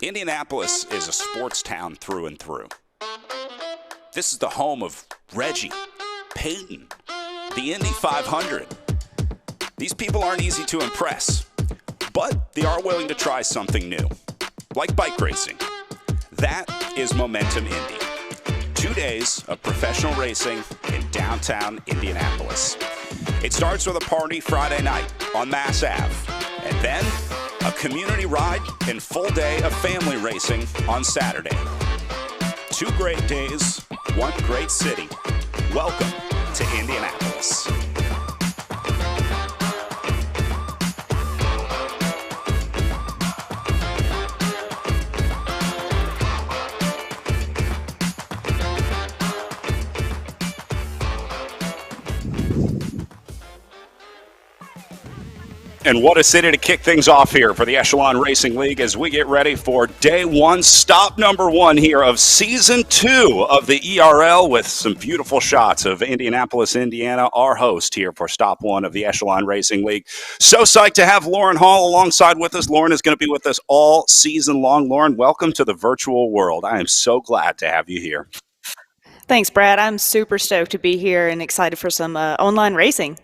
Indianapolis is a sports town through and through. This is the home of Reggie, Peyton, the Indy 500. These people aren't easy to impress, but they are willing to try something new, like bike racing. That is Momentum Indy. 2 days of professional racing in downtown Indianapolis. It starts with a party Friday night on Mass Ave, and then a community ride and full day of family racing on Saturday. 2 great days, 1 great city. Welcome to Indianapolis. And what a city to kick things off here for the Echelon Racing League as we get ready for day 1, stop number 1 here of season 2 of the ERL, with some beautiful shots of Indianapolis, Indiana, our host here for stop 1 of the Echelon Racing League. So psyched to have Lauren Hall alongside with us. Lauren is going to be with us all season long. Lauren, welcome to the virtual world. I am so glad to have you here. Thanks, Brad. I'm super stoked to be here and excited for some online racing.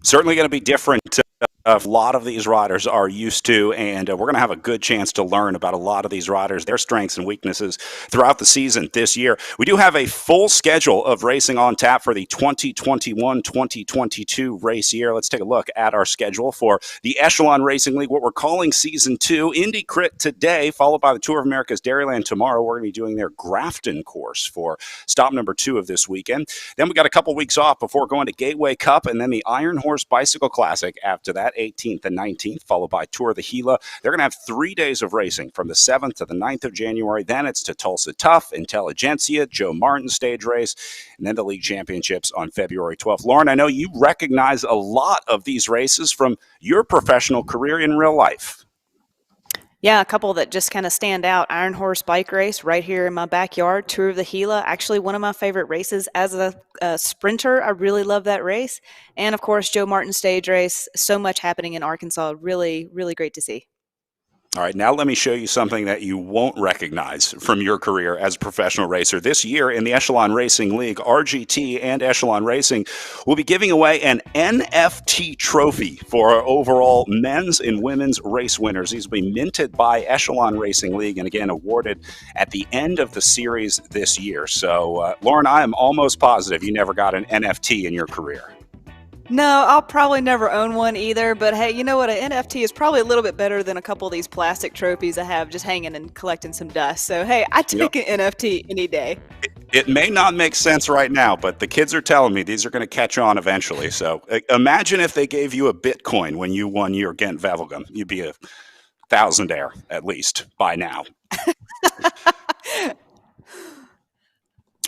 Certainly going to be different. A lot of these riders are used to, and we're going to have a good chance to learn about a lot of these riders, their strengths and weaknesses throughout the season this year. We do have a full schedule of racing on tap for the 2021-2022 race year. Let's take a look at our schedule for the Echelon Racing League, what we're calling season 2. Indy Crit today, followed by the Tour of America's Dairyland tomorrow. We're going to be doing their Grafton course for stop number 2 of this weekend. Then we got a couple weeks off before going to Gateway Cup, and then the Iron Horse Bicycle Classic after that, 18th and 19th, followed by Tour of the Gila. They're going to have 3 days of racing from the 7th to the 9th of January. Then it's to Tulsa Tough, Intelligentsia, Joe Martin stage race, and then the league championships on February 12th. Lauren, I know you recognize a lot of these races from your professional career in real life. Yeah, a couple that just kind of stand out. Iron Horse Bike Race right here in my backyard. Tour of the Gila, actually one of my favorite races as a sprinter. I really love that race. And of course, Joe Martin stage race. So much happening in Arkansas. Really, really great to see. All right, now let me show you something that you won't recognize from your career as a professional racer. This year in the Echelon Racing League, RGT and Echelon Racing will be giving away an NFT trophy for our overall men's and women's race winners. These will be minted by Echelon Racing League and again awarded at the end of the series this year. So, Lauren, I am almost positive you never got an NFT in your career. No, I'll probably never own one either, but hey, you know what? An NFT is probably a little bit better than a couple of these plastic trophies I have just hanging and collecting some dust. So hey, I take an NFT any day. It may not make sense right now, but the kids are telling me these are going to catch on eventually. So imagine if they gave you a Bitcoin when you won your Ghent Wevelgem. You'd be a thousandaire, at least, by now.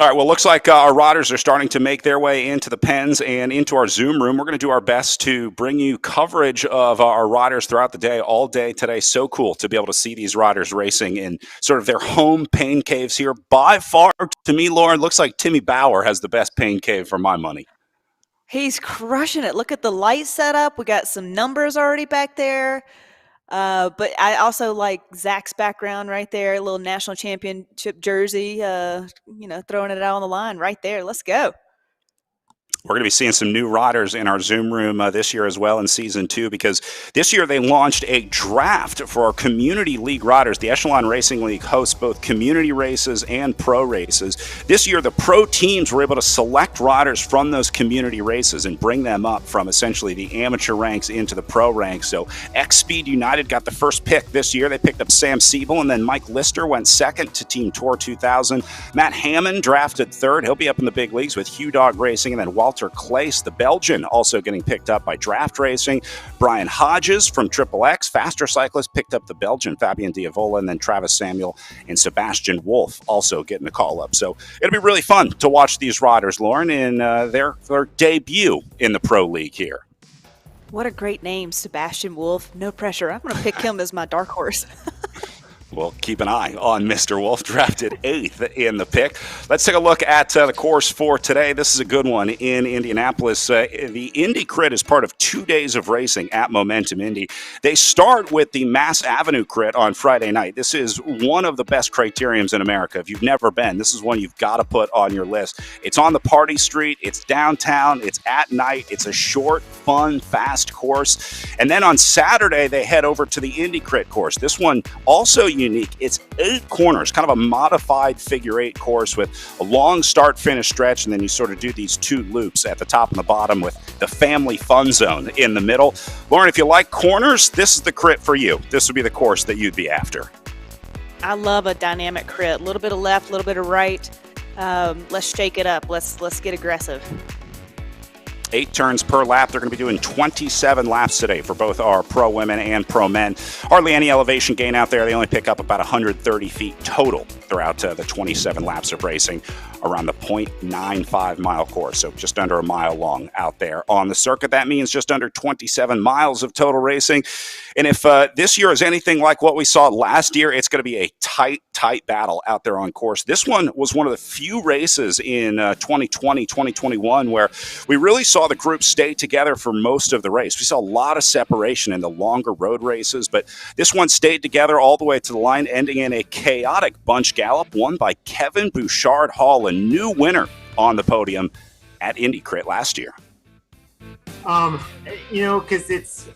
All right, well, looks like our riders are starting to make their way into the pens and into our Zoom room. We're going to do our best to bring you coverage of our riders throughout the day, all day today. So cool to be able to see these riders racing in sort of their home pain caves here. By far, to me, Lauren, looks like Timmy Bauer has the best pain cave for my money. He's crushing it. Look at the light setup. We got some numbers already back there. But I also like Zach's background right there, a little national championship jersey, throwing it out on the line right there. Let's go. We're going to be seeing some new riders in our Zoom room this year as well in Season 2, because this year they launched a draft for our Community League riders. The Echelon Racing League hosts both community races and pro races. This year, the pro teams were able to select riders from those community races and bring them up from essentially the amateur ranks into the pro ranks. So X-Speed United got the first pick this year. They picked up Sam Siebel, and then Mike Lister went second to Team Tour 2000. Matt Hammond drafted third. He'll be up in the big leagues with Hugh Dog Racing, and then Walter Claes, the Belgian, also getting picked up by Draft Racing. Brian Hodges from Triple X, faster cyclist, picked up the Belgian Fabien Diavola, and then Travis Samuel and Sebastian Wolf also getting a call up. So it'll be really fun to watch these riders, Lauren, in their debut in the Pro League here. What a great name, Sebastian Wolf. No pressure. I'm going to pick him as my dark horse. We'll keep an eye on Mr. Wolf, drafted 8th in the pick. Let's take a look at the course for today. This is a good one in Indianapolis. The Indy Crit is part of 2 days of racing at Momentum Indy. They start with the Mass Avenue Crit on Friday night. This is one of the best criteriums in America. If you've never been, this is one you've got to put on your list. It's on the party street. It's downtown. It's at night. It's a short, fun, fast course. And then on Saturday, they head over to the Indy Crit course. This one also unique. It's 8 corners, kind of a modified figure 8 course with a long start finish stretch, and then you sort of do these 2 loops at the top and the bottom with the family fun zone in the middle. Lauren, if you like corners, this is the crit for you. This would be the course that you'd be after. I love a dynamic crit. A little bit of left, a little bit of right. Let's shake it up. Let's get aggressive. 8 turns per lap. They're going to be doing 27 laps today for both our pro women and pro men. Hardly any elevation gain out there. They only pick up about 130 feet total throughout the 27 laps of racing around the 0.95 mile course, so just under a mile long out there on the circuit. That means just under 27 miles of total racing. And if this year is anything like what we saw last year, it's going to be a tight battle out there on course. This one was one of the few races in 2020, 2021 where we really saw the group stay together for most of the race. We saw a lot of separation in the longer road races, but this one stayed together all the way to the line, ending in a chaotic bunch gallop won by Kevin Bouchard-Hall, a new winner on the podium at Indy Crit last year. Because it's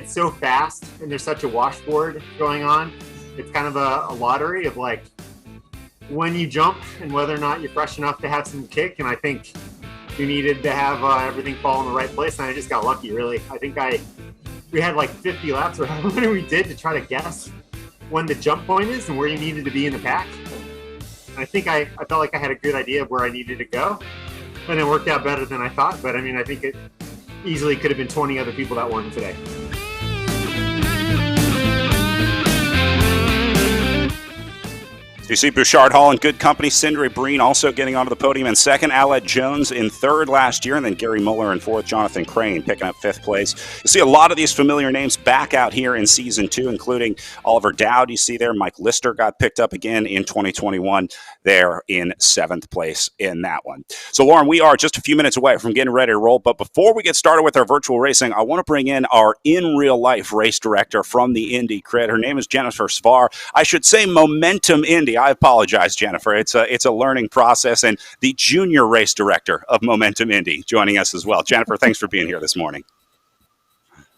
so fast and there's such a washboard going on. It's kind of a lottery of like when you jump and whether or not you're fresh enough to have some kick. And I think we needed to have everything fall in the right place. And I just got lucky, really. I think we had like 50 laps or however many we did to try to guess when the jump point is and where you needed to be in the pack. And I think I felt like I had a good idea of where I needed to go. And it worked out better than I thought. But I mean, I think it easily could have been 20 other people that won today. So you see Bouchard-Hall in good company. Cindray Breen also getting onto the podium in second. Aled Jones in third last year, and then Gary Muller in fourth. Jonathan Crane picking up 5th place. You see a lot of these familiar names back out here in Season 2, including Oliver Dowd. You see there, Mike Lister got picked up again in 2021 there in 7th place in that one. So, Lauren, we are just a few minutes away from getting ready to roll. But before we get started with our virtual racing, I want to bring in our in-real-life race director from the Indy Crit. Her name is Jennifer Svar. I should say Momentum Indy. I apologize, Jennifer. It's a learning process, and the junior race director of Momentum Indy joining us as well. Jennifer, thanks for being here this morning.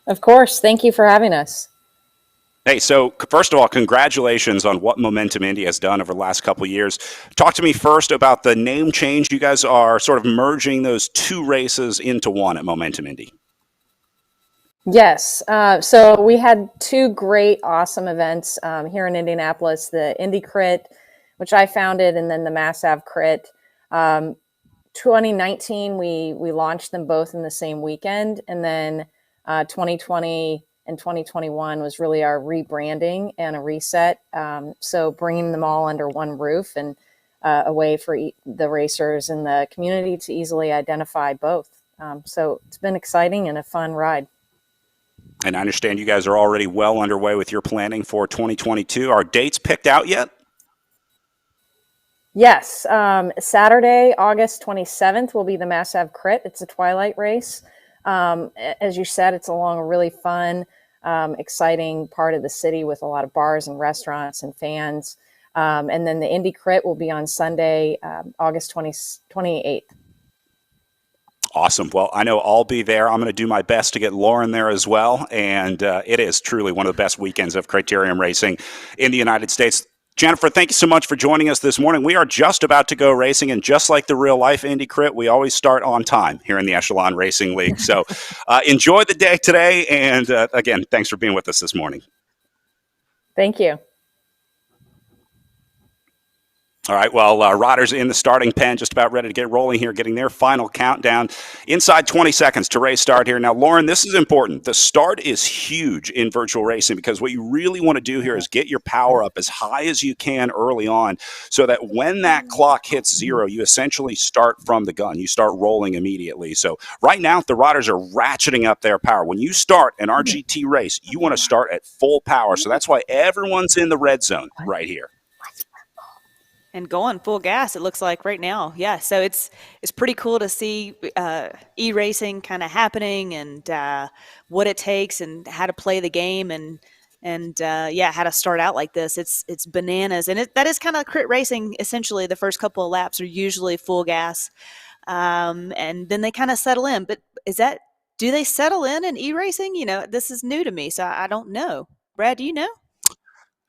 Of course. Thank you for having us. Hey, so first of all, congratulations on what Momentum Indy has done over the last couple of years. Talk to me first about the name change. You guys are sort of merging those 2 races into one at Momentum Indy. Yes. So we had 2 great, awesome events here in Indianapolis, the Indy Crit, which I founded, and then the Mass Ave Crit. 2019, we launched them both in the same weekend. And then 2020 and 2021 was really our rebranding and a reset. So bringing them all under one roof and a way for the racers and the community to easily identify both. So it's been exciting and a fun ride. And I understand you guys are already well underway with your planning for 2022. Are dates picked out yet? Yes. Saturday, August 27th will be the Mass Ave Crit. It's a twilight race. As you said, it's along a really fun, exciting part of the city with a lot of bars and restaurants and fans. And then the Indy Crit will be on Sunday, August 28th. Awesome. Well, I know I'll be there. I'm going to do my best to get Lauren there as well. And it is truly one of the best weekends of criterium racing in the United States. Jennifer, thank you so much for joining us this morning. We are just about to go racing, and just like the real-life Indy Crit, we always start on time here in the Echelon Racing League. So enjoy the day today, and again, thanks for being with us this morning. Thank you. All right, well, riders in the starting pen, just about ready to get rolling here, getting their final countdown inside 20 seconds to race start here. Now, Lauren, this is important. The start is huge in virtual racing because what you really want to do here is get your power up as high as you can early on so that when that clock hits 0, you essentially start from the gun. You start rolling immediately. So right now, the riders are ratcheting up their power. When you start an RGT race, you want to start at full power. So that's why everyone's in the red zone right here. And going full gas, it looks like right now. Yeah, so it's pretty cool to see e-racing kind of happening and what it takes and how to play the game and how to start out like this. It's bananas, and that is kind of crit racing. Essentially, the first couple of laps are usually full gas, and then they kind of settle in. But do they settle in e-racing? You know, this is new to me, so I don't know. Brad, do you know?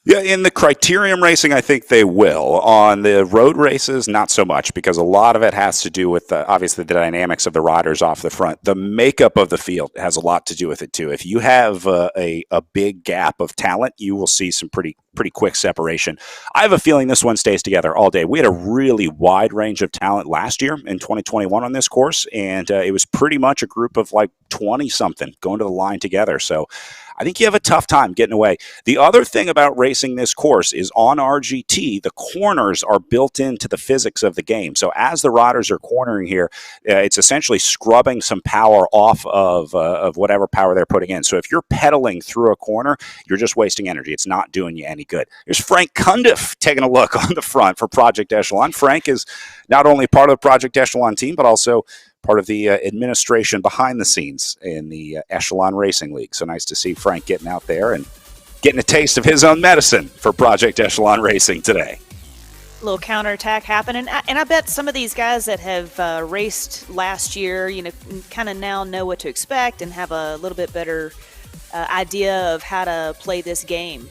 Yeah, in the criterium racing, I think they will. On the road races, not so much, because a lot of it has to do with, obviously, the dynamics of the riders off the front. The makeup of the field has a lot to do with it, too. If you have a big gap of talent, you will see some pretty quick separation. I have a feeling this one stays together all day. We had a really wide range of talent last year in 2021 on this course, and it was pretty much a group of like 20-something going to the line together. So I think you have a tough time getting away. The other thing about racing this course is on RGT, the corners are built into the physics of the game. So as the riders are cornering here, it's essentially scrubbing some power off of whatever power they're putting in. So if you're pedaling through a corner, you're just wasting energy. It's not doing you any good. There's Frank Cundiff taking a look on the front for Project Echelon. Frank is not only part of the Project Echelon team, but also part of the administration behind the scenes in the Echelon Racing League. So nice to see Frank getting out there and getting a taste of his own medicine for Project Echelon Racing today. A little counterattack happening. And I bet some of these guys that have raced last year, you know, kind of now know what to expect and have a little bit better idea of how to play this game.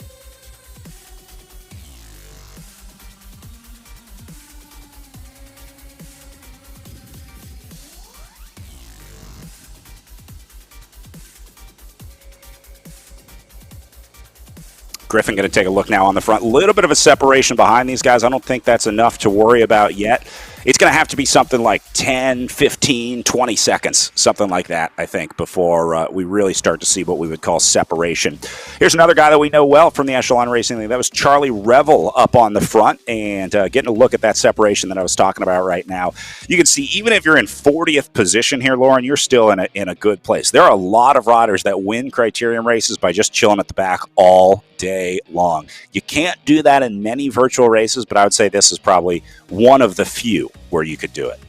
Griffin going to take a look now on the front. A little bit of a separation behind these guys. I don't think that's enough to worry about yet. It's going to have to be something like 10, 15, 20 seconds, something like that, I think, before we really start to see what we would call separation. Here's another guy that we know well from the Echelon Racing League. That was Charlie Revel up on the front, and getting a look at that separation that I was talking about right now. You can see even if you're in 40th position here, Lauren, you're still in a good place. There are a lot of riders that win criterium races by just chilling at the back all day long. You can't do that in many virtual races, but I would say this is probably one of the few where you could do it.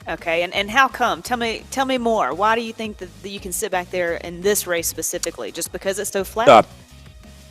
Okay, and how come? Tell me more. Why do you think that you can sit back there in this race specifically? Just because it's so flat?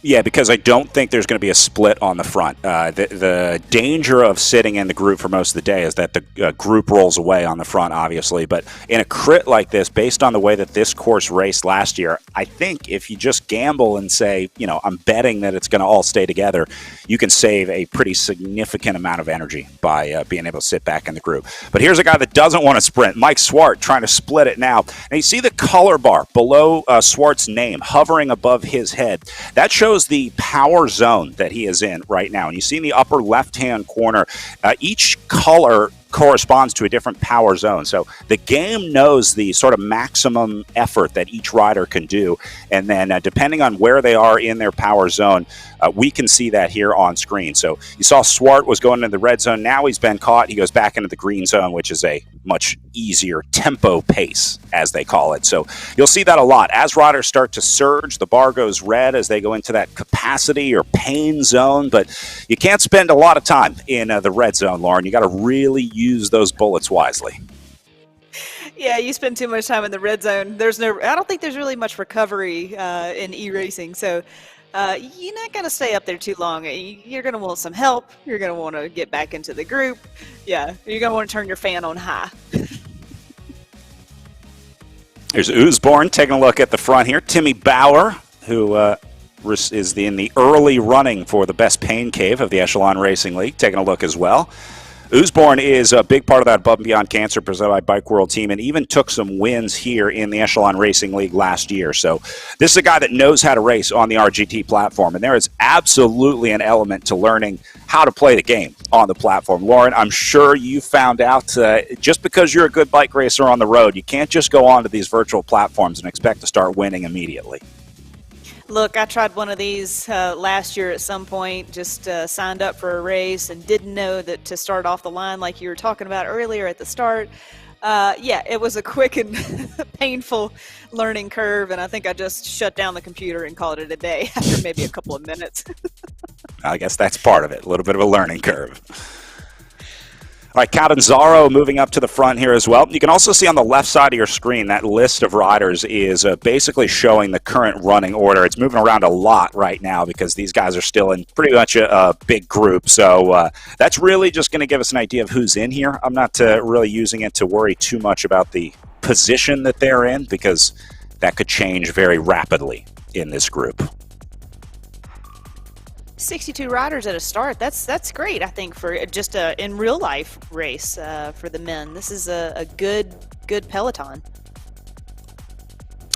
Yeah, because I don't think there's going to be a split on the front. The danger of sitting in the group for most of the day is that the group rolls away on the front, obviously. But in a crit like this, based on the way that this course raced last year, I think if you just gamble and say, you know, I'm betting that it's going to all stay together, you can save a pretty significant amount of energy by being able to sit back in the group. But here's a guy that doesn't want to sprint, Mike Swart, trying to split it now. And you see the color bar below Swart's name hovering above his head. That shows the power zone that he is in right now. And you see in the upper left-hand corner, each color corresponds to a different power zone. So the game knows the sort of maximum effort that each rider can do. And then depending on where they are in their power zone, we can see that here on screen. So you saw Swart was going into the red zone. Now he's been caught. He goes back into the green zone, which is a much easier tempo pace, as they call it. So you'll see that a lot. As riders start to surge, the bar goes red as they go into that capacity or pain zone. But you can't spend a lot of time in the red zone, Lauren. You got to really use those bullets wisely. Yeah, you spend too much time in the red zone. I don't think there's really much recovery in e-racing. So you're not going to stay up there too long. You're going to want some help. You're going to want to get back into the group. Yeah, you're going to want to turn your fan on high. There's Oosborn taking a look at the front here. Timmy Bauer, who is in the early running for the best pain cave of the Echelon Racing League, taking a look as well. Usborne is a big part of that Above and Beyond Cancer presented by Bike World team, and even took some wins here in the Echelon Racing League last year. So this is a guy that knows how to race on the RGT platform, and there is absolutely an element to learning how to play the game on the platform. Lauren, I'm sure you found out just because you're a good bike racer on the road, you can't just go onto these virtual platforms and expect to start winning immediately. Look, I tried one of these last year at some point, just signed up for a race and didn't know that to start off the line like you were talking about earlier at the start. Yeah, it was a quick and painful learning curve, and I think I just shut down the computer and called it a day after maybe a couple of minutes. I guess that's part of it, a little bit of a learning curve. All right, Catanzaro moving up to the front here as well. You can also see on the left side of your screen that list of riders is basically showing the current running order. It's moving around a lot right now because these guys are still in pretty much a big group. So that's really just going to give us an idea of who's in here. I'm not really using it to worry too much about the position that they're in because that could change very rapidly in this group. 62 riders at a start. That's great, I think, for just a in real life race for the men. This is a good peloton.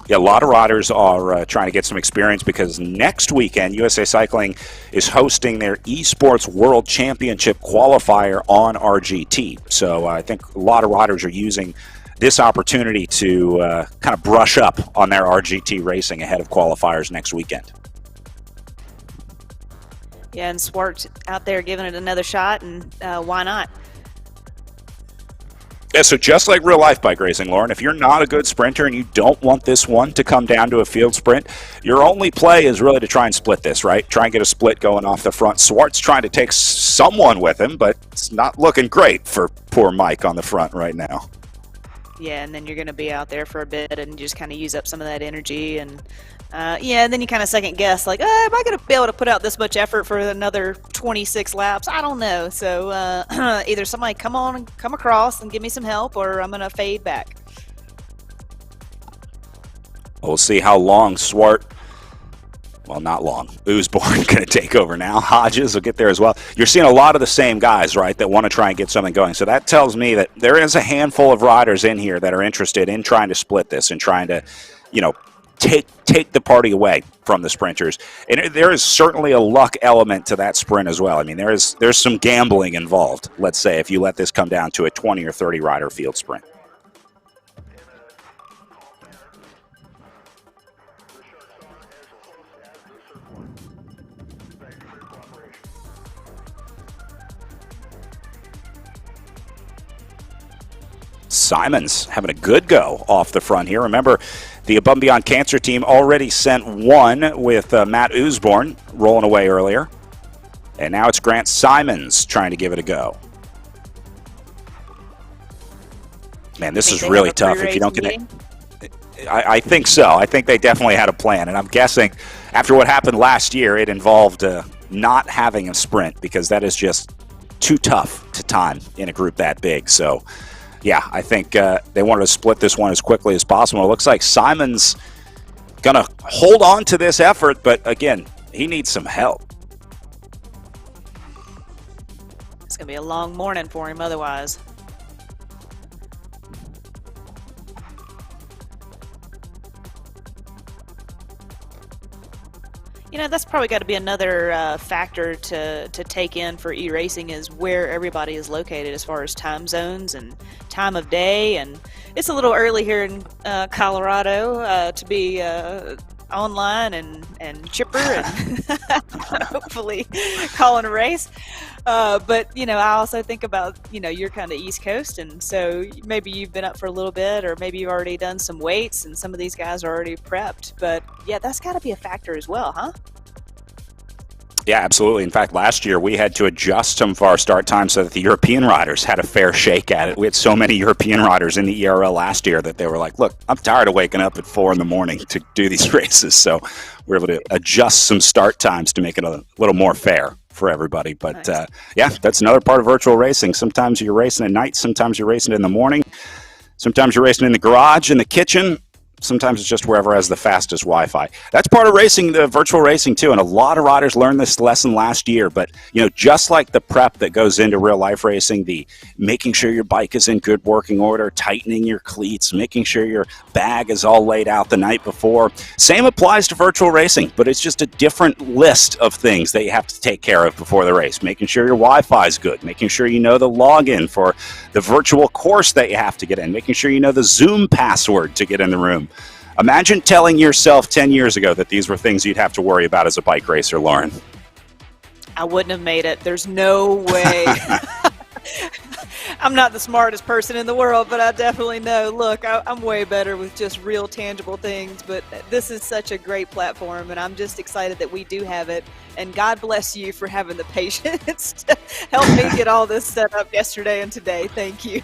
Yeah, a lot of riders are trying to get some experience because next weekend USA Cycling is hosting their Esports World Championship qualifier on RGT. So I think a lot of riders are using this opportunity to kind of brush up on their RGT racing ahead of qualifiers next weekend. Yeah, and Swart out there giving it another shot, and why not? Yeah, so just like real life bike racing, Lauren, if you're not a good sprinter and you don't want this one to come down to a field sprint, your only play is really to try and split this, right? Try and get a split going off the front. Swart's trying to take someone with him, but it's not looking great for poor Mike on the front right now. Yeah, and then you're going to be out there for a bit and just kind of use up some of that energy. And yeah, and then you kind of second guess, like, am I going to be able to put out this much effort for another 26 laps? I don't know. So either somebody come across and give me some help, or I'm going to fade back. We'll see how long Swart, well, not long, Usborne going to take over now. Hodges will get there as well. You're seeing a lot of the same guys, right, that want to try and get something going. So that tells me that there is a handful of riders in here that are interested in trying to split this and trying to, take the party away from the sprinters. And there is certainly a luck element to that sprint as well. I mean, there's some gambling involved, let's say, if you let this come down to a 20 or 30 rider field sprint. Simon's having a good go off the front here. Remember, the Above and Beyond Cancer team already sent one with Matt Usborne rolling away earlier. And now it's Grant Simons trying to give it a go. Man, this is really tough if you don't get it. I think so. I think they definitely had a plan. And I'm guessing after what happened last year, it involved not having a sprint because that is just too tough to time in a group that big. So, yeah, I think they wanted to split this one as quickly as possible. It looks like Simon's going to hold on to this effort, but again, he needs some help. It's going to be a long morning for him otherwise. That's probably got to be another factor to take in for e-racing is where everybody is located as far as time zones and time of day. And it's a little early here in Colorado to be online and chipper and hopefully calling a race. But, I also think about, you're kind of East Coast, and so maybe you've been up for a little bit, or maybe you've already done some weights, and some of these guys are already prepped. But, yeah, that's got to be a factor as well, huh? Yeah, absolutely. In fact, last year we had to adjust some of our start times so that the European riders had a fair shake at it. We had so many European riders in the ERL last year that they were like, look, I'm tired of waking up at 4 a.m. to do these races. So we're able to adjust some start times to make it a little more fair for everybody. But nice. Yeah, that's another part of virtual racing. Sometimes you're racing at night. Sometimes you're racing in the morning. Sometimes you're racing in the garage, in the kitchen. Sometimes it's just wherever has the fastest Wi-Fi. That's part of racing, the virtual racing too, and a lot of riders learned this lesson last year. But just like the prep that goes into real life racing, the making sure your bike is in good working order, tightening your cleats, making sure your bag is all laid out the night before. Same applies to virtual racing, but it's just a different list of things that you have to take care of before the race. Making sure your Wi-Fi is good, making sure you know the login for the virtual course that you have to get in, making sure you know the Zoom password to get in the room. Imagine telling yourself 10 years ago that these were things you'd have to worry about as a bike racer, Lauren. I wouldn't have made it. There's no way. I'm not the smartest person in the world, but I definitely know. Look, I'm way better with just real tangible things, but this is such a great platform, and I'm just excited that we do have it. And God bless you for having the patience to help me get all this set up yesterday and today. Thank you.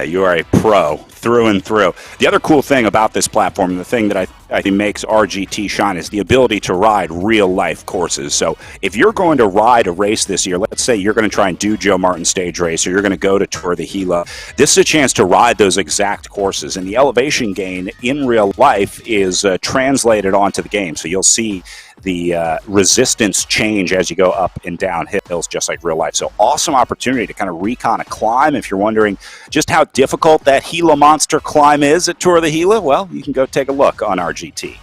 You are a pro through and through. The other cool thing about this platform, the thing that I think makes RGT shine, is the ability to ride real-life courses. So if you're going to ride a race this year, let's say you're going to try and do Joe Martin stage race, or you're going to go to Tour of the Gila, this is a chance to ride those exact courses. And the elevation gain in real life is translated onto the game. So you'll see the resistance change as you go up and down hills, just like real life. So awesome opportunity to kind of recon a climb. If you're wondering just how difficult that Gila Monster climb is at Tour of the Gila, well, you can go take a look on RGT.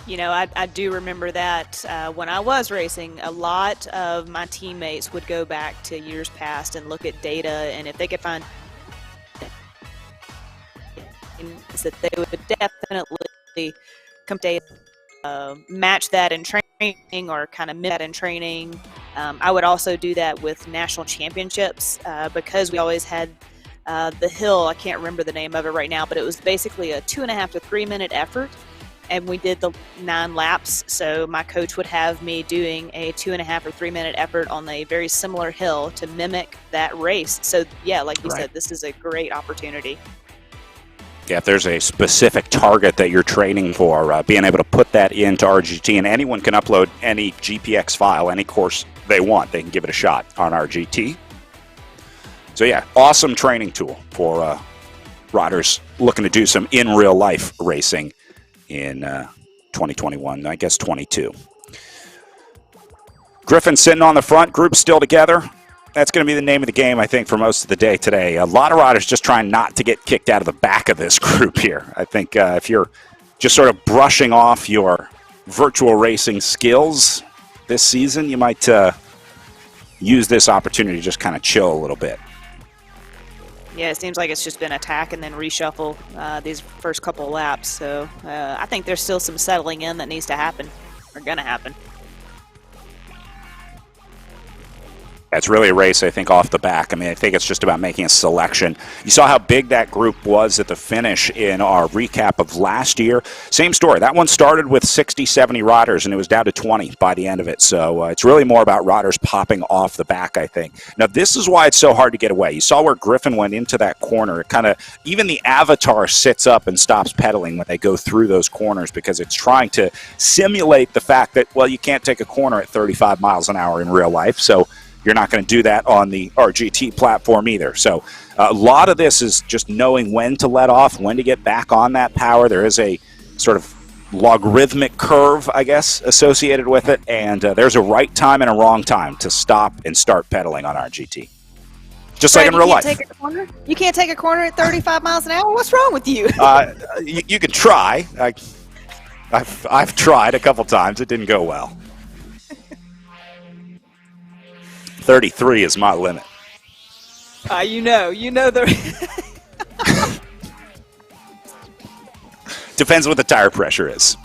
I do remember that when I was racing, a lot of my teammates would go back to years past and look at data, and if they could find that they would definitely match that in training or kind of mimic that in training. I would also do that with national championships because we always had the hill. I can't remember the name of it right now, but it was basically a 2.5 to 3 minute effort, and we did the 9 laps. So my coach would have me doing a 2.5 or 3 minute effort on a very similar hill to mimic that race. So yeah, like you said, this is a great opportunity. Yeah, if there's a specific target that you're training for, being able to put that into RGT, and anyone can upload any GPX file, any course they want, they can give it a shot on RGT. So yeah, awesome training tool for riders looking to do some in real life racing in 2021, I guess 22. Griffin sitting on the front, group still together. That's going to be the name of the game, I think, for most of the day today. A lot of riders just trying not to get kicked out of the back of this group here. I think if you're just sort of brushing off your virtual racing skills this season, you might use this opportunity to just kind of chill a little bit. Yeah, it seems like it's just been attack and then reshuffle these first couple of laps. So I think there's still some settling in that needs to happen, or going to happen. It's really a race, I think, off the back. I mean, I think it's just about making a selection. You saw how big that group was at the finish in our recap of last year. Same story. That one started with 60, 70 riders, and it was down to 20 by the end of it. So it's really more about riders popping off the back, I think. Now, this is why it's so hard to get away. You saw where Griffin went into that corner. It kind of, even the avatar sits up and stops pedaling when they go through those corners, because it's trying to simulate the fact that, well, you can't take a corner at 35 miles an hour in real life. So you're not going to do that on the RGT platform either. So a lot of this is just knowing when to let off, when to get back on that power. There is a sort of logarithmic curve, I guess, associated with it. And there's a right time and a wrong time to stop and start pedaling on RGT. Just like in real life. You can't take a corner at 35 miles an hour? What's wrong with you? You can try. I've tried a couple times. It didn't go well. 33 is my limit. You know the. Depends what the tire pressure is.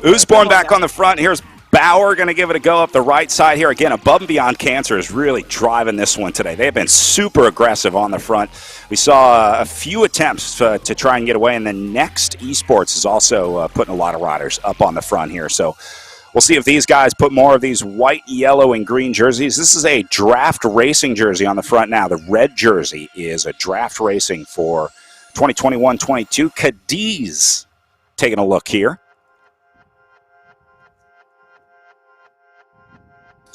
Usborne back on the front. Here's Bauer going to give it a go up the right side here. Again, Above and Beyond Cancer is really driving this one today. They have been super aggressive on the front. We saw a few attempts to try and get away, and then Next Esports is also putting a lot of riders up on the front here. So we'll see if these guys put more of these white, yellow, and green jerseys. This is a draft racing jersey on the front now. The red jersey is a draft racing for 2021-22. Cadiz taking a look here.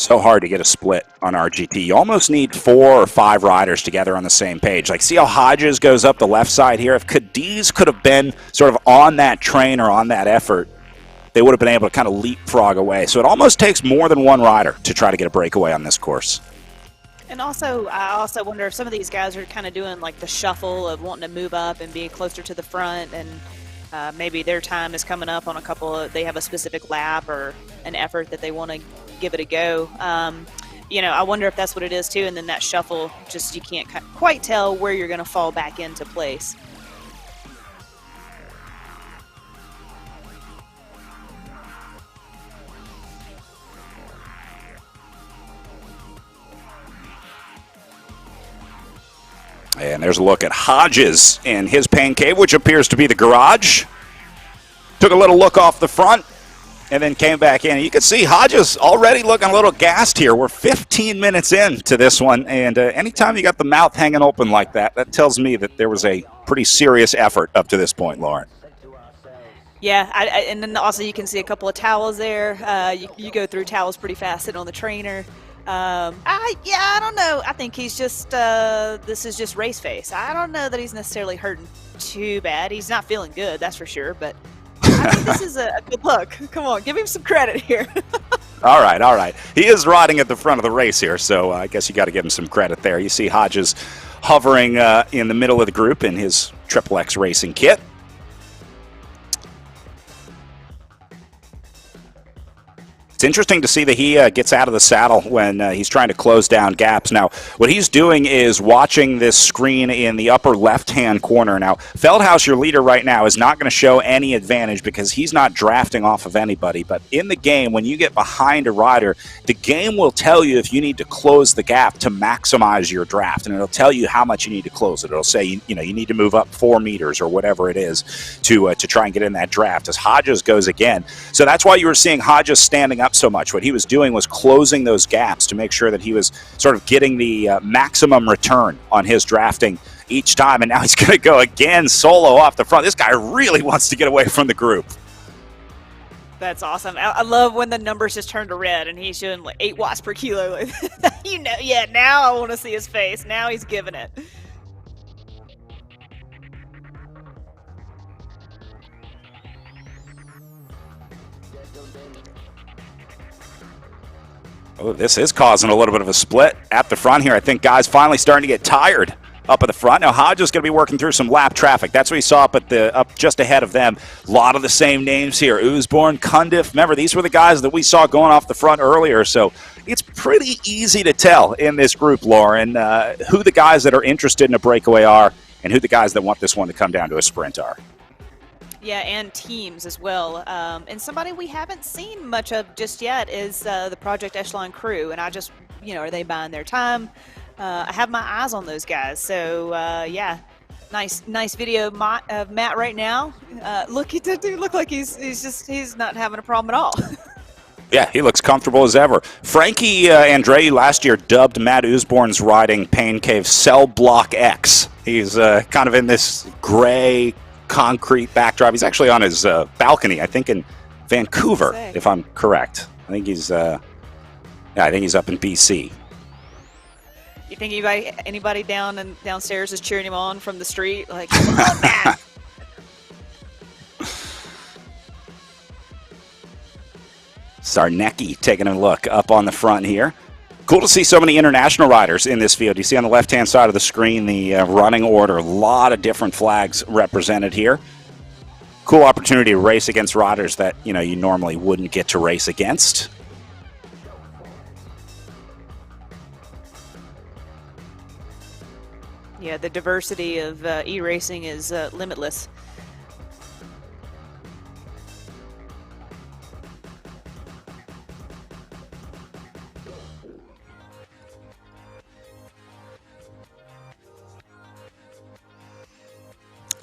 So hard to get a split on RGT. You almost need 4 or 5 riders together on the same page. Like, see how Hodges goes up the left side here? If Cadiz could have been sort of on that train or on that effort, they would have been able to kind of leapfrog away. So it almost takes more than one rider to try to get a breakaway on this course. And also, I also wonder if some of these guys are kind of doing like the shuffle of wanting to move up and be closer to the front, and maybe their time is coming up on a couple of, they have a specific lap or an effort that they want to give it a go. I wonder if that's what it is too, and then that shuffle, just you can't quite tell where you're going to fall back into place. And there's a look at Hodges and his pain cave, which appears to be the garage. Took a little look off the front and then came back in. You can see Hodges already looking a little gassed here. We're 15 minutes into this one, and anytime you got the mouth hanging open like that, that tells me that there was a pretty serious effort up to this point, Lauren. Yeah, and then also you can see a couple of towels there. You go through towels pretty fast sitting on the trainer. I don't know. I think he's just, this is just race face. I don't know that he's necessarily hurting too bad. He's not feeling good, that's for sure, but I think this is a good look. Come on, give him some credit here. All right. He is riding at the front of the race here, so I guess you got to give him some credit there. You see Hodges hovering in the middle of the group in his Triple X racing kit. It's interesting to see that he gets out of the saddle when he's trying to close down gaps. Now, what he's doing is watching this screen in the upper left-hand corner. Now, Feldhaus, your leader right now, is not going to show any advantage because he's not drafting off of anybody. But in the game, when you get behind a rider, the game will tell you if you need to close the gap to maximize your draft, and it'll tell you how much you need to close it. It'll say, you need to move up 4 meters or whatever it is to try and get in that draft as Hodges goes again. So that's why you were seeing Hodges standing up so much. What he was doing was closing those gaps to make sure that he was sort of getting the maximum return on his drafting each time. And now he's going to go again solo off the front. This guy really wants to get away from the group. That's awesome. I love when the numbers just turn to red and he's doing like 8 watts per kilo. Now I want to see his face. Now he's giving it. Oh, this is causing a little bit of a split at the front here. I think guys finally starting to get tired up at the front. Now Hodges is going to be working through some lap traffic. That's what we saw up just ahead of them. A lot of the same names here. Usborn, Cundiff. Remember, these were the guys that we saw going off the front earlier. So it's pretty easy to tell in this group, Lauren, who the guys that are interested in a breakaway are and who the guys that want this one to come down to a sprint are. Yeah, and teams as well. And somebody we haven't seen much of just yet is the Project Echelon crew. And I just, are they buying their time? I have my eyes on those guys. So, nice video of Matt right now. Look at that dude. Look like he's not having a problem at all. Yeah, he looks comfortable as ever. Frankie Andrei last year dubbed Matt Usborn's riding Pain Cave Cell Block X. He's kind of in this gray concrete backdrop. He's actually on his balcony, I think in Vancouver, if I'm correct. I think he's up in BC. You think anybody downstairs is cheering him on from the street? Like, come on, Matt! Sarnecki taking a look up on the front here. Cool to see so many international riders in this field. You see on the left-hand side of the screen the running order. A lot of different flags represented here. Cool opportunity to race against riders that you normally wouldn't get to race against. Yeah, the diversity of e-racing is limitless.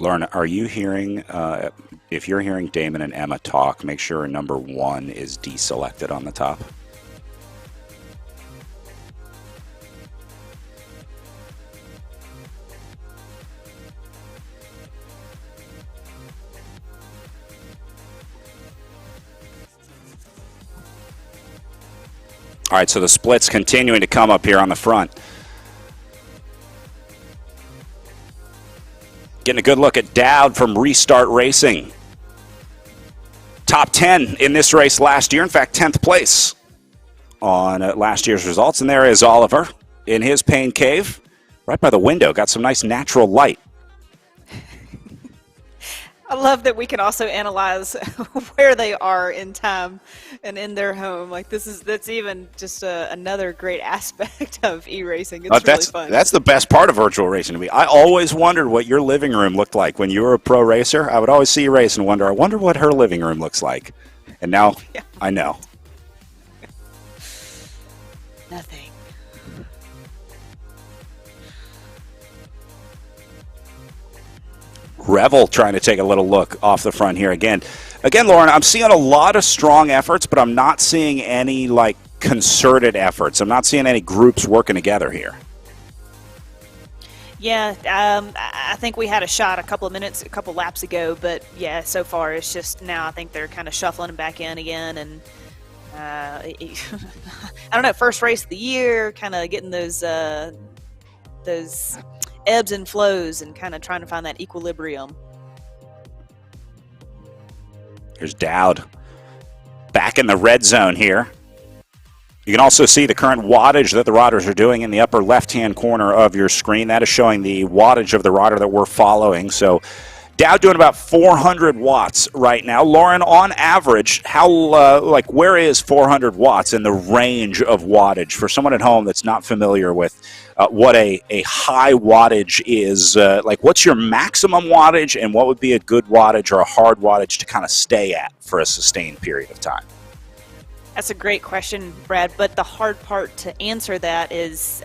Lauren, are you hearing, if you're hearing Damon and Emma talk, make sure number 1 is deselected on the top. All right, so the split's continuing to come up here on the front. Getting a good look at Dowd from Restart Racing. Top 10 in this race last year. In fact, 10th place on last year's results. And there is Oliver in his pain cave right by the window. Got some nice natural light. I love that we can also analyze where they are in time and in their home. Like that's even just another great aspect of e-racing. It's really fun. That's the best part of virtual racing to me. I always wondered what your living room looked like when you were a pro racer. I would always see you race and I wonder what her living room looks like. And now I know. Nothing. Revel trying to take a little look off the front here again. Again, Lauren, I'm seeing a lot of strong efforts, but I'm not seeing any concerted efforts. I'm not seeing any groups working together here. Yeah, I think we had a shot a couple laps ago, but yeah, so far it's just now I think they're kind of shuffling them back in again, and I don't know, first race of the year, kind of getting those ebbs and flows and kind of trying to find that equilibrium. Here's Dowd back in the red zone here. You can also see the current wattage that the riders are doing in the upper left-hand corner of your screen. That is showing the wattage of the rider that we're following. So Dowd doing about 400 watts right now. Lauren, on average, where is 400 watts in the range of wattage for someone at home that's not familiar with what a high wattage is? What's your maximum wattage, and what would be a good wattage or a hard wattage to kind of stay at for a sustained period of time? That's a great question, Brad, but the hard part to answer that is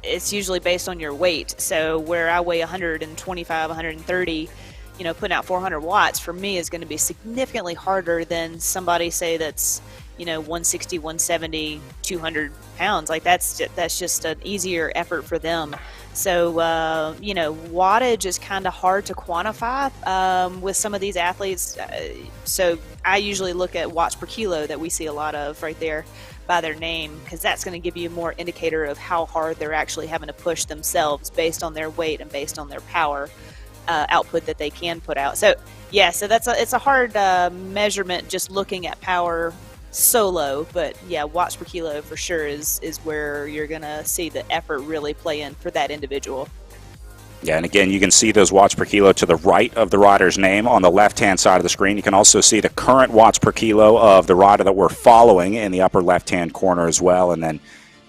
it's usually based on your weight. So where I weigh 125, 130, putting out 400 watts for me is going to be significantly harder than somebody, say, that's 160, 170, 200 pounds. That's just an easier effort for them. So wattage is kind of hard to quantify with some of these athletes. So I usually look at watts per kilo that we see a lot of right there by their name, because that's going to give you a more indicator of how hard they're actually having to push themselves based on their weight and based on their power output that they can put out. So it's a hard measurement just looking at power solo, but yeah, watts per kilo for sure is where you're gonna see the effort really play in for that individual. Yeah, and again, you can see those watts per kilo to the right of the rider's name on the left-hand side of the screen. You can also see the current watts per kilo of the rider that we're following in the upper left-hand corner as well, and then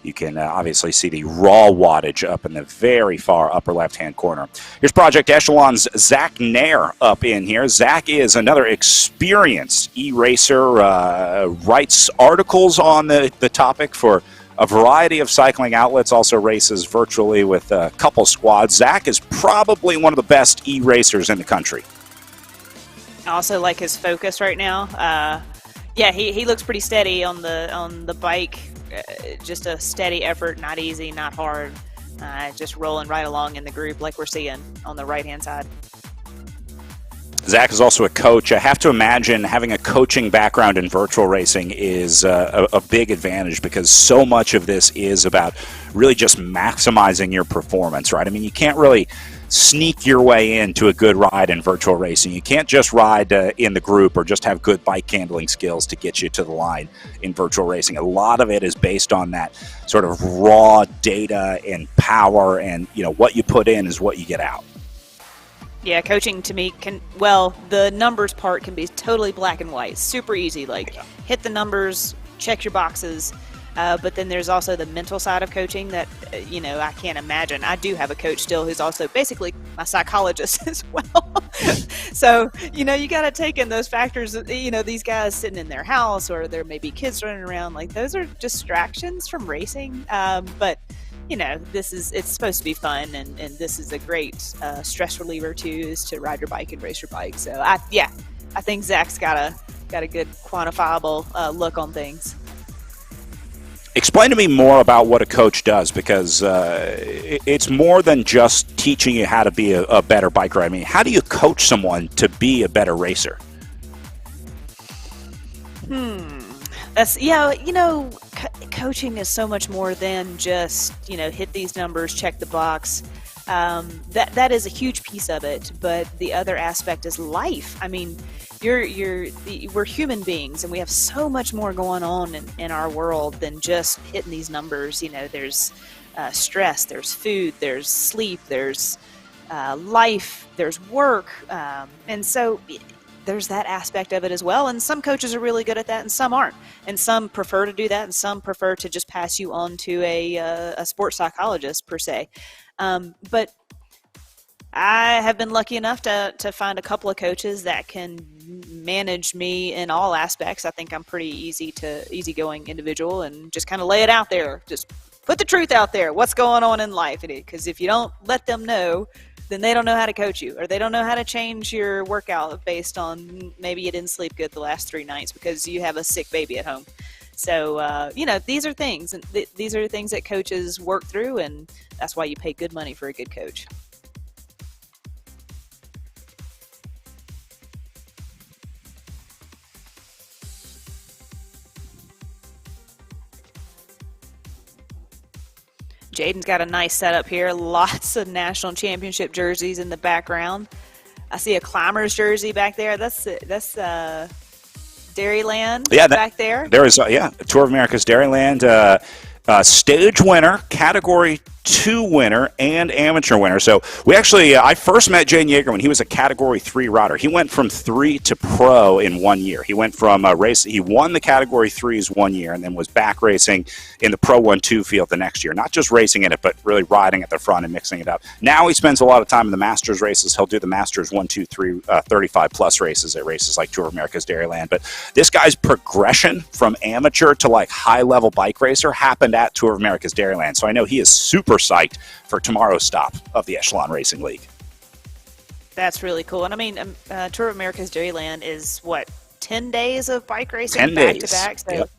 you can obviously see the raw wattage up in the very far upper left-hand corner. Here's Project Echelon's Zach Nair up in here. Zach is another experienced e-racer, writes articles on the topic for a variety of cycling outlets, also races virtually with a couple squads. Zach is probably one of the best e-racers in the country. I also like his focus right now. He looks pretty steady on the bike. Just a steady effort, not easy, not hard, just rolling right along in the group like we're seeing on the right-hand side. Zach is also a coach. I have to imagine having a coaching background in virtual racing is a big advantage, because so much of this is about really just maximizing your performance, right? I mean, you can't really sneak your way into a good ride in virtual racing. You can't just ride in the group or just have good bike handling skills to get you to the line in virtual racing. A lot of it is based on that sort of raw data and power, and what you put in is what you get out. Yeah, coaching to me the numbers part can be totally black and white, super easy, hit the numbers, check your boxes. But then there's also the mental side of coaching that, I can't imagine. I do have a coach still who's also basically my psychologist as well. So, you got to take in those factors. These guys sitting in their house, or there may be kids running around. Those are distractions from racing. But, it's supposed to be fun. And this is a great stress reliever, too, is to ride your bike and race your bike. So, I think Zach's got a good quantifiable look on things. Explain to me more about what a coach does, because it's more than just teaching you how to be a better bike rider. I mean, how do you coach someone to be a better racer? That's, coaching is so much more than just, hit these numbers, check the box. That is a huge piece of it, but the other aspect is life. I mean, we're human beings, and we have so much more going on in our world than just hitting these numbers. There's stress, there's food, there's sleep, there's life, there's work, and so there's that aspect of it as well. And some coaches are really good at that, and some aren't. And some prefer to do that, and some prefer to just pass you on to a sports psychologist per se. But I have been lucky enough to find a couple of coaches that can manage me in all aspects. I think I'm pretty easygoing individual, and just kind of lay it out there. Just put the truth out there. What's going on in life? Because if you don't let them know, then they don't know how to coach you, or they don't know how to change your workout based on maybe you didn't sleep good the last 3 nights because you have a sick baby at home. So, these are things, and these are things that coaches work through, and that's why you pay good money for a good coach. Jaden's got a nice setup here. Lots of national championship jerseys in the background. I see a Climbers jersey back there. That's Dairyland back there. There is, Tour of America's Dairyland stage winner, Category 2 winner, and amateur winner. So we actually, I first met Jaden Yeager when he was a Category 3 rider. He went from 3 to pro in 1 year. He went from he won the Category 3s 1 year, and then was back racing in the Pro 1-2 field the next year. Not just racing in it, but really riding at the front and mixing it up. Now he spends a lot of time in the Masters races. He'll do the Masters 1, 2, 3, 35-plus races at races like Tour of America's Dairyland. But this guy's progression from amateur to high-level bike racer happened at Tour of America's Dairyland. So I know he is super psyched for tomorrow's stop of the Echelon Racing League. That's really cool. And I mean, Tour of America's Dairyland is 10 days of bike racing 10 back days. to back. So, yep.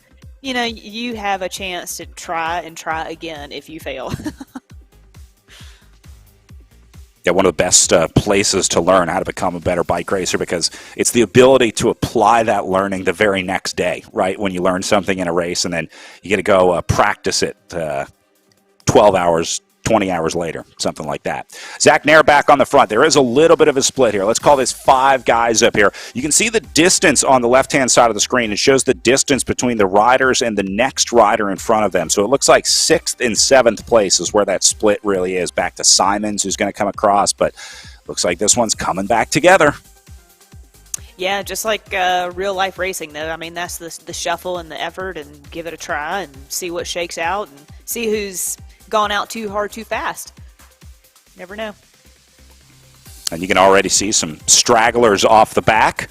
You have a chance to try and try again if you fail. Yeah, one of the best places to learn how to become a better bike racer, because it's the ability to apply that learning the very next day, right? When you learn something in a race, and then you get to go practice it 12 hours, 20 hours later, something like that. Zach Nair back on the front. There is a little bit of a split here. Let's call this 5 guys up here. You can see the distance on the left-hand side of the screen. It shows the distance between the riders and the next rider in front of them. So it looks like 6th and 7th place is where that split really is. Back to Simons, who's going to come across, but looks like this one's coming back together. Yeah, just like real-life racing, though. I mean, that's the shuffle and the effort, and give it a try and see what shakes out, and see who's gone out too hard too fast. Never know. And you can already see some stragglers off the back.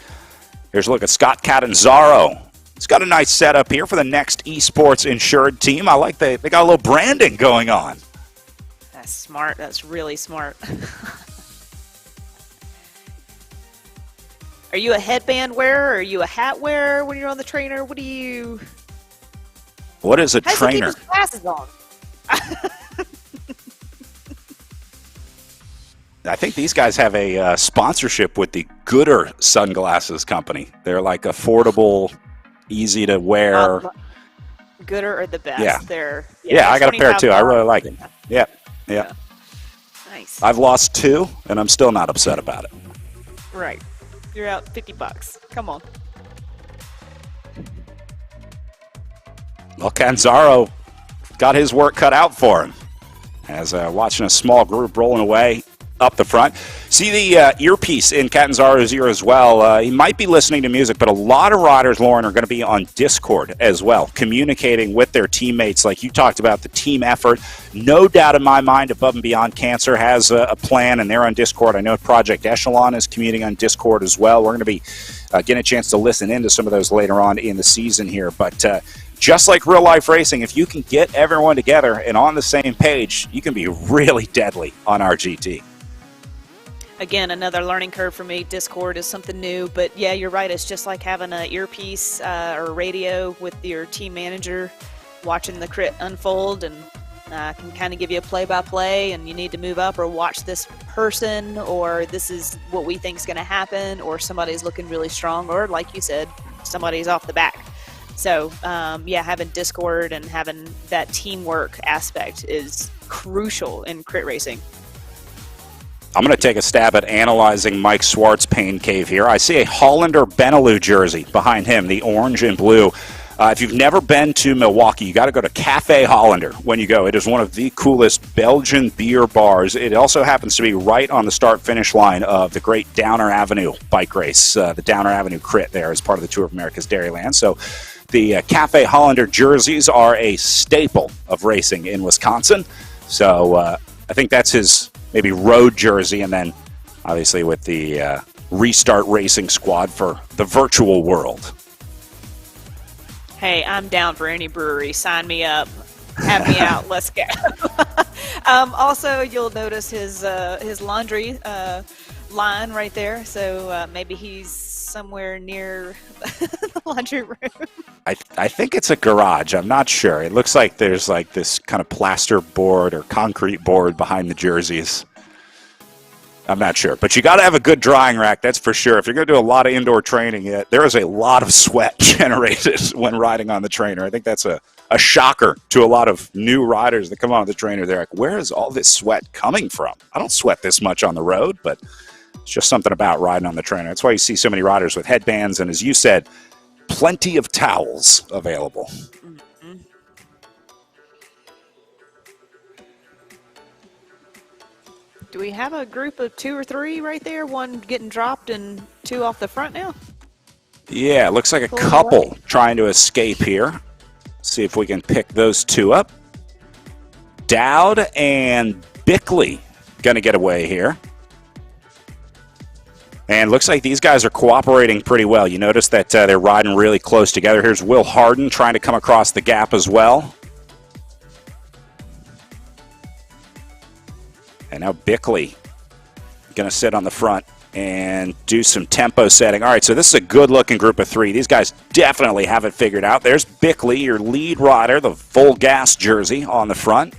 Here's a look at Scott Catanzaro. He's got a nice setup here for the next esports insured team. I like they got a little branding going on. That's smart. That's really smart. Are you a headband wearer? Are you a hat wearer when you're on the trainer? What is a trainer? How does he keep his glasses on? I think these guys have a sponsorship with the Gooder Sunglasses Company. They're affordable, easy to wear. Gooder are the best. Yeah. They're I got a pair too. I really like them. Yeah. Nice. I've lost 2, and I'm still not upset about it. Right. You're out $50. Come on. Well, Catanzaro got his work cut out for him as watching a small group rolling away up the front. See the earpiece in Catanzaro's ear as well. He might be listening to music, but a lot of riders, Lauren, are going to be on Discord as well, communicating with their teammates like you talked about, the team effort. No doubt in my mind, Above and Beyond Cancer has a plan, and they're on Discord. I know Project Echelon is commuting on Discord as well. We're going to be getting a chance to listen into some of those later on in the season here, but just like real life racing, if you can get everyone together and on the same page, you can be really deadly on RGT. Again, another learning curve for me. Discord is something new, but yeah, you're right. It's just like having an earpiece or radio with your team manager, watching the crit unfold, and can kind of give you a play-by-play, and you need to move up or watch this person, or this is what we think is going to happen, or somebody's looking really strong, or like you said, somebody's off the back. So yeah, having Discord and having that teamwork aspect is crucial in crit racing. I'm going to take a stab at analyzing Mike Swart's pain cave here. I see a Hollander Benelux jersey behind him, the orange and blue. If you've never been to Milwaukee, you got to go to Café Hollander when you go. It is one of the coolest Belgian beer bars. It also happens to be right on the start-finish line of the great Downer Avenue bike race. The Downer Avenue Crit there is part of the Tour of America's Dairyland. So the Café Hollander jerseys are a staple of racing in Wisconsin. So I think that's his maybe road jersey, and then obviously with the Restart Racing squad for the virtual world. Hey, I'm down for any brewery. Sign me up. Have me out. Let's go. Also, you'll notice his laundry line right there. So maybe he's somewhere near the laundry room. I think it's a garage. I'm not sure. It looks like there's like this kind of plaster board or concrete board behind the jerseys. I'm not sure. But you got to have a good drying rack, that's for sure. If you're going to do a lot of indoor training, there is a lot of sweat generated when riding on the trainer. I think that's a shocker to a lot of new riders that come on the trainer. They're like, where is all this sweat coming from? I don't sweat this much on the road, but it's just something about riding on the trainer. That's why you see so many riders with headbands and, as you said, plenty of towels available. Mm-hmm. Do we have a group of 2 or 3 right there? One getting dropped and 2 off the front now? Yeah, it looks like a couple trying to escape here. See if we can pick those 2 up. Dowd and Bickley going to get away here. And looks like these guys are cooperating pretty well. You notice that they're riding really close together. Here's Will Harden trying to come across the gap as well. And now Bickley going to sit on the front and do some tempo setting. All right, so this is a good-looking group of 3. These guys definitely have it figured out. There's Bickley, your lead rider, the full gas jersey on the front.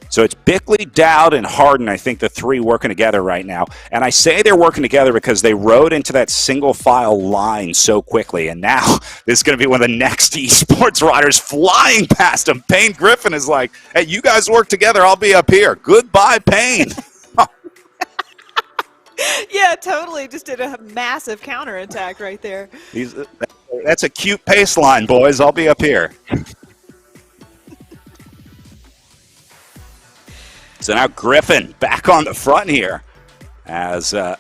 So it's Bickley, Dowd, and Harden, I think, the 3 working together right now. And I say they're working together because they rode into that single-file line so quickly. And now this is going to be one of the next esports riders flying past him. Payne Griffin is like, hey, you guys work together. I'll be up here. Goodbye, Payne. Yeah, totally. Just did a massive counterattack right there. That's a cute pace line, boys. I'll be up here. So now Griffin back on the front here as he's going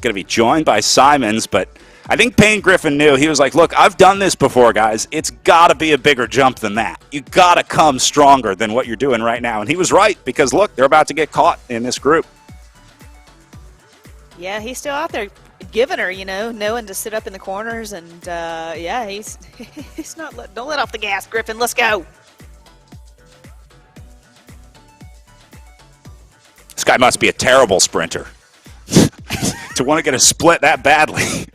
to be joined by Simons. But I think Payne Griffin knew. He was like, look, I've done this before, guys. It's got to be a bigger jump than that. You got to come stronger than what you're doing right now. And he was right because, look, they're about to get caught in this group. Yeah, he's still out there giving her, knowing to sit up in the corners. And, yeah, he's not don't let off the gas, Griffin. Let's go. This guy must be a terrible sprinter to want to get a split that badly.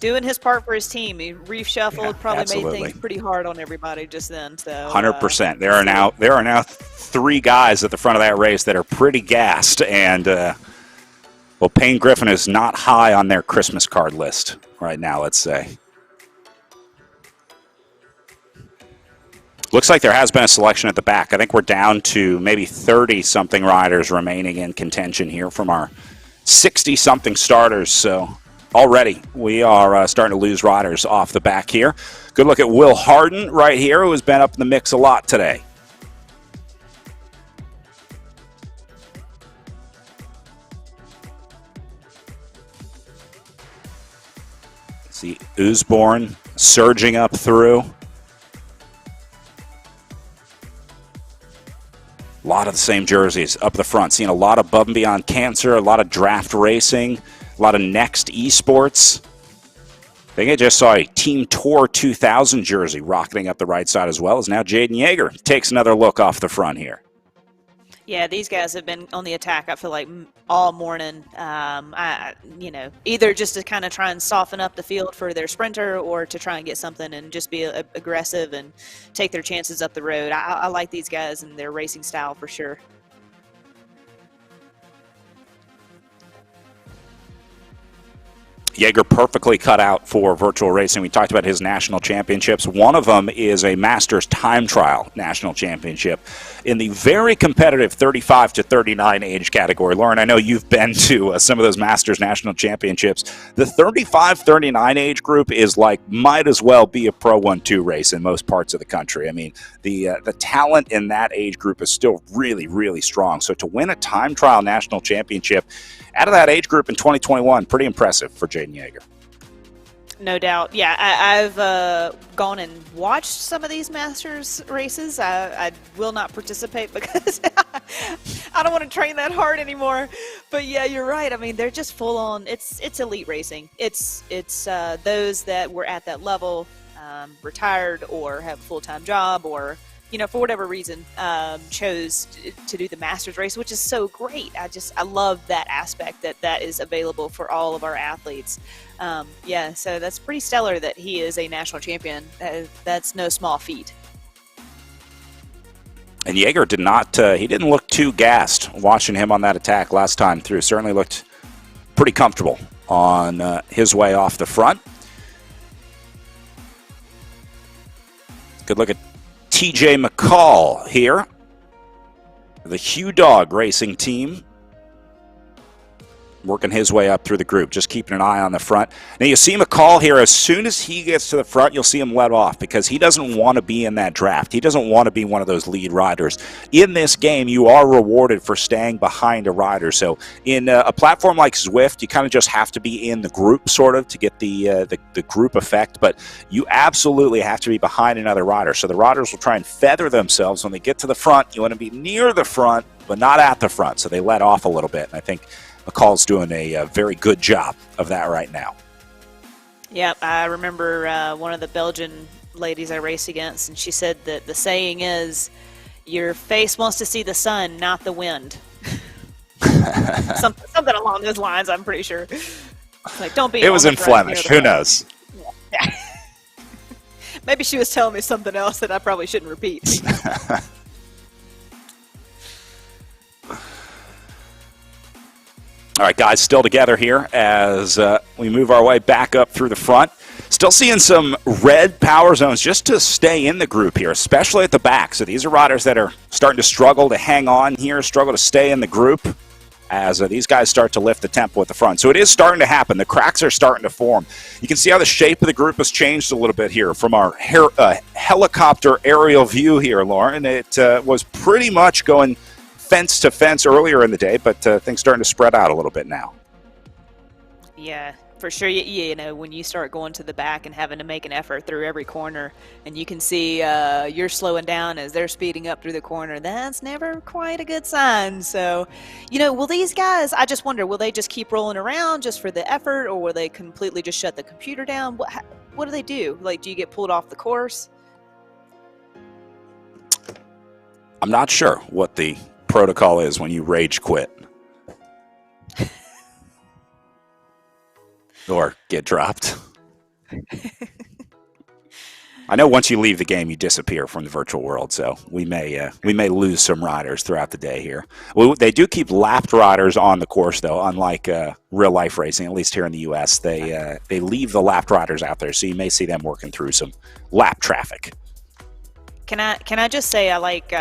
Doing his part for his team. He reshuffled, probably absolutely. made things pretty hard on everybody just then. So 100%. There are now 3 guys at the front of that race that are pretty gassed, and well, Payne Griffin is not high on their Christmas card list right now, let's say. Looks like there has been a selection at the back. I think we're down to maybe 30-something riders remaining in contention here from our 60-something starters. So already we are starting to lose riders off the back here. Good look at Will Harden right here, who has been up in the mix a lot today. See Usborne surging up through. A lot of the same jerseys up the front. Seeing a lot of Above and Beyond Cancer, a lot of draft racing, a lot of Next Esports. I think I just saw a Team Tour 2000 jersey rocketing up the right side as well, as now Jaden Yeager takes another look off the front here. Yeah, these guys have been on the attack, I feel like, all morning. Either just to kind of try and soften up the field for their sprinter or to try and get something and just be aggressive and take their chances up the road. I like these guys and their racing style for sure. Jaeger perfectly cut out for virtual racing. We talked about his national championships. One of them is a Masters time trial national championship in the very competitive 35 to 39 age category. Lauren, I know you've been to some of those Masters national championships. The 35-39 age group is like, might as well be a Pro 1-2 race in most parts of the country. I mean, the talent in that age group is still really, really strong. So to win a time trial national championship out of that age group in 2021, pretty impressive for Jaden Jaeger. No doubt. Yeah, I've gone and watched some of these Masters races. I will not participate because I don't want to train that hard anymore. But yeah, you're right. I mean, they're just full on. It's elite racing. It's those that were at that level, retired or have a full-time job, or for whatever reason, chose to do the Masters race, which is so great. I love that aspect that is available for all of our athletes. So that's pretty stellar that he is a national champion. That's no small feat. And Jaeger he didn't look too gassed watching him on that attack last time through. Certainly looked pretty comfortable on his way off the front. Good look at TJ McCall here, the Hugh Dog Racing team, working his way up through the group, just keeping an eye on the front. Now you see McCall here, as soon as he gets to the front, you'll see him let off because he doesn't want to be in that draft. He doesn't want to be one of those lead riders. In this game, you are rewarded for staying behind a rider. So in a platform like Zwift, you kind of just have to be in the group sort of to get the group effect, but you absolutely have to be behind another rider. So the riders will try and feather themselves when they get to the front. You want to be near the front, but not at the front. So they let off a little bit. And I think McCall's doing a very good job of that right now. Yeah, I remember one of the Belgian ladies I raced against, and she said that the saying is, your face wants to see the sun, not the wind. Something along those lines, I'm pretty sure. Like, don't be. It was in Flemish. Who knows? Yeah. Maybe she was telling me something else that I probably shouldn't repeat. All right, guys, still together here as we move our way back up through the front. Still seeing some red power zones just to stay in the group here, especially at the back. So these are riders that are starting to struggle to hang on here, struggle to stay in the group as these guys start to lift the tempo at the front. So it is starting to happen. The cracks are starting to form. You can see how the shape of the group has changed a little bit here from our helicopter aerial view here, Lauren. It was pretty much going fence to fence earlier in the day, but things starting to spread out a little bit now. Yeah, for sure. When you start going to the back and having to make an effort through every corner, and you can see you're slowing down as they're speeding up through the corner, that's never quite a good sign. So, will these guys, I just wonder, will they just keep rolling around just for the effort, or will they completely just shut the computer down? What do they do? Like, do you get pulled off the course? I'm not sure what the protocol is when you rage quit or get dropped. I know once you leave the game, you disappear from the virtual world, so we may lose some riders throughout the day here. Well, they do keep lapped riders on the course, though, unlike real life racing. At least here in the U.S., they leave the lapped riders out there, so you may see them working through some lap traffic. Can I just say I like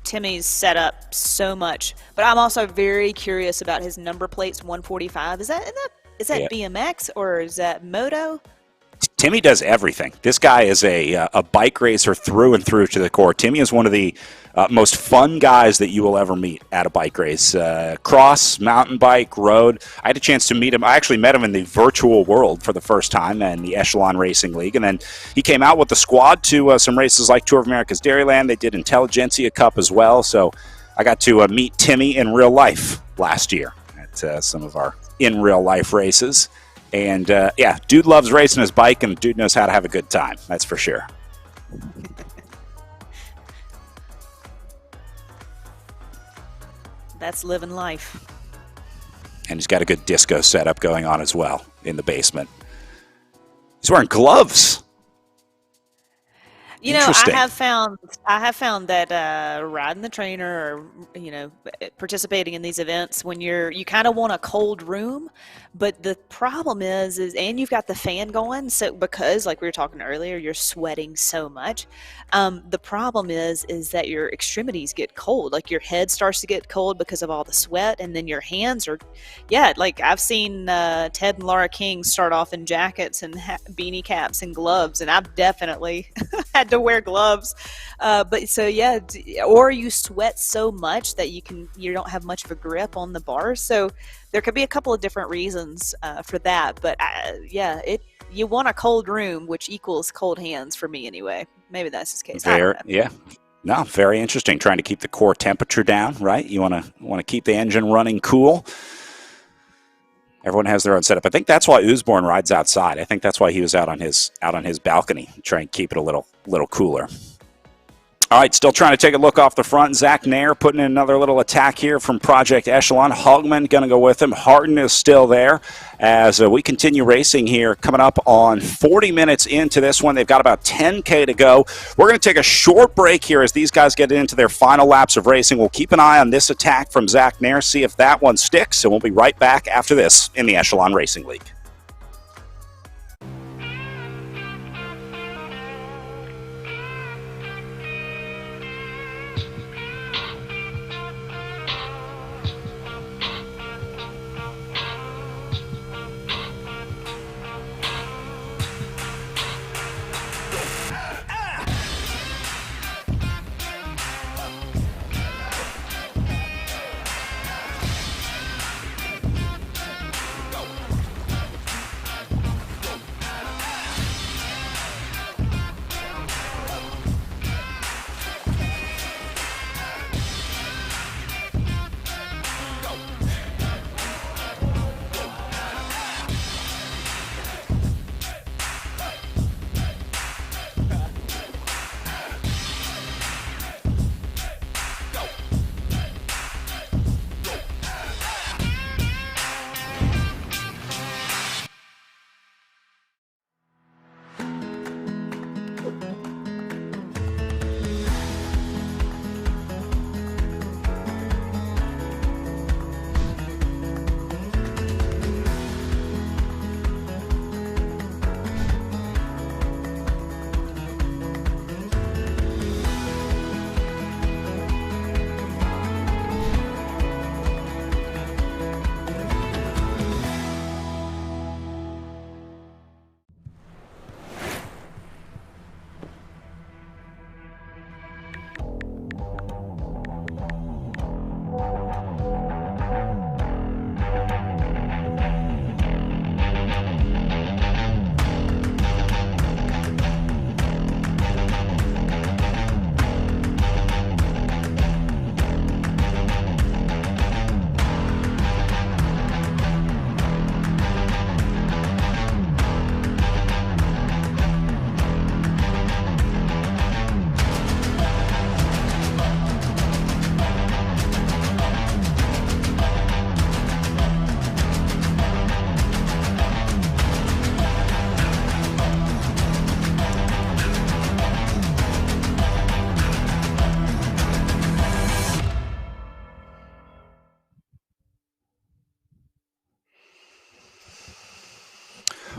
Timmy's setup so much, but I'm also very curious about his number plates 145. Is that BMX or is that moto? Timmy does everything. This guy is a bike racer through and through to the core. Timmy is one of the most fun guys that you will ever meet at a bike race. Cross, mountain bike, road. I had a chance to meet him. I actually met him in the virtual world for the first time in the Echelon Racing League. And then he came out with the squad to some races like Tour of America's Dairyland. They did Intelligentsia Cup as well. So I got to meet Timmy in real life last year at some of our in real life races. And dude loves racing his bike, and dude knows how to have a good time. That's for sure. That's living life. And he's got a good disco setup going on as well in the basement. He's wearing gloves. You know, Interesting. I have found that riding the trainer or participating in these events when you kind of want a cold room, but the problem is and you've got the fan going, so because like we were talking earlier, you're sweating so much. The problem is that your extremities get cold, like your head starts to get cold because of all the sweat, and then your hands are, yeah, like I've seen Ted and Laura King start off in jackets and beanie caps and gloves, and I've definitely had to wear gloves. But so yeah, or you sweat so much that you don't have much of a grip on the bars. So there could be a couple of different reasons for that. But yeah, you want a cold room, which equals cold hands for me anyway. Maybe that's his case. Yeah. No, very interesting. Trying to keep the core temperature down, right? You want to keep the engine running cool. Everyone has their own setup. I think that's why Usborne rides outside. I think that's why he was out on his balcony, trying to keep it a little cooler. All right, still trying to take a look off the front. Zach Nair putting in another little attack here from Project Echelon. Hogman going to go with him. Harden is still there as we continue racing here. Coming up on 40 minutes into this one. They've got about 10K to go. We're going to take a short break here as these guys get into their final laps of racing. We'll keep an eye on this attack from Zach Nair, see if that one sticks, and we'll be right back after this in the Echelon Racing League.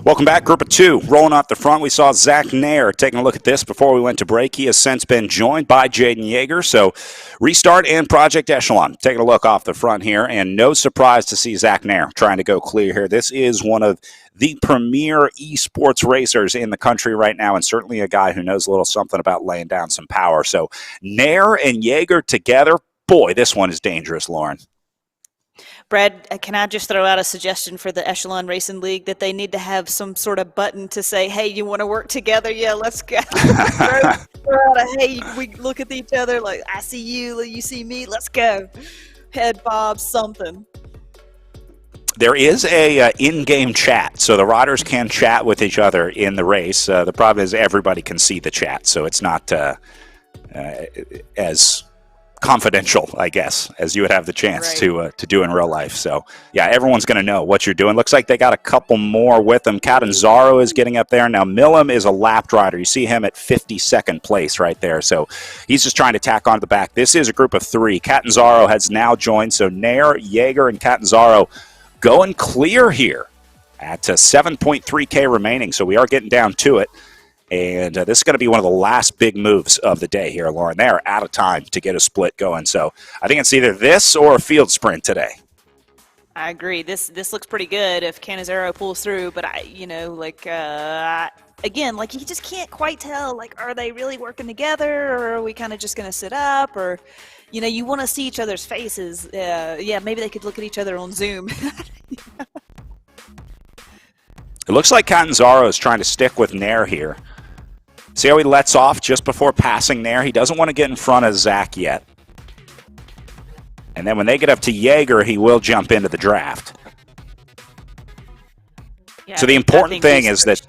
Welcome back. Group of two rolling off the front. We saw Zach Nair taking a look at this before we went to break. He has since been joined by Jaden Yeager. So Restart and Project Echelon taking a look off the front here. And no surprise to see Zach Nair trying to go clear here. This is one of the premier esports racers in the country right now, and certainly a guy who knows a little something about laying down some power. So Nair and Yeager together, boy, this one is dangerous, Lauren. Brad, can I just throw out a suggestion for the Echelon Racing League that they need to have some sort of button to say, hey, you want to work together? Yeah, let's go. Hey, we look at each other like, I see you, you see me, let's go. Head bob, something. There is a in-game chat, so the riders can chat with each other in the race. The problem is everybody can see the chat, so it's not as confidential, I guess, as you would have the chance Right. to do in real life. So, yeah, everyone's going to know what you're doing. Looks like they got a couple more with them. Catanzaro is getting up there. Now, Millam is a lapped rider. You see him at 52nd place right there. So he's just trying to tack onto the back. This is a group of three. Catanzaro has now joined. So Nair, Jaeger, and Catanzaro going clear here at 7.3K remaining. So we are getting down to it. And this is going to be one of the last big moves of the day here, Lauren. They are out of time to get a split going. So I think it's either this or a field sprint today. I agree. This looks pretty good if Canizaro pulls through, but again, like you just can't quite tell. Like, are they really working together, or are we kind of just going to sit up, or you want to see each other's faces. Yeah, maybe they could look at each other on Zoom. It looks like Catanzaro is trying to stick with Nair here. See how he lets off just before passing Nair? He doesn't want to get in front of Zach yet. And then when they get up to Jaeger, he will jump into the draft. Yeah, so the important thing is that...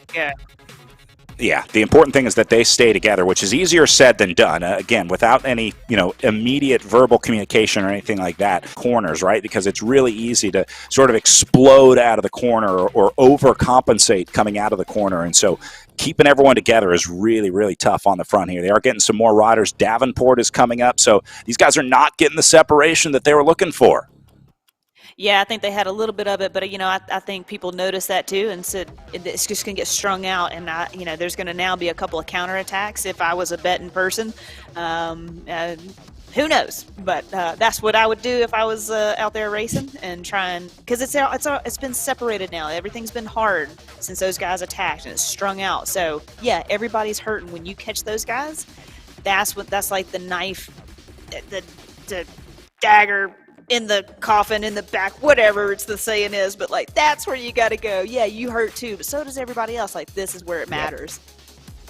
Yeah. The important thing is that they stay together, which is easier said than done. Again, without any, immediate verbal communication or anything like that. Corners, right? Because it's really easy to sort of explode out of the corner or overcompensate coming out of the corner. And so keeping everyone together is really, really tough on the front here. They are getting some more riders. Davenport is coming up. So these guys are not getting the separation that they were looking for. Yeah, I think they had a little bit of it, but I think people noticed that too, and said it's just going to get strung out, and there's going to now be a couple of counterattacks. If I was a betting person, who knows? But that's what I would do if I was out there racing and trying, because it's been separated now. Everything's been hard since those guys attacked, and it's strung out. So yeah, everybody's hurting when you catch those guys. That's like the knife, the dagger in the coffin, in the back, whatever the saying is, but like that's where you got to go. Yeah, you hurt too, but so does everybody else. Like this is where it matters.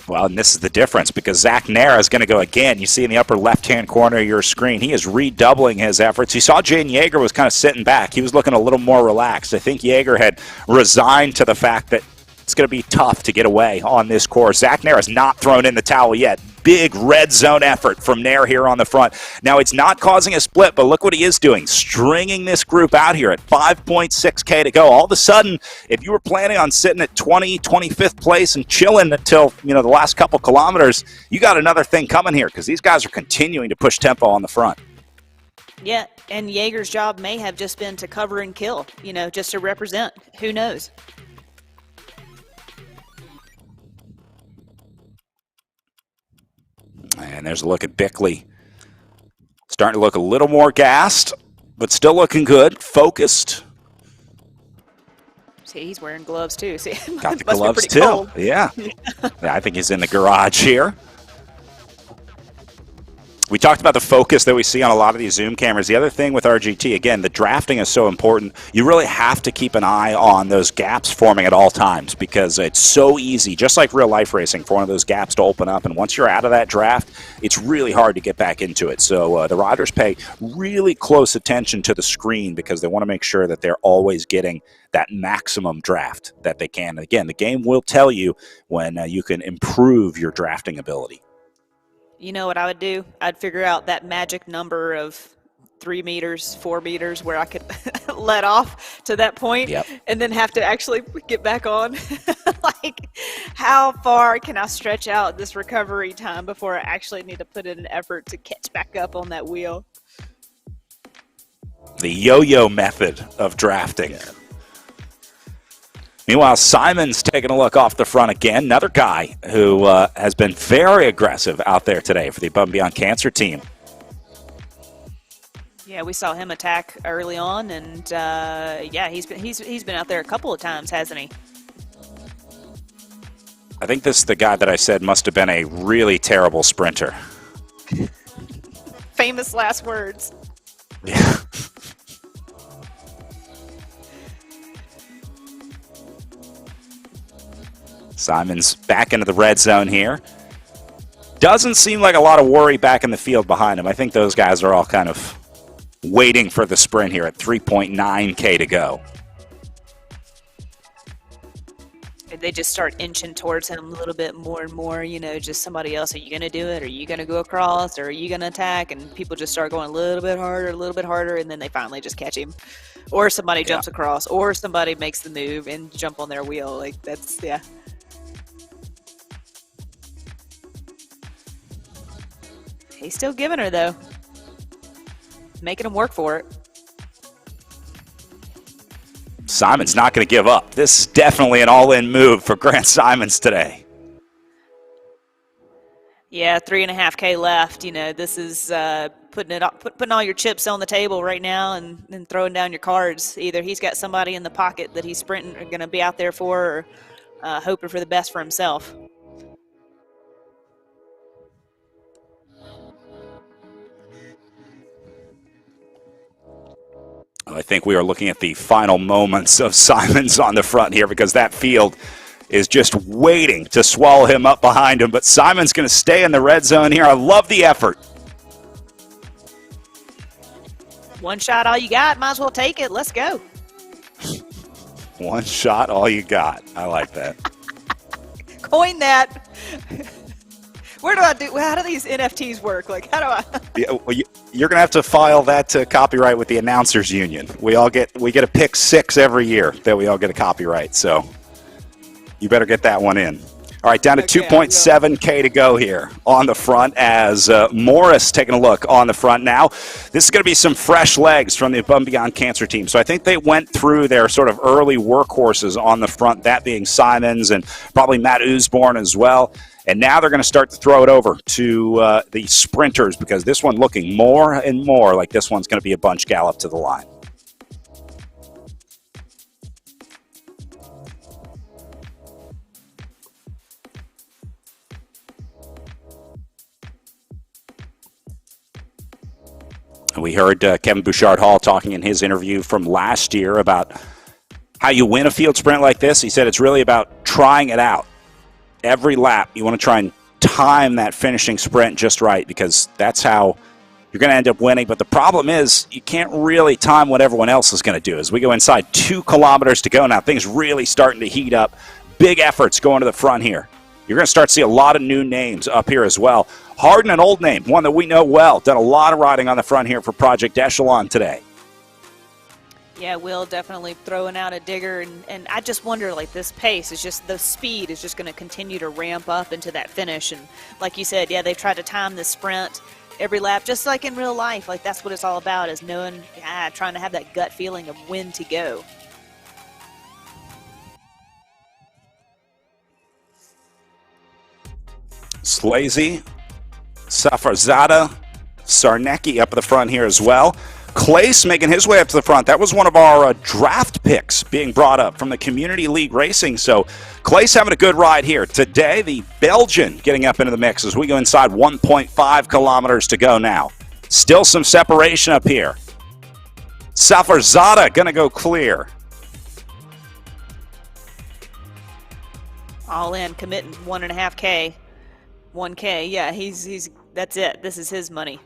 Well, and this is the difference because Zach Nair is going to go again. You see in the upper left-hand corner of your screen, he is redoubling his efforts. You saw Jaden Jaeger was kind of sitting back. He was looking a little more relaxed. I think Jaeger had resigned to the fact that it's going to be tough to get away on this course. Zach Nair has not thrown in the towel yet. Big red zone effort from Nair here on the front. Now, it's not causing a split, but look what he is doing. Stringing this group out here at 5.6K to go. All of a sudden, if you were planning on sitting at 25th place and chilling until, the last couple kilometers, you got another thing coming here because these guys are continuing to push tempo on the front. Yeah, and Jaeger's job may have just been to cover and kill, just to represent. Who knows? And there's a look at Bickley. Starting to look a little more gassed, but still looking good, focused. See, he's wearing gloves too. See, got the gloves too. Cold. Yeah. I think he's in the garage here. We talked about the focus that we see on a lot of these Zoom cameras. The other thing with RGT, again, the drafting is so important. You really have to keep an eye on those gaps forming at all times because it's so easy, just like real life racing, for one of those gaps to open up. And once you're out of that draft, it's really hard to get back into it. So the riders pay really close attention to the screen because they want to make sure that they're always getting that maximum draft that they can. And again, the game will tell you when you can improve your drafting ability. You know what I would do? I'd figure out that magic number of 3 meters, 4 meters where I could let off to that point, and then have to actually get back on. Like, how far can I stretch out this recovery time before I actually need to put in an effort to catch back up on that wheel? The yo-yo method of drafting. Yeah. Meanwhile, Simon's taking a look off the front again. Another guy who has been very aggressive out there today for the Above and Beyond Cancer team. Yeah, we saw him attack early on, and he's been out there a couple of times, hasn't he? I think this is the guy that I said must have been a really terrible sprinter. Famous last words. Yeah. Simon's back into the red zone here. Doesn't seem like a lot of worry back in the field behind him. I think those guys are all kind of waiting for the sprint here at 3.9K to go. they just start inching towards him a little bit more and more, just somebody else. Are you going to do it? Are you going to go across? Or are you going to attack? And people just start going a little bit harder, and then they finally just catch him. Or somebody jumps across, or somebody makes the move and jump on their wheel. Like, that's, yeah. He's still giving her, though. Making him work for it. Simon's not going to give up. This is definitely an all-in move for Grant Simons today. Yeah, 3.5K left. This is putting all your chips on the table right now and throwing down your cards. Either he's got somebody in the pocket that he's sprinting or going to be out there for, or hoping for the best for himself. I think we are looking at the final moments of Simons on the front here, because that field is just waiting to swallow him up behind him. But Simon's going to stay in the red zone here. I love the effort. One shot, all you got. Might as well take it. Let's go. One shot, all you got. I like that. Coin that. How do these NFTs work? Like, how do I? Yeah, well, you're going to have to file that copyright with the Announcers Union. We get a pick 6 every year that we all get a copyright. So you better get that one in. All right, down to 2.7K to go here on the front as Morris taking a look on the front now. This is going to be some fresh legs from the Above and Beyond Cancer team. So I think they went through their sort of early workhorses on the front, that being Simons and probably Matt Usborne as well. And now they're going to start to throw it over to the sprinters, because this one looking more and more like this one's going to be a bunch gallop to the line. We heard Kevin Bouchard-Hall talking in his interview from last year about how you win a field sprint like this. He said it's really about trying it out. Every lap, you want to try and time that finishing sprint just right, because that's how you're going to end up winning. But the problem is you can't really time what everyone else is going to do. As we go inside 2 kilometers to go now, things really starting to heat up. Big efforts going to the front here. You're going to start to see a lot of new names up here as well. Hardin, an old name, one that we know well. Done a lot of riding on the front here for Project Echelon today. Yeah, Will definitely throwing out a digger, and I just wonder, like, this pace is just, the speed is just going to continue to ramp up into that finish. And like you said, yeah, they've tried to time the sprint every lap, just like in real life. Like, that's what it's all about, is knowing, trying to have that gut feeling of when to go. Slazy, Safarzada, Sarnecki up at the front here as well. Clace making his way up to the front. That was one of our draft picks being brought up from the Community League Racing. So Clace having a good ride here. Today, the Belgian getting up into the mix as we go inside 1.5 kilometers to go now. Still some separation up here. Safarzada going to go clear. All in, committing 1.5K. 1K, yeah, he's that's it. This is his money.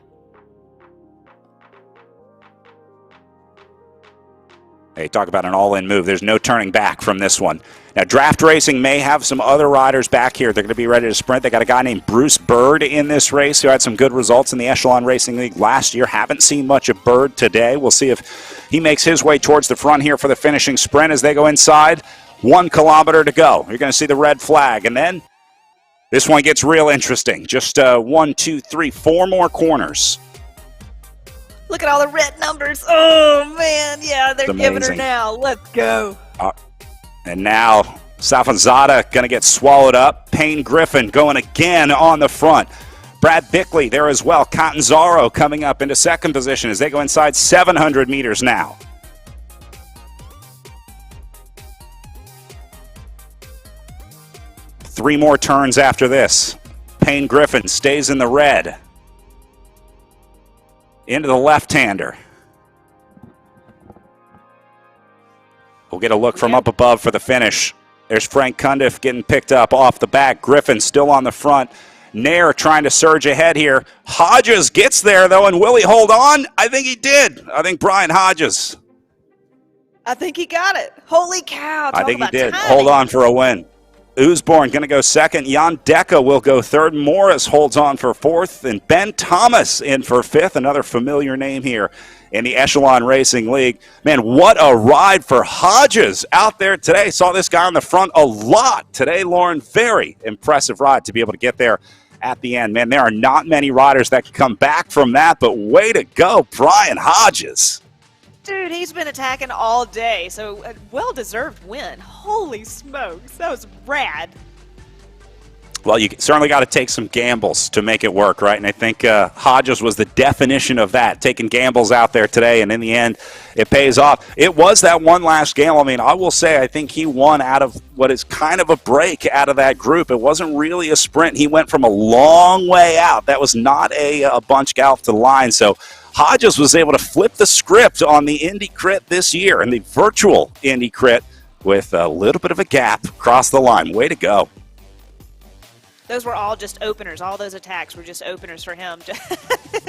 Hey, talk about an all-in move. There's no turning back from this one. Now, draft racing may have some other riders back here. They're going to be ready to sprint. They got a guy named Bruce Bird in this race who had some good results in the Echelon Racing League last year. Haven't seen much of Bird today. We'll see if he makes his way towards the front here for the finishing sprint as they go inside. 1 kilometer to go. You're going to see the red flag. And then this one gets real interesting. Just 1, 2, 3, 4 more corners. Look at all the red numbers. Oh, man. Yeah, they're giving her amazing. now. Let's go. And now Safanzada going to get swallowed up. Payne Griffin going again on the front. Brad Bickley there as well. Catanzaro coming up into second position as they go inside 700 meters now. Three more turns after this. Payne Griffin stays in the red. Into the left-hander. We'll get a look from up above for the finish. There's Frank Cundiff getting picked up off the back. Griffin still on the front. Nair trying to surge ahead here. Hodges gets there, though, and will he hold on? I think he did. I think Brian Hodges. I think he got it. Holy cow. I think he did. Timing. Hold on for a win. Oosborn going to go second. Jan Deca will go third. Morris holds on for fourth. And Ben Thomas in for fifth. Another familiar name here in the Echelon Racing League. Man, what a ride for Hodges out there today. Saw this guy on the front a lot today, Lauren. Very impressive ride to be able to get there at the end. Man, there are not many riders that can come back from that, but way to go, Brian Hodges. Dude, he's been attacking all day, so a well-deserved win. Holy smokes, that was rad. Well, you certainly got to take some gambles to make it work, right? And I think Hodges was the definition of that, taking gambles out there today, and in the end, it pays off. It was that one last gamble. I mean, I will say I think he won out of what is kind of a break out of that group. It wasn't really a sprint. He went from a long way out. That was not a bunch gallop to the line, so Hodges was able to flip the script on the Indy Crit this year, and the virtual Indy Crit with a little bit of a gap across the line. Way to go. Those were all just openers. All those attacks were just openers for him.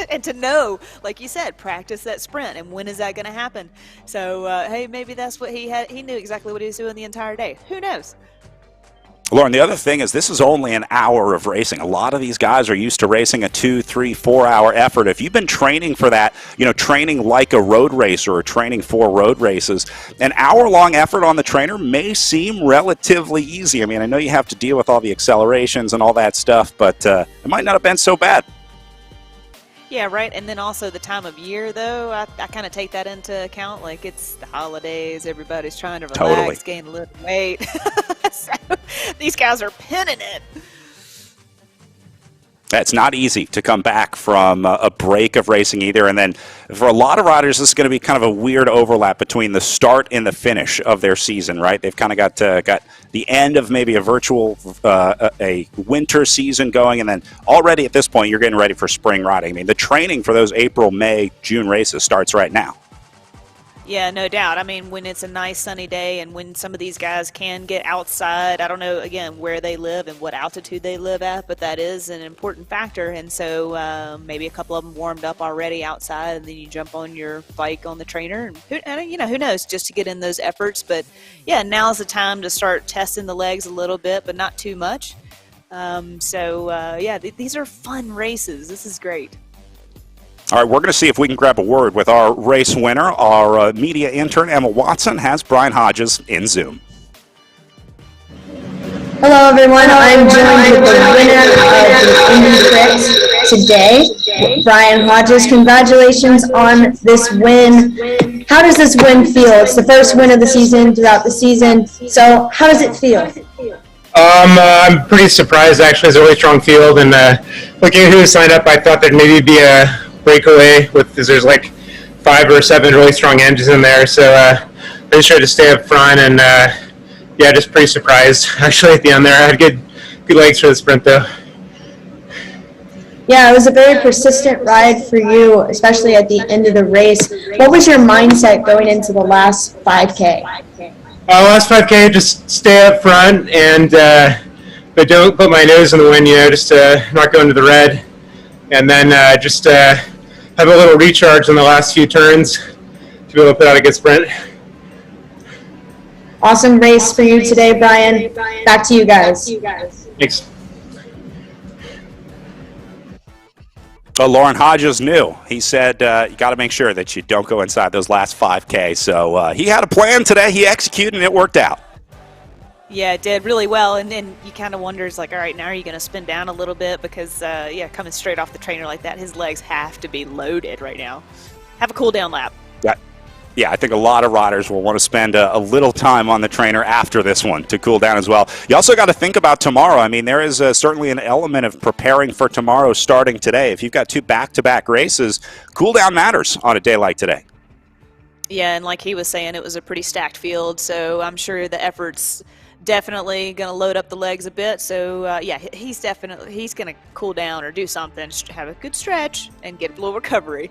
And to know, like you said, practice that sprint. And when is that going to happen? So, hey, maybe that's what he had. He knew exactly what he was doing the entire day. Who knows? Lauren, the other thing is this is only an hour of racing. A lot of these guys are used to racing a 2, 3, 4 hour effort. If you've been training for that, training like a road racer or training for road races, an hour-long effort on the trainer may seem relatively easy. I mean, I know you have to deal with all the accelerations and all that stuff, but it might not have been so bad. Yeah, right. And then also the time of year, though, I kind of take that into account. Like, it's the holidays. Everybody's trying to relax, gain a little weight. So these guys are pinning it. It's not easy to come back from a break of racing either. And then for a lot of riders, this is going to be kind of a weird overlap between the start and the finish of their season, right? They've kind of got the end of maybe a virtual a winter season going, and then already at this point, you're getting ready for spring riding. I mean, the training for those April, May, June races starts right now. Yeah, no doubt. I mean, when it's a nice sunny day and when some of these guys can get outside, I don't know, again, where they live and what altitude they live at, but that is an important factor. And so maybe a couple of them warmed up already outside, and then you jump on your bike on the trainer. And who knows, just to get in those efforts. But, yeah, now's the time to start testing the legs a little bit, but not too much. These are fun races. This is great. All right, we're going to see if we can grab a word with our race winner. Our media intern, Emma Watson, has Brian Hodges in Zoom. Hello, everyone. I'm joined with the winner of the Indy Crit today, Brian Hodges. Congratulations on this win. How does this win feel? It's the first win of the season throughout the season. So how does it feel? I'm pretty surprised, actually. It's a really strong field. And looking at who signed up, I thought there'd maybe be a breakaway because there's like 5 or 7 really strong engines in there. So I just tried to stay up front and just pretty surprised actually at the end there. I had good legs for the sprint though. Yeah, it was a very persistent ride for you, especially at the end of the race. What was your mindset going into the last 5K? Last 5K, just stay up front and but don't put my nose in the wind, just not go into the red. And then just have a little recharge in the last few turns to be able to put out a good sprint. Awesome race for you today, Brian. Back to you guys. Thanks. Lauren Hodges knew. He said you got to make sure that you don't go inside those last 5K. So he had a plan today. He executed, and it worked out. Yeah, it did really well, and then you kind of wonder, all right, now are you going to spin down a little bit? Because, coming straight off the trainer like that, his legs have to be loaded right now. Have a cool-down lap. Yeah, I think a lot of riders will want to spend a little time on the trainer after this one to cool down as well. You also got to think about tomorrow. I mean, there is certainly an element of preparing for tomorrow starting today. If you've got 2 back-to-back races, cool down matters on a day like today. Yeah, and like he was saying, it was a pretty stacked field, so I'm sure the effort's definitely going to load up the legs a bit. So, he's going to cool down or do something, have a good stretch, and get a little recovery.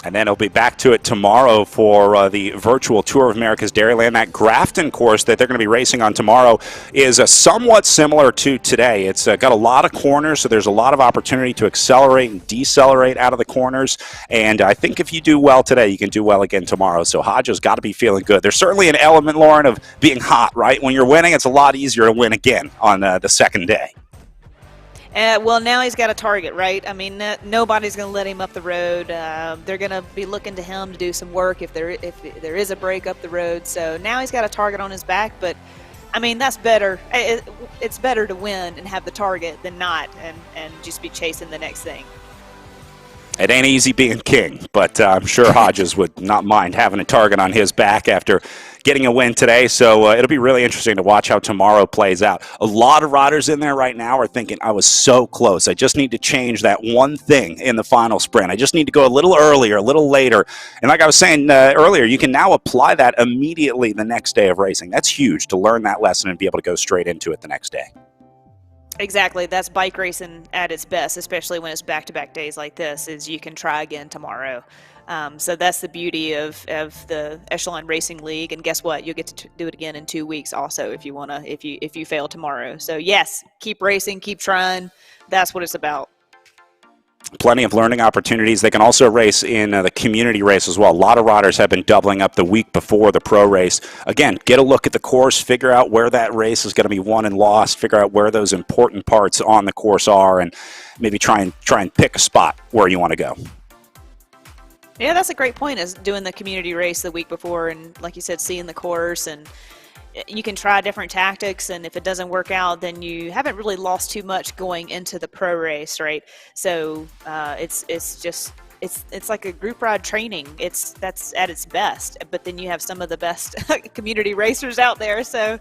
And then it'll be back to it tomorrow for the virtual Tour of America's Dairyland. That Grafton course that they're going to be racing on tomorrow is somewhat similar to today. It's got a lot of corners, so there's a lot of opportunity to accelerate and decelerate out of the corners. And I think if you do well today, you can do well again tomorrow. So Hodges got to be feeling good. There's certainly an element, Lauren, of being hot, right? When you're winning, it's a lot easier to win again on the second day. Well, now he's got a target, right? I mean, nobody's going to let him up the road. They're going to be looking to him to do some work if there is a break up the road. So now he's got a target on his back. But, I mean, that's better. It's better to win and have the target than not and just be chasing the next thing. It ain't easy being king, but I'm sure Hodges would not mind having a target on his back after getting a win today. So it'll be really interesting to watch how tomorrow plays out. A lot of riders in there right now are thinking, I was so close. I just need to change that one thing in the final sprint. I just need to go a little earlier, a little later. And like I was saying earlier, you can now apply that immediately the next day of racing. That's huge to learn that lesson and be able to go straight into it the next day. Exactly. That's bike racing at its best, especially when it's back-to-back days like this, is you can try again tomorrow. So that's the beauty of the Echelon Racing League. And guess what? You'll get to do it again in 2 weeks also if you fail tomorrow. So yes, keep racing, keep trying. That's what it's about. Plenty of learning opportunities. They can also race in the community race as well. A lot of riders have been doubling up the week before the pro race. Again, get a look at the course, figure out where that race is going to be won and lost, figure out where those important parts on the course are, and maybe try and pick a spot where you want to go. Yeah, that's a great point, is doing the community race the week before and, like you said, seeing the course, and you can try different tactics, and if it doesn't work out, then you haven't really lost too much going into the pro race, right? So it's like a group ride training. That's at its best, but then you have some of the best community racers out there. So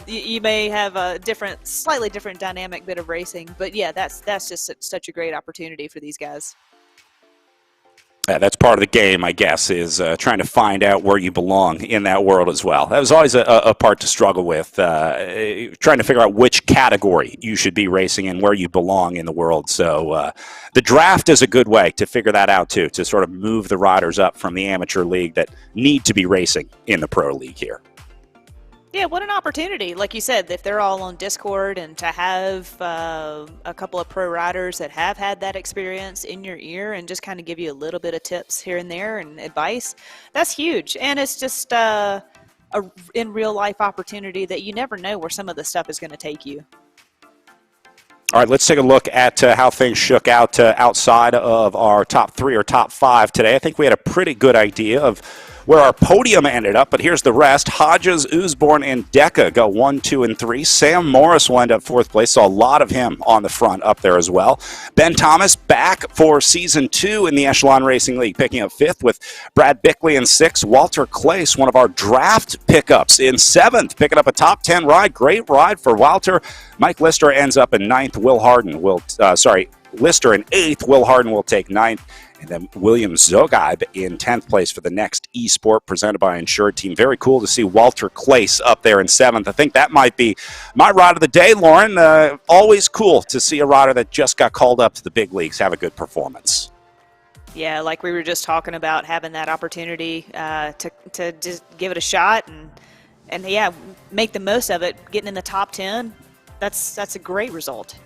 you may have a slightly different dynamic bit of racing, but yeah, that's just such a great opportunity for these guys. Yeah, that's part of the game, I guess, is trying to find out where you belong in that world as well. That was always a part to struggle with, trying to figure out which category you should be racing in, where you belong in the world. So the draft is a good way to figure that out, too, to sort of move the riders up from the amateur league that need to be racing in the pro league here. Yeah, what an opportunity. Like you said, if they're all on Discord, and to have a couple of pro riders that have had that experience in your ear and just kind of give you a little bit of tips here and there and advice, that's huge. And it's just a in real life opportunity that you never know where some of the stuff is going to take you. All right, let's take a look at how things shook out outside of our top 3 or top 5 today. I think we had a pretty good idea of where our podium ended up, but here's the rest. Hodges, Usborne, and Deca go 1, 2, and 3. Sam Morris will end up 4th place, so a lot of him on the front up there as well. Ben Thomas back for Season 2 in the Echelon Racing League, picking up 5th with Brad Bickley in 6th. Walter Clace, one of our draft pickups, in 7th, picking up a top 10 ride. Great ride for Walter. Mike Lister ends up in 9th. Lister in 8th. Will Harden will take 9th. And then William Zogaib in 10th place for the next eSport presented by Insured Team. Very cool to see Walter Clace up there in 7th. I think that might be my ride of the day, Lauren. Always cool to see a rider that just got called up to the big leagues have a good performance. Yeah, like we were just talking about, having that opportunity to just give it a shot and yeah, make the most of it. Getting in the top 10, that's a great result.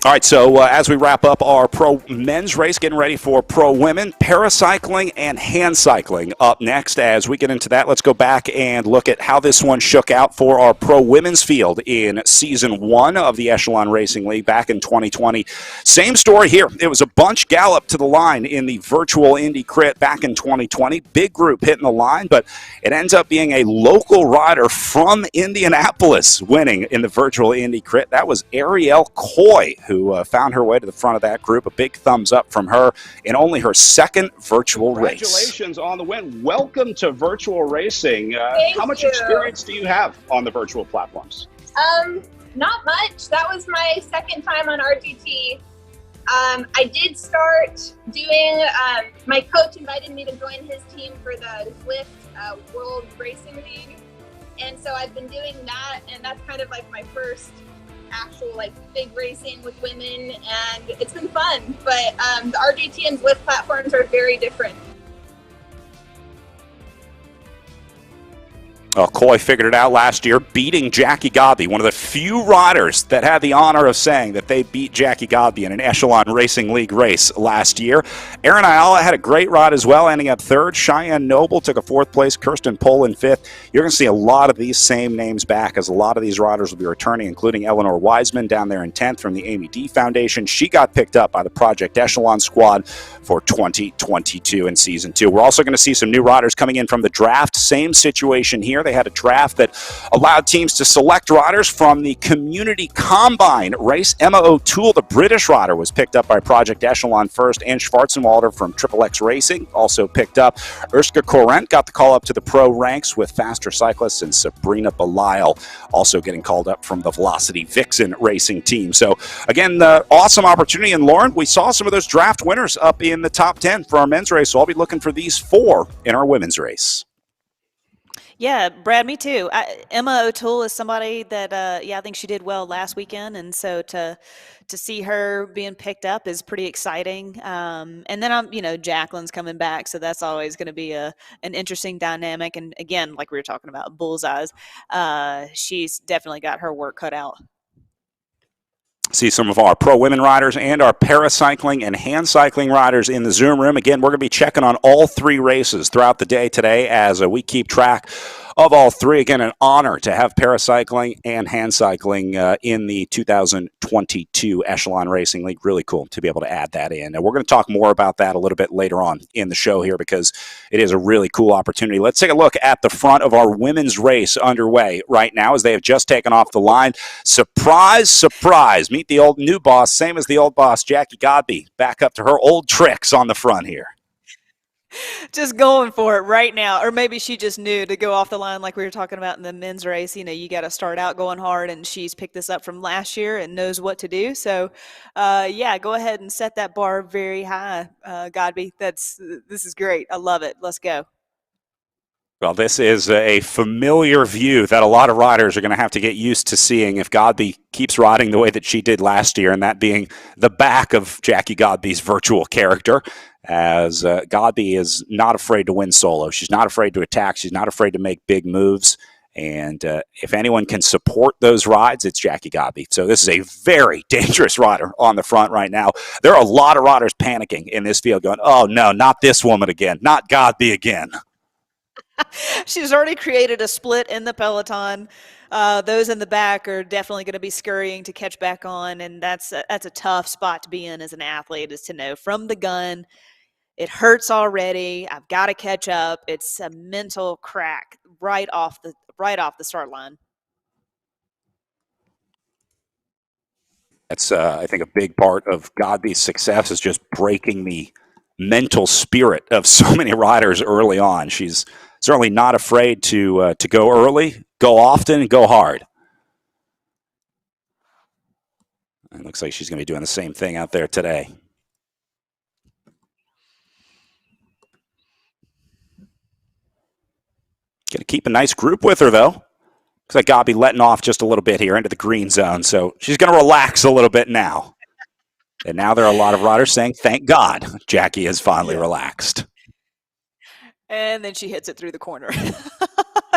All right, so as we wrap up our pro men's race, getting ready for pro women, paracycling and hand cycling up next. As we get into that, let's go back and look at how this one shook out for our pro women's field in Season 1 of the Echelon Racing League back in 2020. Same story here. It was a bunch gallop to the line in the virtual Indy Crit back in 2020. Big group hitting the line, but it ends up being a local rider from Indianapolis winning in the virtual Indy Crit. That was Arielle Coy, who found her way to the front of that group. A big thumbs up from her in only her second virtual race. Congratulations on the win. Welcome to virtual racing. How much experience do you have on the virtual platforms? Not much. That was my second time on RGT. I did start doing, my coach invited me to join his team for the Zwift World Racing League. And so I've been doing that, and that's kind of like my first actual like big racing with women, and it's been fun. But the RGT and Zwift platforms are very different. Well, Coy figured it out last year, beating Jackie Godby, one of the few riders that had the honor of saying that they beat Jackie Godby in an Echelon Racing League race last year. Aaron Ayala had a great ride as well, ending up third. Cheyenne Noble took a fourth place. Kirsten Pohl in fifth. You're going to see a lot of these same names back, as a lot of these riders will be returning, including Eleanor Wiseman down there in 10th from the Amy D Foundation. She got picked up by the Project Echelon squad for 2022 in Season 2. We're also going to see some new riders coming in from the draft. Same situation here. They had a draft that allowed teams to select riders from the Community Combine race. Emma O'Toole, the British rider, was picked up by Project Echelon first. Anne Schwarzenwalder from Triple X Racing also picked up. Urska Korent got the call up to the pro ranks with Faster Cyclists, and Sabrina Belisle also getting called up from the Velocity Vixen Racing team. So again, awesome opportunity. And Lauren, we saw some of those draft winners up in the top 10 for our men's race. So I'll be looking for these 4 in our women's race. Yeah, Brad, me too. Emma O'Toole is somebody that, I think she did well last weekend, and so to see her being picked up is pretty exciting. And then Jacqueline's coming back, so that's always going to be an interesting dynamic. And again, like we were talking about bullseyes, she's definitely got her work cut out. See some of our pro women riders and our paracycling and hand cycling riders in the Zoom room. Again, we're going to be checking on all 3 races throughout the day today as we keep track of all 3. Again, an honor to have paracycling and hand cycling in the 2022 Echelon Racing League. Really cool to be able to add that in. And we're going to talk more about that a little bit later on in the show here, because it is a really cool opportunity. Let's take a look at the front of our women's race underway right now as they have just taken off the line. Surprise, surprise. Meet the old new boss, same as the old boss, Jackie Godby, back up to her old tricks on the front here. Just going for it right now. Or maybe she just knew to go off the line like we were talking about in the men's race. You got to start out going hard, and she's picked this up from last year and knows what to do. So, go ahead and set that bar very high, Godby. This is great. I love it. Let's go. Well, this is a familiar view that a lot of riders are going to have to get used to seeing if Godby keeps riding the way that she did last year, and that being the back of Jackie Godby's virtual character, as Godby is not afraid to win solo. She's not afraid to attack. She's not afraid to make big moves. And if anyone can support those rides, it's Jackie Godby. So this is a very dangerous rider on the front right now. There are a lot of riders panicking in this field going, oh, no, not this woman again, not Godby again. She's already created a split in the peloton. Those in the back are definitely going to be scurrying to catch back on, and that's a tough spot to be in as an athlete, is to know from the gun, it hurts already, I've got to catch up. It's a mental crack right off the start line. That's, I think, a big part of Godby's success is just breaking the mental spirit of so many riders early on. She's certainly not afraid to go early, go often, and go hard. It looks like she's going to be doing the same thing out there today. Going to keep a nice group with her, though. Looks like Godby letting off just a little bit here into the green zone, so she's going to relax a little bit now. And now there are a lot of riders saying, thank God Jackie has finally relaxed. And then she hits it through the corner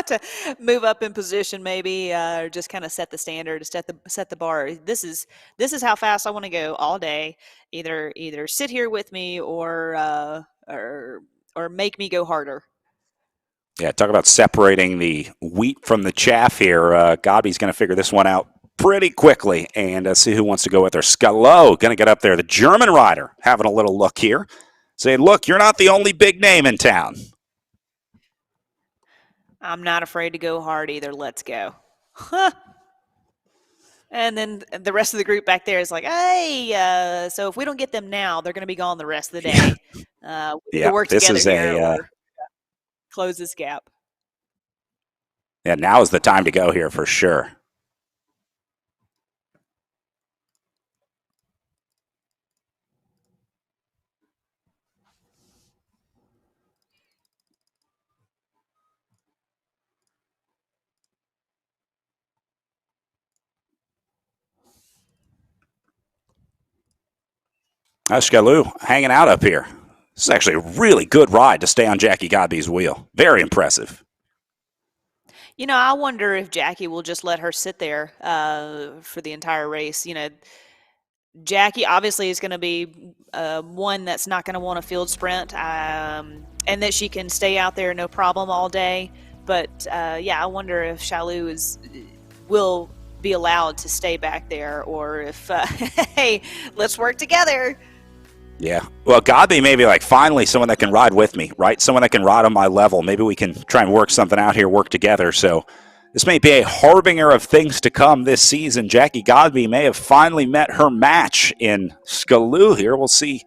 to move up in position, maybe, or just kind of set the standard, set the bar. This is how fast I want to go all day. Either sit here with me or make me go harder. Yeah, talk about separating the wheat from the chaff here. Godby's going to figure this one out pretty quickly and see who wants to go with her. Scalo going to get up there. The German rider having a little look here, saying, look, you're not the only big name in town. I'm not afraid to go hard either. Let's go. Huh. And then the rest of the group back there is like, hey, so if we don't get them now, they're going to be gone the rest of the day. We need to work together here or close this gap. Yeah, now is the time to go here for sure. Skalou hanging out up here. This is actually a really good ride to stay on Jackie Godby's wheel. Very impressive. You know, I wonder if Jackie will just let her sit there for the entire race. You know, Jackie obviously is going to be one that's not going to want a field sprint, and that she can stay out there no problem all day. But yeah, I wonder if Shalou will be allowed to stay back there, or if hey, let's work together. Yeah. Well, Godby may be like, finally someone that can ride with me, right? Someone that can ride on my level. Maybe we can try and work something out here, work together. So this may be a harbinger of things to come this season. Jackie Godby may have finally met her match in Skalou here. We'll see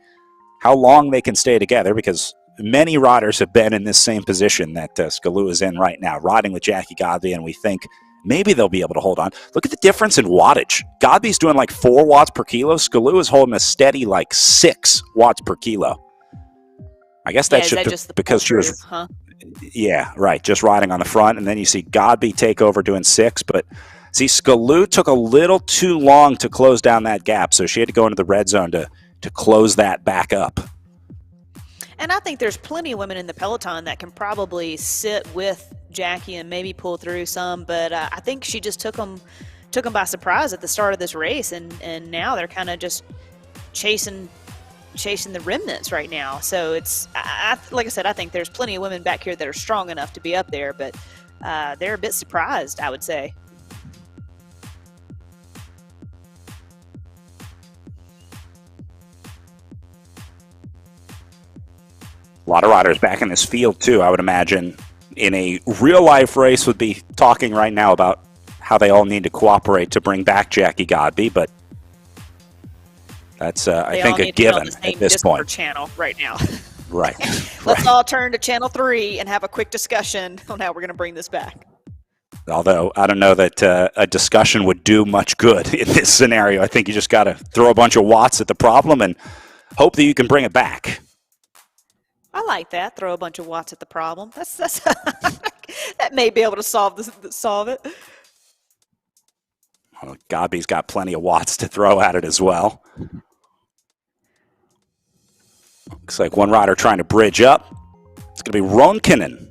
how long they can stay together, because many riders have been in this same position that Skalou is in right now, riding with Jackie Godby, and we think maybe they'll be able to hold on. Look at the difference in wattage. Godby's doing like 4 watts per kilo. Skalou is holding a steady like 6 watts per kilo. I guess that's just because she was, yeah, right, just riding on the front. And then you see Godby take over doing 6. But see, Skalou took a little too long to close down that gap, so she had to go into the red zone to close that back up. And I think there's plenty of women in the peloton that can probably sit with Jackie and maybe pull through some, but I think she just took them by surprise at the start of this race, and now they're kind of just chasing the remnants right now. So it's like I said, I think there's plenty of women back here that are strong enough to be up there, but they're a bit surprised, I would say. A lot of riders back in this field, too, I would imagine. In a real-life race would be talking right now about how they all need to cooperate to bring back Jackie Godby, but that's, I think, a given at this point. Channel right now. Right. Let's all turn to Channel 3 and have a quick discussion on how we're going to bring this back. Although, I don't know that a discussion would do much good in this scenario. I think you just got to throw a bunch of watts at the problem and hope that you can bring it back. I like that. Throw a bunch of watts at the problem. That's that may be able to solve it. Well, Godby's got plenty of watts to throw at it as well. Looks like one rider trying to bridge up. It's going to be Ronkkinen.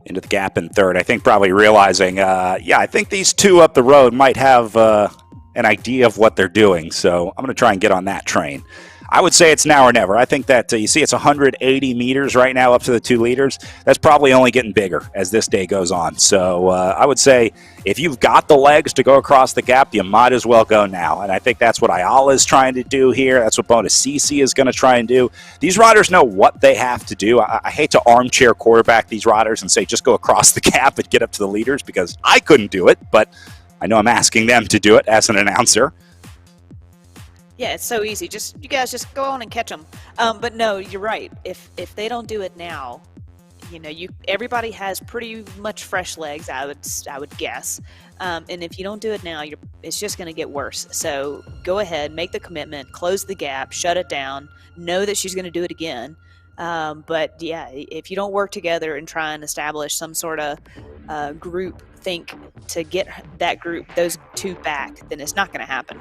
Into the gap in third. I think probably realizing, yeah, I think these two up the road might have an idea of what they're doing. So I'm going to try and get on that train. I would say it's now or never. I think that you see it's 180 meters right now up to the 2 leaders. That's probably only getting bigger as this day goes on. So I would say if you've got the legs to go across the gap, you might as well go now. And I think that's what Ayala is trying to do here. That's what Bonasisi is going to try and do. These riders know what they have to do. I hate to armchair quarterback these riders and say just go across the gap and get up to the leaders, because I couldn't do it, but I know I'm asking them to do it as an announcer. Yeah, it's so easy. You guys just go on and catch them. But no, you're right. If they don't do it now, you know, everybody has pretty much fresh legs, I would guess. And if you don't do it now, it's just going to get worse. So go ahead, make the commitment, close the gap, shut it down. Know that she's going to do it again. But yeah, if you don't work together and try and establish some sort of group think to get those two back, then it's not going to happen.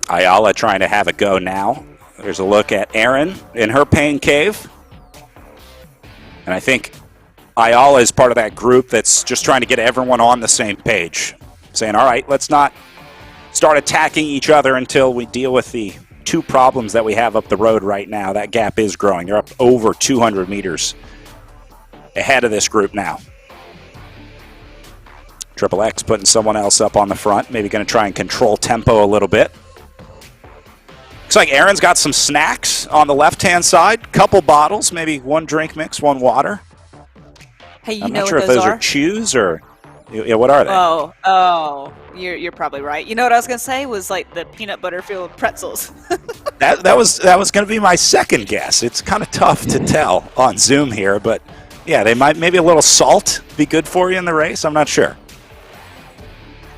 Ayala trying to have a go now. There's a look at Erin in her pain cave. And I think Ayala is part of that group that's just trying to get everyone on the same page. Saying, all right, let's not start attacking each other until we deal with the 2 problems that we have up the road right now. That gap is growing. They're up over 200 meters ahead of this group now. Triple X putting someone else up on the front. Maybe going to try and control tempo a little bit. Looks like Erin's got some snacks on the left-hand side. Couple bottles, maybe 1 drink mix, 1 water. Hey, I'm not sure if those are chews or... Yeah, what are they? Oh, you're probably right. You know what I was going to say was like the peanut butter filled pretzels. that was going to be my second guess. It's kind of tough to tell on Zoom here, but yeah, they might, maybe a little salt be good for you in the race. I'm not sure.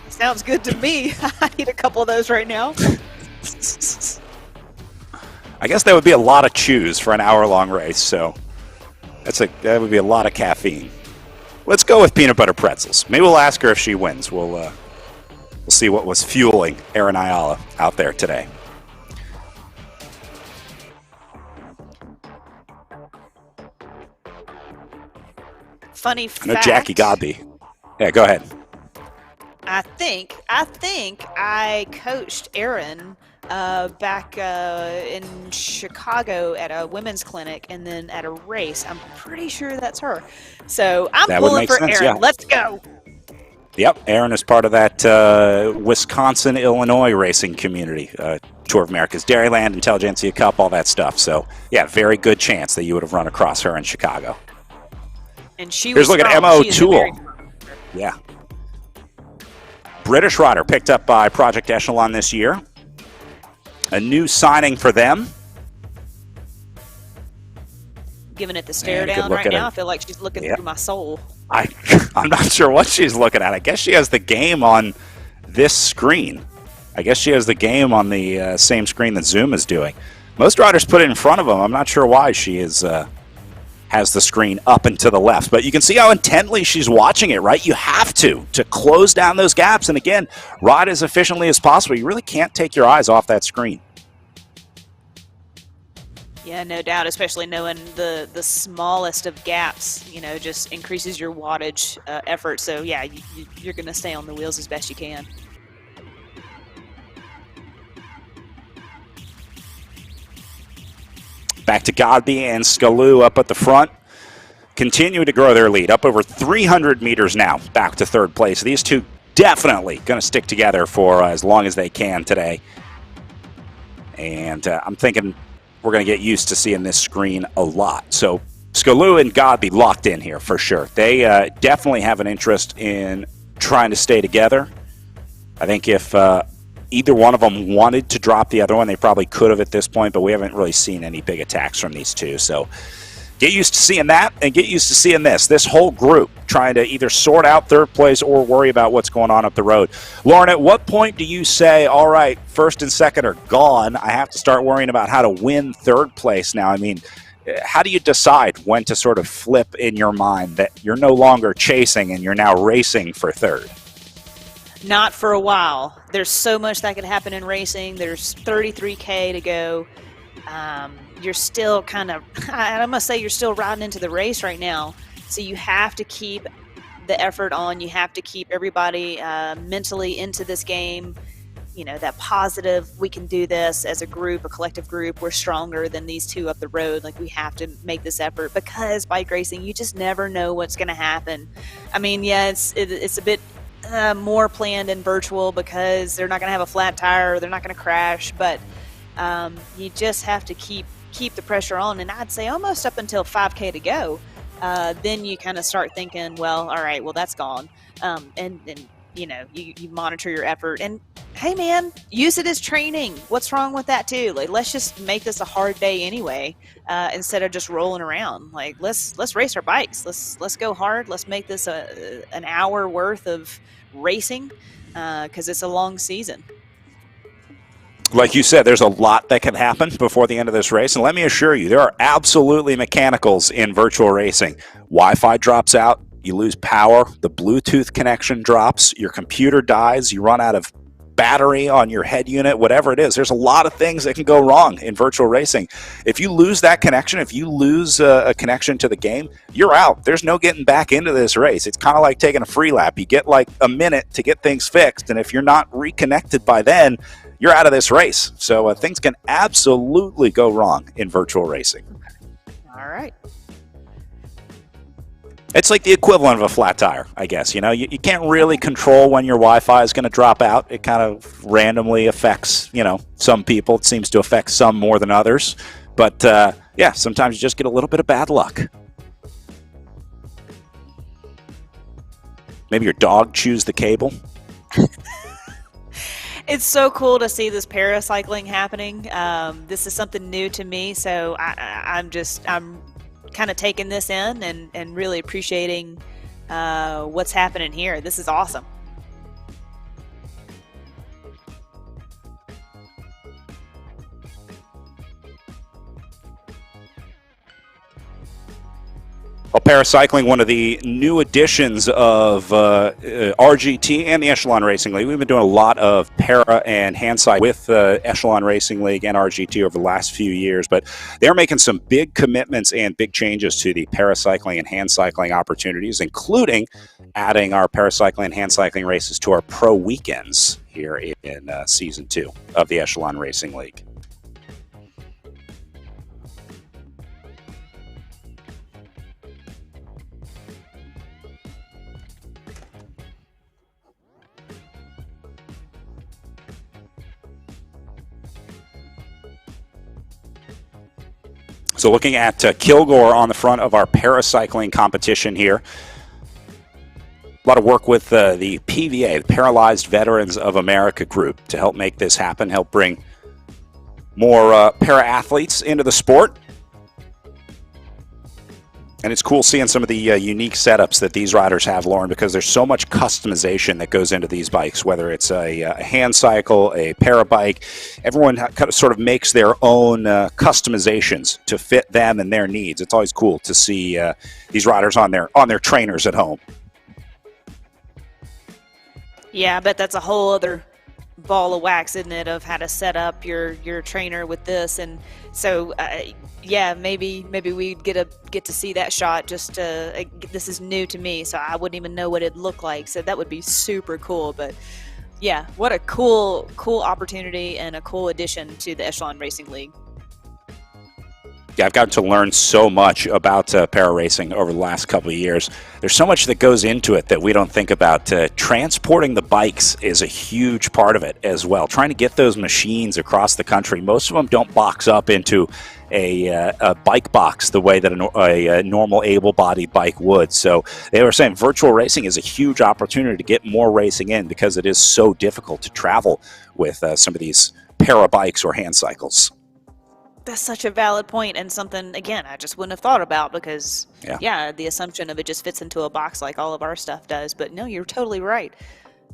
Sounds good to me. I need a couple of those right now. I guess that would be a lot of chews for an hour-long race, so that would be a lot of caffeine. Let's go with peanut butter pretzels. Maybe we'll ask her if she wins. We'll We'll see what was fueling Erin Ayala out there today. Funny I fact. know Jackie Godby. Yeah, go ahead. I think I coached Erin back in Chicago at a women's clinic and then at a race. I'm pretty sure that's her. So I'm That would pulling make for sense, Erin. yeah. Let's go. Yep, Erin is part of that Wisconsin, Illinois racing community. Tour of America's Dairyland, Intelligentsia Cup, all that stuff. So, yeah, very good chance that you would have run across her in Chicago. And she Here's was a look at strong. Emma She is a O'Toole. very- Yeah. British rider picked up by Project Echelon this year. A new signing for them. Giving it the stare And a good down look right at now. her. I feel like she's looking Yep. through my soul. I'm not sure what she's looking at. I guess she has the game on this screen. I guess she has the game on the same screen that Zoom is doing. Most riders put it in front of them. I'm not sure why she is has the screen up and to the left. But you can see how intently she's watching it, right? You have to close down those gaps. And again, ride as efficiently as possible. You really can't take your eyes off that screen. Yeah, no doubt, especially knowing the smallest of gaps, just increases your wattage effort. So, yeah, you're going to stay on the wheels as best you can. Back to Godby and Skalou up at the front. Continue to grow their lead, up over 300 meters now, back to third place. These two definitely going to stick together for as long as they can today. And I'm thinking we're going to get used to seeing this screen a lot. So Skalou and Godby locked in here for sure. They definitely have an interest in trying to stay together. I think if either one of them wanted to drop the other one, they probably could have at this point, but we haven't really seen any big attacks from these two. So get used to seeing that and get used to seeing this whole group trying to either sort out third place or worry about what's going on up the road. Lauren, at what point do you say, all right, first and second are gone, I have to start worrying about how to win third place now? I mean, how do you decide when to sort of flip in your mind that you're no longer chasing and you're now racing for third? Not for a while. There's so much that could happen in racing. There's 33K to go. You're still kind of, I must say, you're still riding into the race right now. So you have to keep the effort on. You have to keep everybody mentally into this game. That positive, we can do this as a group, a collective group. We're stronger than these two up the road. Like, we have to make this effort because bike racing, you just never know what's going to happen. I mean, yeah, it's a bit more planned and virtual because they're not going to have a flat tire or they're not going to crash, but you just have to keep the pressure on. And I'd say almost up until 5K to go, then you kind of start thinking, well, all right, well, that's gone. And you monitor your effort, and hey man, use it as training. What's wrong with that too? Like, let's just make this a hard day anyway, instead of just rolling around. Like, let's race our bikes. Let's go hard. Let's make this an hour worth of racing, because it's a long season. Like you said, there's a lot that can happen before the end of this race. And let me assure you, there are absolutely mechanicals in virtual racing. Wi-Fi drops out, you lose power, the Bluetooth connection drops, your computer dies, you run out of battery on your head unit, whatever it is. There's a lot of things that can go wrong in virtual racing. If you lose that connection, if you lose a connection to the game, you're out. There's no getting back into this race. It's kind of like taking a free lap. You get like a minute to get things fixed, and if you're not reconnected by then, you're out of this race. So things can absolutely go wrong in virtual racing. All right. It's like the equivalent of a flat tire, I guess. You can't really control when your Wi-Fi is going to drop out. It kind of randomly affects, some people. It seems to affect some more than others. But, yeah, sometimes you just get a little bit of bad luck. Maybe your dog chews the cable. It's so cool to see this paracycling happening. This is something new to me, so I'm kind of taking this in and really appreciating what's happening here. This is awesome. Well, Paracycling, one of the new additions of RGT and the Echelon Racing League. We've been doing a lot of para and hand cycling with Echelon Racing League and RGT over the last few years, but they're making some big commitments and big changes to the paracycling and hand cycling opportunities, including adding our paracycling and hand cycling races to our pro weekends here in Season 2 of the Echelon Racing League. So looking at Kilgore on the front of our paracycling competition here. A lot of work with the PVA, the Paralyzed Veterans of America group, to help make this happen, help bring more para-athletes into the sport. And it's cool seeing some of the unique setups that these riders have, Lauren, because there's so much customization that goes into these bikes, whether it's a hand cycle, a para bike. Everyone kind of sort of makes their own customizations to fit them and their needs. It's always cool to see these riders on their trainers at home. Yeah, I bet that's a whole other ball of wax, isn't it, of how to set up your trainer with this. And so yeah, maybe we'd get to see that shot. Just this is new to me, so I wouldn't even know what it'd look like, so that would be super cool. But yeah, what a cool opportunity and a cool addition to the Echelon Racing League. Yeah, I've gotten to learn so much about para racing over the last couple of years. There's so much that goes into it that we don't think about. Transporting the bikes is a huge part of it as well. Trying to get those machines across the country. Most of them don't box up into a bike box the way that a normal able-bodied bike would. So they were saying virtual racing is a huge opportunity to get more racing in because it is so difficult to travel with some of these para bikes or hand cycles. That's such a valid point, and something, again, I just wouldn't have thought about because, yeah, the assumption of it just fits into a box like all of our stuff does. But no, you're totally right.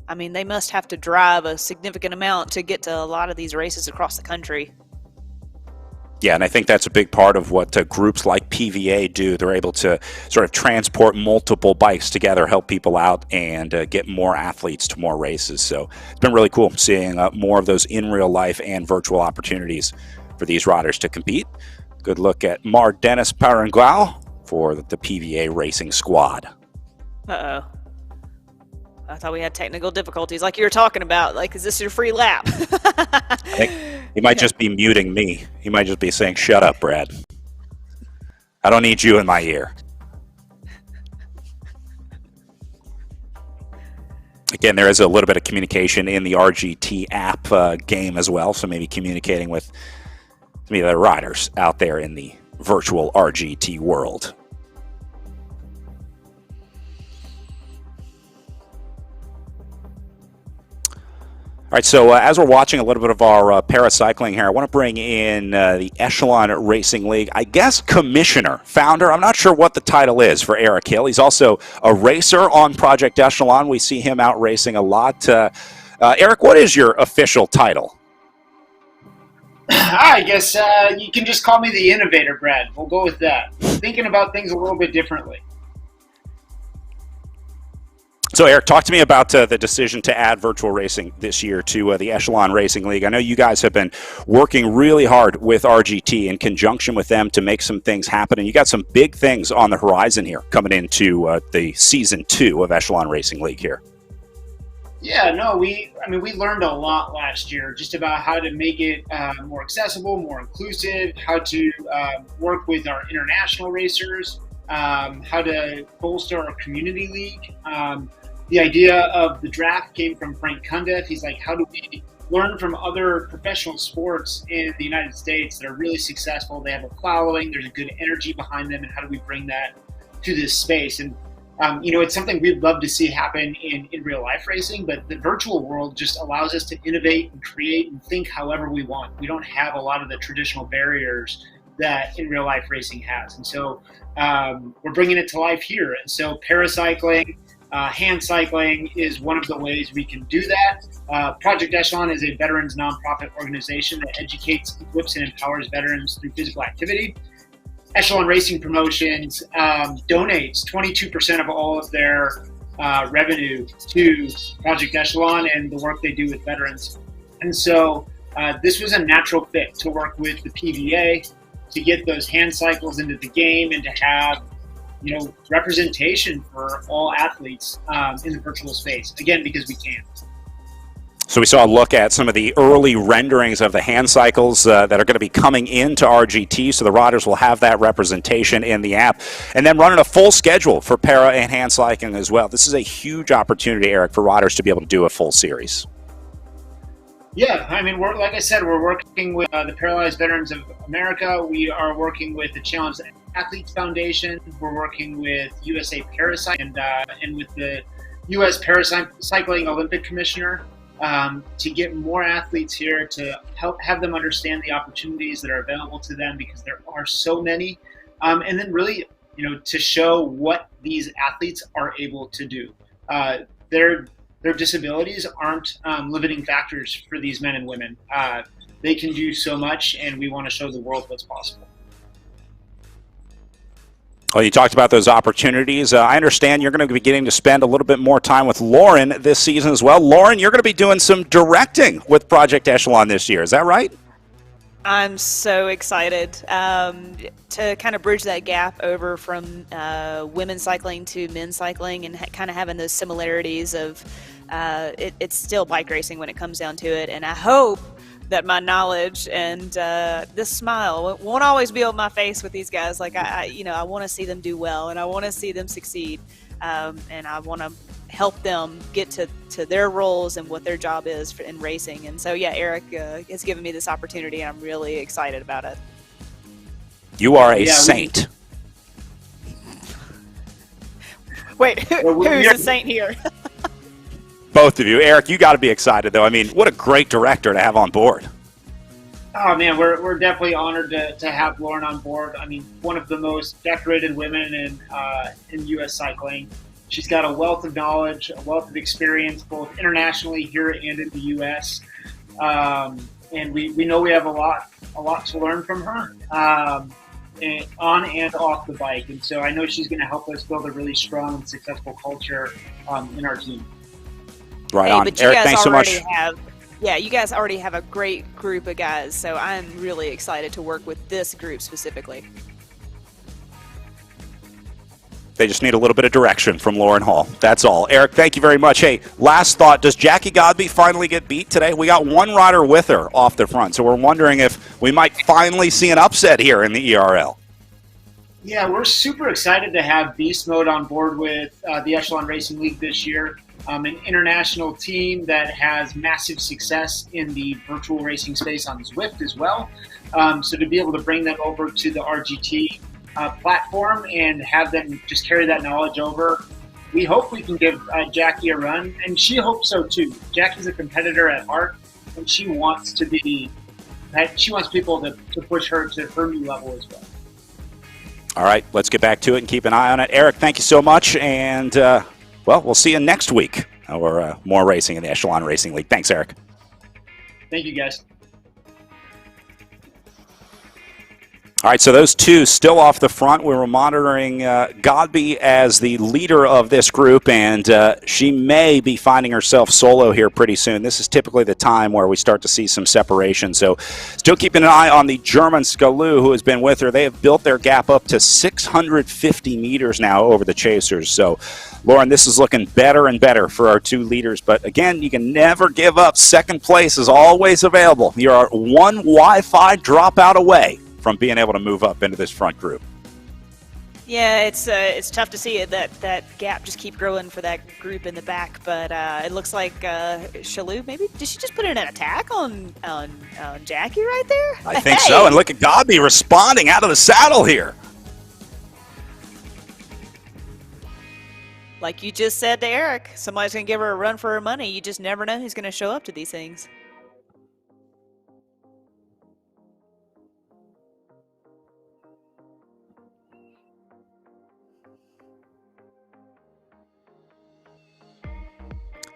I mean, they must have to drive a significant amount to get to a lot of these races across the country. Yeah, and I think that's a big part of what groups like PVA do. They're able to sort of transport multiple bikes together, help people out, and get more athletes to more races. So it's been really cool seeing more of those in real life and virtual opportunities for these riders to compete. Good look at Mar Dennis Parangual for the PVA Racing Squad. Uh-oh. I thought we had technical difficulties like you were talking about. Like, is this your free lap? I think he might just be muting me. He might just be saying, shut up, Brad. I don't need you in my ear. Again, there is a little bit of communication in the RGT app game as well, so maybe communicating with some of the riders out there in the virtual RGT world. All right, so as we're watching a little bit of our paracycling here, I want to bring in the Echelon Racing League, I guess commissioner, founder. I'm not sure what the title is for Eric Hill. He's also a racer on Project Echelon. We see him out racing a lot. Eric, what is your official title? I guess you can just call me the innovator, Brad. We'll go with that. Thinking about things a little bit differently. So, Eric, talk to me about the decision to add virtual racing this year to the Echelon Racing League. I know you guys have been working really hard with RGT in conjunction with them to make some things happen, and you got some big things on the horizon here coming into the Season 2 of Echelon Racing League here. Yeah, no, we learned a lot last year just about how to make it more accessible, more inclusive, how to work with our international racers, how to bolster our community league. The idea of the draft came from Frank Cundiff. He's like, how do we learn from other professional sports in the United States that are really successful? They have a following, there's a good energy behind them, and how do we bring that to this space? And it's something we'd love to see happen in real life racing, but the virtual world just allows us to innovate and create and think however we want. We don't have a lot of the traditional barriers that in real life racing has. And so we're bringing it to life here. And so paracycling, hand cycling is one of the ways we can do that. Project Echelon is a veterans nonprofit organization that educates, equips, and empowers veterans through physical activity. Echelon Racing Promotions donates 22% of all of their revenue to Project Echelon and the work they do with veterans. And so this was a natural fit to work with the PVA to get those hand cycles into the game and to have, you know, representation for all athletes in the virtual space. Again, because we can. So we saw a look at some of the early renderings of the hand cycles that are going to be coming into RGT, so the riders will have that representation in the app. And then running a full schedule for para and hand cycling as well. This is a huge opportunity, Eric, for riders to be able to do a full series. Yeah, I mean, like I said, we're working with the Paralyzed Veterans of America. We are working with the Challenge Athletes Foundation. We're working with USA Paracycling and with the U.S. Paracycling Olympic Commissioner. To get more athletes here, to help have them understand the opportunities that are available to them, because there are so many, and then really, you know, to show what these athletes are able to do. Their disabilities aren't limiting factors for these men and women. They can do so much, and we want to show the world what's possible. Well, you talked about those opportunities. I understand you're going to be getting to spend a little bit more time with Lauren this season as well. Lauren, you're going to be doing some directing with Project Echelon this year. Is that right? I'm so excited to kind of bridge that gap over from women's cycling to men's cycling, and kind of having those similarities of it's still bike racing when it comes down to it. And I hope that my knowledge and this smile won't always be on my face with these guys. Like I want to see them do well, and I want to see them succeed, and I want to help them get to their roles and what their job is in racing. And so, yeah, Eric has given me this opportunity, and I'm really excited about it. You are a saint. Wait, who's a saint here? Both of you. Eric, you got to be excited, though. I mean, what a great director to have on board. Oh, man, we're definitely honored to have Lauren on board. I mean, one of the most decorated women in U.S. cycling. She's got a wealth of knowledge, a wealth of experience, both internationally here and in the U.S. And we know we have a lot to learn from her and on and off the bike. And so I know she's going to help us build a really strong and successful culture in our team. Right on. But Eric, thanks so much. You guys already have a great group of guys, so I'm really excited to work with this group specifically. They just need a little bit of direction from Lauren Hall. That's all. Eric, thank you very much. Hey, last thought. Does Jackie Godby finally get beat today? We got one rider with her off the front, so we're wondering if we might finally see an upset here in the ERL. Yeah, we're super excited to have Beast Mode on board with the Echelon Racing League this year. An international team that has massive success in the virtual racing space on Zwift as well. So to be able to bring them over to the RGT platform and have them just carry that knowledge over, we hope we can give Jackie a run, and she hopes so too. Jackie's a competitor at heart, and she wants people to push her to her new level as well. All right, let's get back to it and keep an eye on it. Eric, thank you so much, and we'll see you next week, or more racing in the Echelon Racing League. Thanks, Eric. Thank you, guys. All right, so those two still off the front. We were monitoring Godby as the leader of this group, and she may be finding herself solo here pretty soon. This is typically the time where we start to see some separation. So still keeping an eye on the German Skalou, who has been with her. They have built their gap up to 650 meters now over the chasers. So, Lauren, this is looking better and better for our two leaders. But, again, you can never give up. Second place is always available. You are one Wi-Fi dropout away from being able to move up into this front group. Yeah, it's tough to see that gap just keep growing for that group in the back, but it looks like Shalou, maybe, did she just put in an attack on Jackie right there? I think so, and look at Godby responding out of the saddle here. Like you just said to Eric, somebody's going to give her a run for her money. You just never know who's going to show up to these things.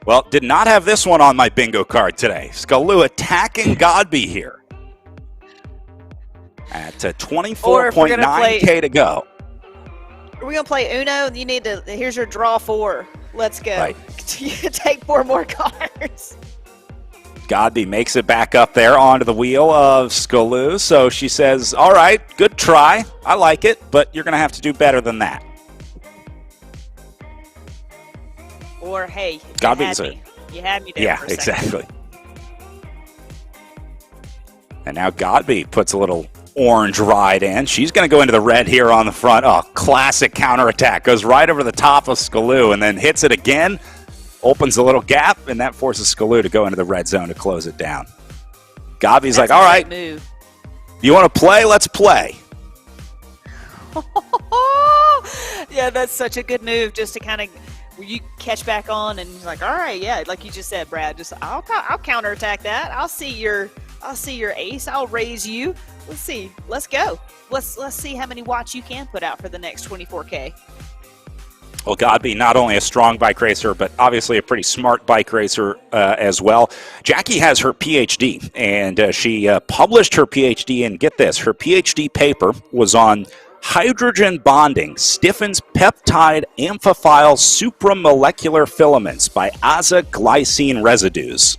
Well, did not have this one on my bingo card today. Skalou attacking Godby here. At Or if we're gonna 24.9K to go. Are we gonna play Uno? You need to. Here's your draw 4. Let's go. Right. Take 4 more cards. Godby makes it back up there onto the wheel of Skalou. So she says, all right, good try. I like it, but you're going to have to do better than that. Or, hey, you had me there yeah, for a second. exactly. And now Godby puts a little orange ride in. She's going to go into the red here on the front. Oh, classic counterattack. Goes right over the top of Skalou and then hits it again. Opens a little gap, and that forces Skalou to go into the red zone to close it down. Godby's like, all right, move. You want to play? Let's play. Yeah, that's such a good move just to kind of you catch back on and he's like, all right, yeah, like you just said, Brad, just I'll counterattack that. I'll see your ace. I'll raise you. Let's see. Let's go. Let's see how many watts you can put out for the next 24K. Well, Godby, not only a strong bike racer, but obviously a pretty smart bike racer as well. Jackie has her PhD, and she published her PhD, and get this, her PhD paper was on hydrogen bonding stiffens peptide amphiphile supramolecular filaments by azoglycine residues.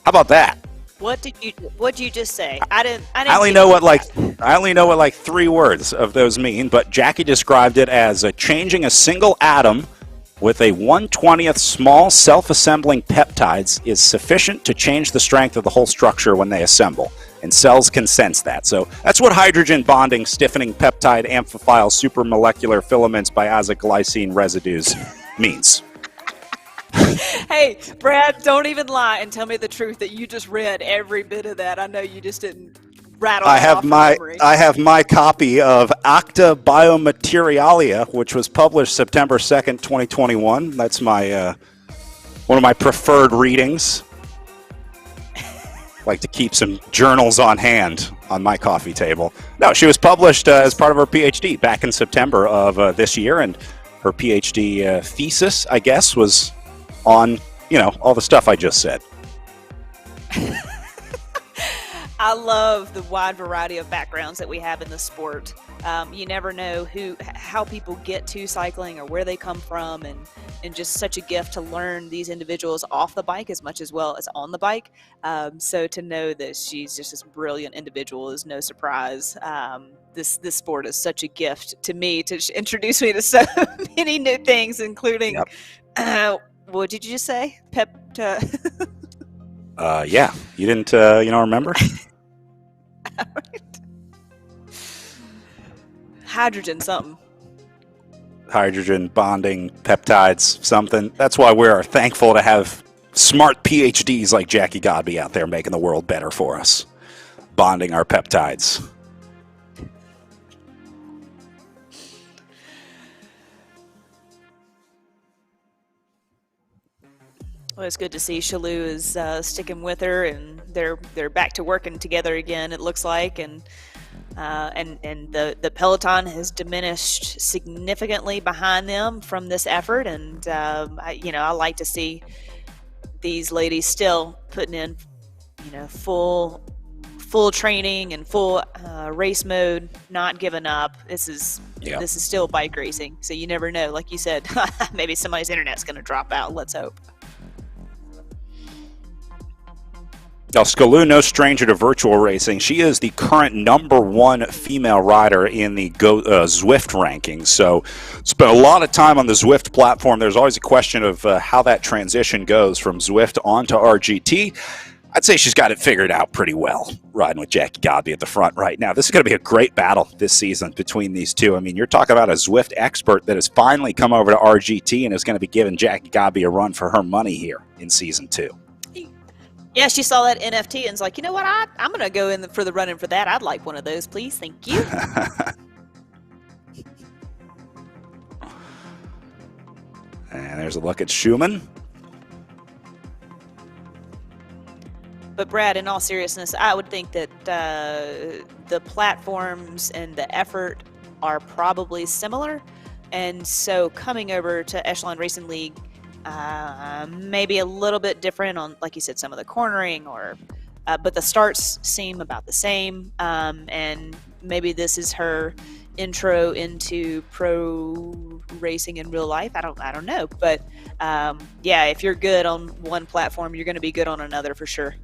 How about that? What'd you just say? I only know what like 3 words of those mean, but Jackie described it as changing a single atom with a 1/20th small self-assembling peptides is sufficient to change the strength of the whole structure when they assemble, and cells can sense that. So that's what hydrogen bonding stiffening peptide amphiphile supramolecular filaments by azoglycine residues means. Hey, Brad, don't even lie and tell me the truth that you just read every bit of that. I know you just didn't rattle it off memory. I have my copy of Acta Biomaterialia, which was published September 2nd, 2021. That's my one of my preferred readings. Like to keep some journals on hand on my coffee table. No, she was published as part of her PhD back in September of this year, and her PhD thesis, I guess, was on, all the stuff I just said. I love the wide variety of backgrounds that we have in the sport. You never know how people get to cycling or where they come from, and just such a gift to learn these individuals off the bike as much as well as on the bike. So to know that she's just this brilliant individual is no surprise. This sport is such a gift to me to introduce me to so many new things, including. Yep. What did you just say? Yeah. You didn't, remember? Hydrogen something. Hydrogen bonding, peptides, something. That's why we're thankful to have smart PhDs like Jackie Godby out there making the world better for us. Bonding our peptides. Well, it's good to see Shalou is sticking with her, and they're back to working together again. It looks like, and the peloton has diminished significantly behind them from this effort. And I like to see these ladies still putting in, full training and full race mode, not giving up. This is still bike racing, so you never know. Like you said, maybe somebody's internet's going to drop out. Let's hope. Now, Skalou, no stranger to virtual racing. She is the current #1 female rider in the Zwift rankings. So, spent a lot of time on the Zwift platform. There's always a question of how that transition goes from Zwift onto RGT. I'd say she's got it figured out pretty well, riding with Jackie Godby at the front right now. This is going to be a great battle this season between these two. I mean, you're talking about a Zwift expert that has finally come over to RGT and is going to be giving Jackie Godby a run for her money here in Season 2. Yeah, she saw that NFT and was like, you know what, I'm going to go in for the run-in for that. I'd like one of those, please. Thank you. And there's a look at Schumann. But Brad, in all seriousness, I would think that the platforms and the effort are probably similar. And so coming over to Echelon Racing League, maybe a little bit different on, like you said, some of the cornering or but the starts seem about the same. And maybe this is her intro into pro racing in real life. I don't know, but yeah, if you're good on one platform, you're going to be good on another for sure.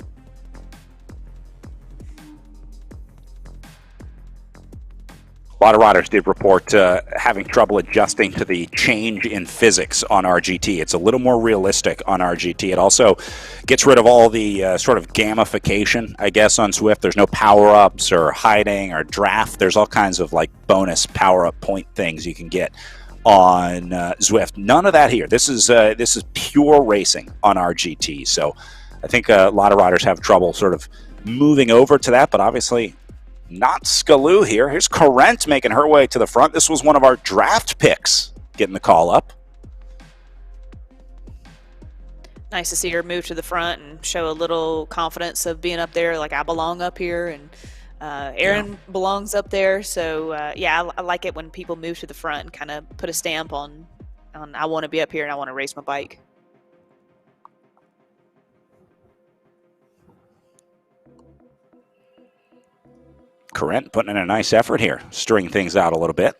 A lot of riders did report having trouble adjusting to the change in physics on RGT. It's a little more realistic on RGT. It also gets rid of all the sort of gamification, I guess, on Zwift. There's no power-ups or hiding or draft. There's all kinds of like bonus power-up point things you can get on Zwift. None of that here. This is pure racing on RGT. So I think a lot of riders have trouble sort of moving over to that, but obviously not Skalou here. Here's Corrent making her way to the front. This was one of our draft picks getting the call up. Nice to see her move to the front and show a little confidence of being up there. Like, I belong up here, and Aaron belongs up there. So, yeah, I like it when people move to the front and kind of put a stamp on I want to be up here and I want to race my bike. Corrent putting in a nice effort here, string things out a little bit.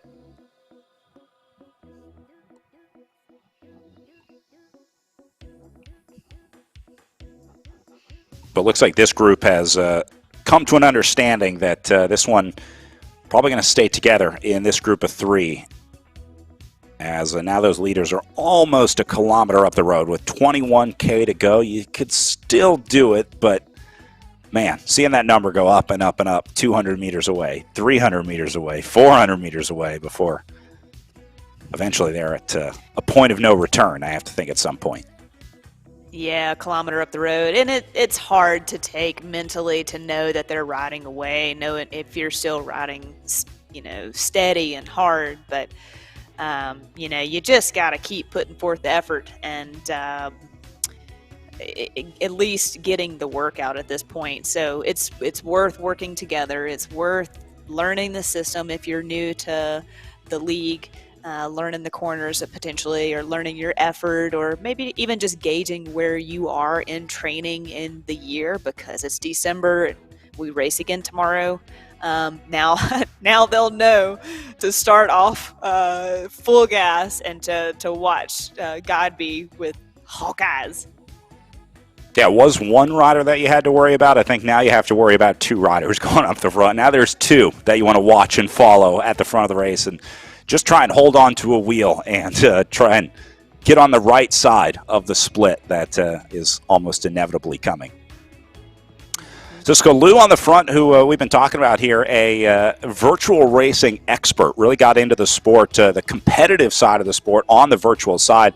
But looks like this group has come to an understanding that this one probably going to stay together in this group of three, as now those leaders are almost a kilometer up the road with 21K to go. You could still do it, but man, seeing that number go up and up and up, 200 meters away, 300 meters away, 400 meters away before eventually they're at a point of no return, I have to think, at some point. Yeah, a kilometer up the road. And it's hard to take mentally to know that they're riding away, know if you're still riding, steady and hard. But, you just got to keep putting forth the effort and at least getting the workout at this point. So it's worth working together. It's worth learning the system if you're new to the league, learning the corners potentially, or learning your effort, or maybe even just gauging where you are in training in the year, because it's December and we race again tomorrow. Now they'll know to start off full gas and to watch Godby with Hawkeyes. Yeah, it was one rider that you had to worry about. I think now you have to worry about two riders going up the front. Now there's two that you want to watch and follow at the front of the race, and just try and hold on to a wheel and try and get on the right side of the split that is almost inevitably coming. So Skalou on the front, who we've been talking about here, a virtual racing expert, really got into the sport, the competitive side of the sport on the virtual side.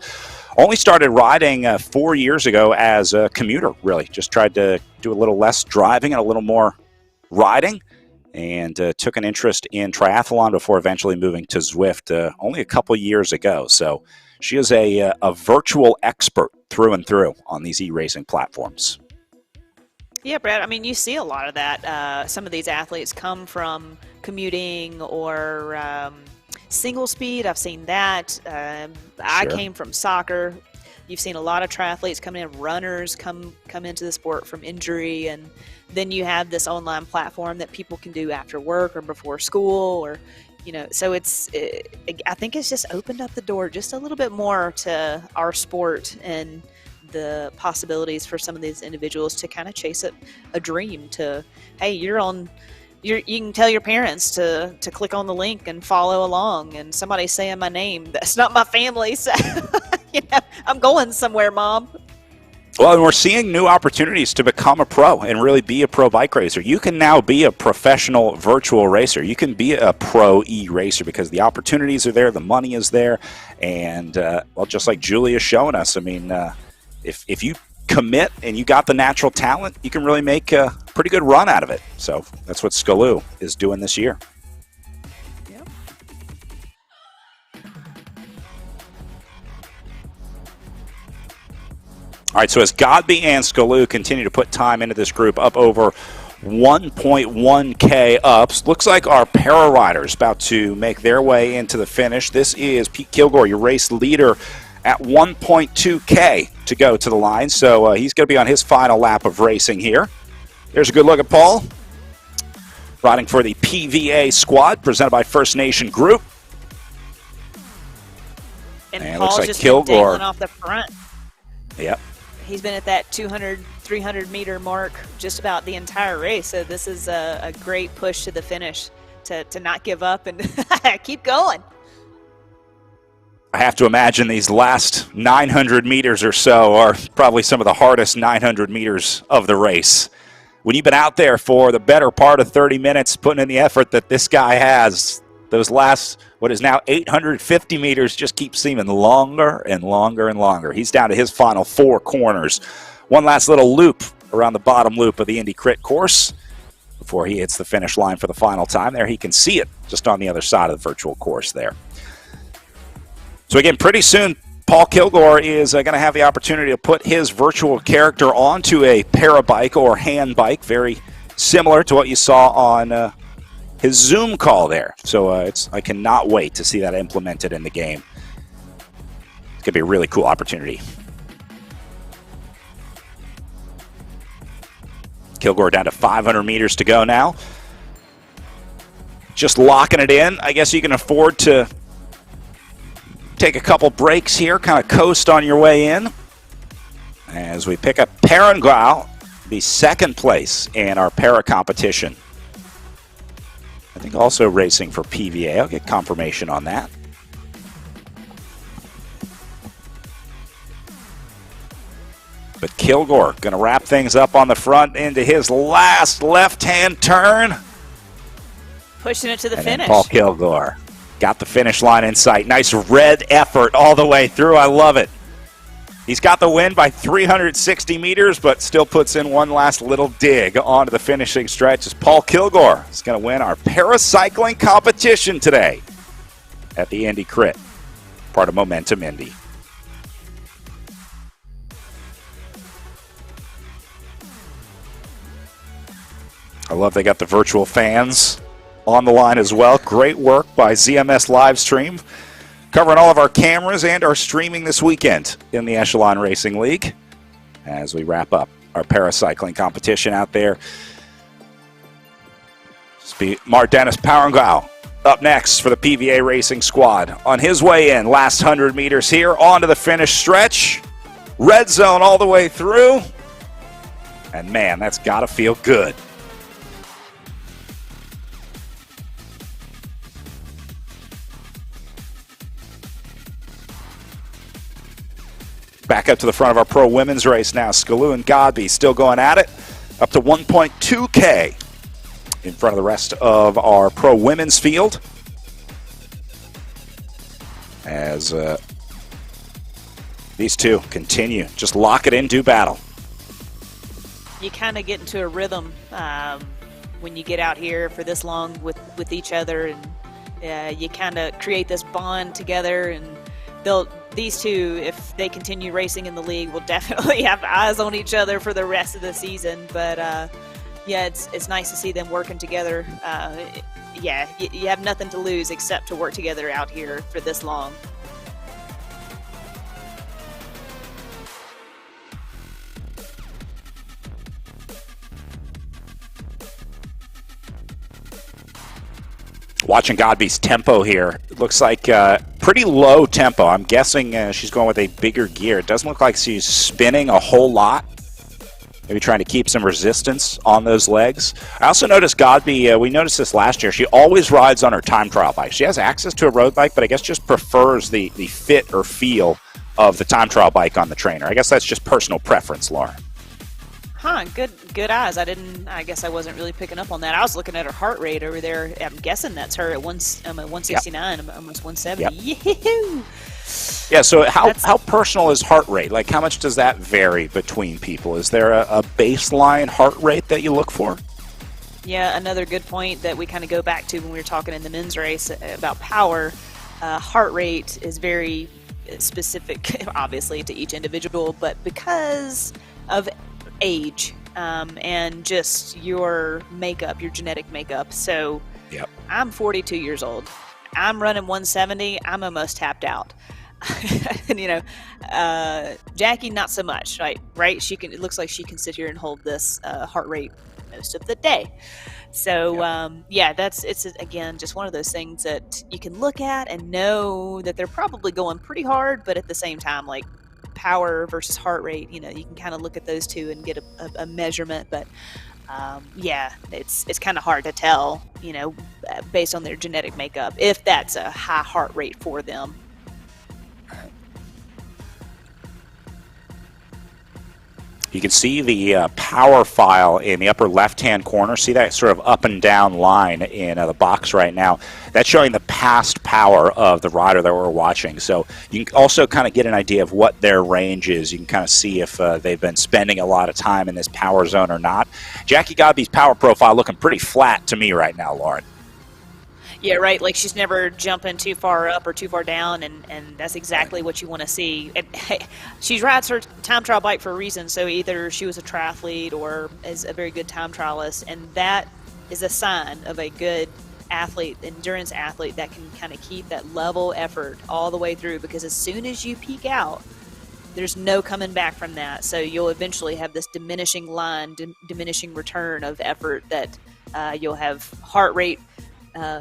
Only started riding 4 years ago as a commuter, really. Just tried to do a little less driving and a little more riding, and took an interest in triathlon before eventually moving to Zwift only a couple years ago. So she is a virtual expert through and through on these e-racing platforms. Yeah, Brad, I mean, you see a lot of that. Some of these athletes come from commuting or single speed. I've seen that. I came from soccer. You've seen a lot of triathletes come in, runners come into the sport from injury, and then you have this online platform that people can do after work or before school, or so I think it's just opened up the door just a little bit more to our sport and the possibilities for some of these individuals to kind of chase a dream. To, hey, you can tell your parents to click on the link and follow along, and somebody's saying my name. That's not my family, so I'm going somewhere, Mom. Well, and we're seeing new opportunities to become a pro and really be a pro bike racer. You can now be a professional virtual racer. You can be a pro e-racer because the opportunities are there, the money is there, and well, just like Julia's showing us, I mean, if you commit and you got the natural talent, you can really make a pretty good run out of it. So that's what Skalou is doing this year. Yep. All right, so as Godby and Skalou continue to put time into this group, up over 1.1K ups. Looks like our para riders about to make their way into the finish. This is Pete Kilgore, your race leader, at 1.2K to go to the line. So he's going to be on his final lap of racing here. There's a good look at Paul. Riding for the PVA squad, presented by First Nation Group. And it Paul's looks like just Kilgore been off the front. Yep. He's been at that 200, 300 meter mark just about the entire race. So this is a great push to the finish to not give up and keep going. I have to imagine these last 900 meters or so are probably some of the hardest 900 meters of the race. When you've been out there for the better part of 30 minutes, putting in the effort that this guy has, those last, what is now 850 meters, just keep seeming longer and longer and longer. He's down to his final 4 corners. One last little loop around the bottom loop of the Indy Crit course before he hits the finish line for the final time there. He can see it just on the other side of the virtual course there. So again, pretty soon, Paul Kilgore is going to have the opportunity to put his virtual character onto a parabike or hand bike, very similar to what you saw on his Zoom call there. So I cannot wait to see that implemented in the game. It's going to be a really cool opportunity. Kilgore down to 500 meters to go now. Just locking it in. I guess you can afford to take a couple breaks here, kind of coast on your way in. As we pick up Parangao, the second place in our para competition. I think also racing for PVA. I'll get confirmation on that. But Kilgore going to wrap things up on the front into his last left-hand turn. Pushing it to the and finish. Paul Kilgore got the finish line in sight. Nice red effort all the way through. I love it. He's got the win by 360 meters, but still puts in one last little dig onto the finishing stretch as Paul Kilgore is going to win our paracycling competition today at the Indy Crit, part of Momentum Indy. I love they got the virtual fans on the line as well. Great work by ZMS Livestream, covering all of our cameras and our streaming this weekend in the Echelon Racing League as we wrap up our paracycling competition out there. Dennis Parangao up next for the PVA Racing Squad. On his way in, last 100 meters here, onto the finish stretch. Red zone all the way through. And man, that's got to feel good. Back up to the front of our pro women's race now. Scalu and Godby still going at it. Up to 1.2K in front of the rest of our pro women's field. As these two continue. Just lock it in, do battle. You kind of get into a rhythm when you get out here for this long with each other. And you kind of create this bond together. And these two, if they continue racing in the league, will definitely have eyes on each other for the rest of the season. But yeah, it's nice to see them working together. Yeah, you have nothing to lose except to work together out here for this long. Watching Godby's tempo here, it looks like pretty low tempo. I'm guessing she's going with a bigger gear. It doesn't look like she's spinning a whole lot. Maybe trying to keep some resistance on those legs. I also noticed Godby, we noticed this last year, she always rides on her time trial bike. She has access to a road bike, but I guess just prefers the fit or feel of the time trial bike on the trainer. I guess that's just personal preference, Laura. Huh, good eyes. I guess I wasn't really picking up on that. I was looking at her heart rate over there. I'm guessing that's her at 169, yep. Almost 170. Yep. Yee-hoo! Yeah, so how personal is heart rate? Like, how much does that vary between people? Is there a baseline heart rate that you look for? Yeah, another good point that we kind of go back to when we were talking in the men's race about power. Heart rate is very specific, obviously, to each individual, but because of age and just your makeup, your genetic makeup. So yep. I'm 42 years old. I'm running 170. I'm almost tapped out. And Jackie, not so much, right? It looks like she can sit here and hold this heart rate most of the day. So it's again just one of those things that you can look at and know that they're probably going pretty hard, but at the same time, like power versus heart rate, you can kind of look at those two and get a measurement. But it's kind of hard to tell, based on their genetic makeup, if that's a high heart rate for them. You can see the power file in the upper left-hand corner. See that sort of up and down line in the box right now? That's showing the past power of the rider that we're watching. So you can also kind of get an idea of what their range is. You can kind of see if they've been spending a lot of time in this power zone or not. Jackie Godby's power profile looking pretty flat to me right now, Lauren. Yeah, right. Like she's never jumping too far up or too far down, and that's exactly what you want to see. And, she rides her time trial bike for a reason, so either she was a triathlete or is a very good time trialist, and that is a sign of a good athlete, endurance athlete, that can kind of keep that level effort all the way through, because as soon as you peak out, there's no coming back from that. So you'll eventually have this diminishing line, diminishing return of effort that you'll have heart rate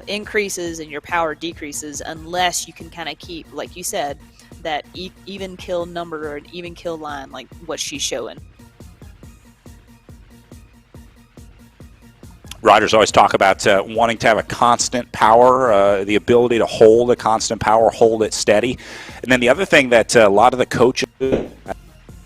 increases and your power decreases unless you can kind of keep, like you said, that even kill number or an even kill line like what she's showing. Riders always talk about wanting to have a constant power, the ability to hold a constant power, hold it steady. And then the other thing that a lot of the coaches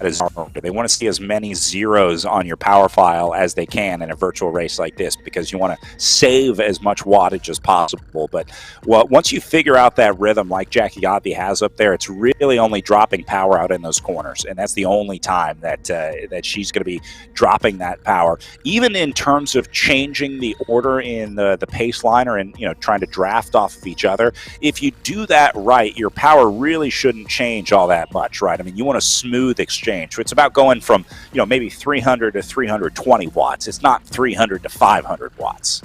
is they want to see as many zeros on your power file as they can in a virtual race like this, because you want to save as much wattage as possible. But once you figure out that rhythm like Jackie Godby has up there, it's really only dropping power out in those corners, and that's the only time that she's going to be dropping that power. Even in terms of changing the order in the pace line, or in trying to draft off of each other, if you do that right, your power really shouldn't change all that much, right? I mean, you want a smooth exchange. It's about going from maybe 300 to 320 watts. It's not 300 to 500 watts.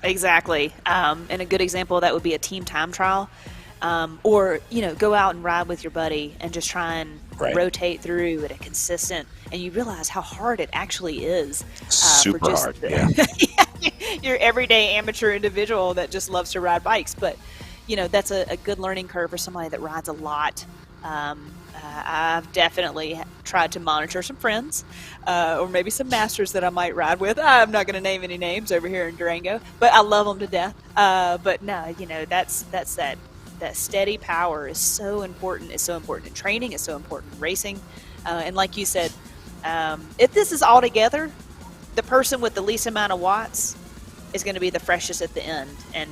Exactly. And a good example of that would be a team time trial, or go out and ride with your buddy and just try and rotate through at a consistent, and you realize how hard it actually is. Super hard. Yeah. Your everyday amateur individual that just loves to ride bikes, but that's a good learning curve for somebody that rides a lot. I've definitely tried to monitor some friends, or maybe some masters that I might ride with. I'm not going to name any names over here in Durango, but I love them to death. But no, that's that steady power is so important. It's so important in training. It's so important in racing. And like you said, if this is all together, the person with the least amount of watts is going to be the freshest at the end, and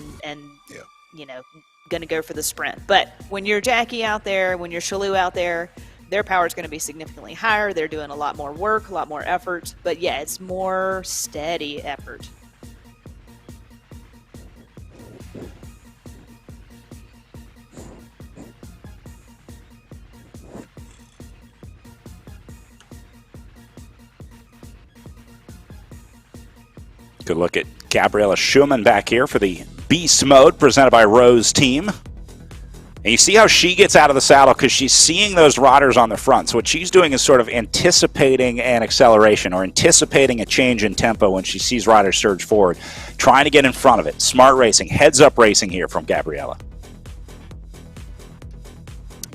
going to go for the sprint. But when you're Jackie out there, when you're Shalou out there, their power is going to be significantly higher. They're doing a lot more work, a lot more effort. But yeah, it's more steady effort. Good look at Gabriella Schumann back here for the Beast Mode presented by Rose Team. And you see how she gets out of the saddle because she's seeing those riders on the front. So what she's doing is sort of anticipating an acceleration or anticipating a change in tempo when she sees riders surge forward, trying to get in front of it. Smart racing, heads-up racing here from Gabriella.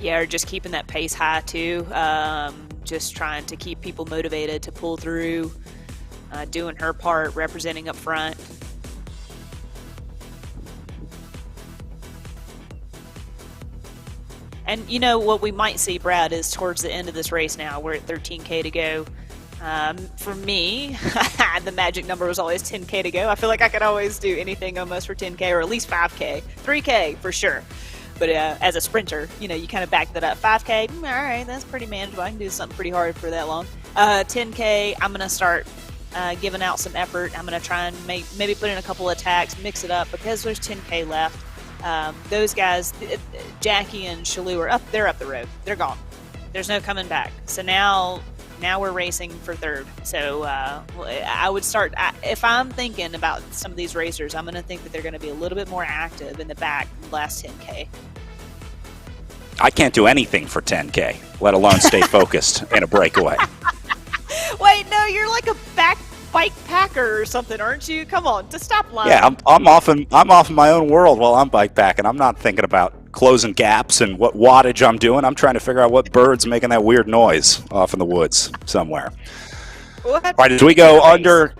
Yeah, or just keeping that pace high too. Just trying to keep people motivated to pull through, doing her part, representing up front. And what we might see, Brad, is towards the end of this race now, we're at 13K to go. For me, the magic number was always 10K to go. I feel like I could always do anything almost for 10K, or at least 5K. 3K for sure. But as a sprinter, you kind of back that up. 5K, all right, that's pretty manageable. I can do something pretty hard for that long. 10K, I'm going to start giving out some effort. I'm going to try and maybe put in a couple of attacks, mix it up, because there's 10K left. Those guys, Jackie and Shalou, are up. They're up the road. They're gone. There's no coming back. So now we're racing for third. So I would start. If I'm thinking about some of these racers, I'm going to think that they're going to be a little bit more active in the back last 10K. I can't do anything for 10K, let alone stay focused in a breakaway. Wait, no, you're like a bike packer or something, aren't you? Come on, to stop lying. Yeah, I'm off in my own world while I'm bike packing. I'm not thinking about closing gaps and what wattage I'm doing. I'm trying to figure out what bird's making that weird noise off in the woods somewhere. We'll All right, as we go under,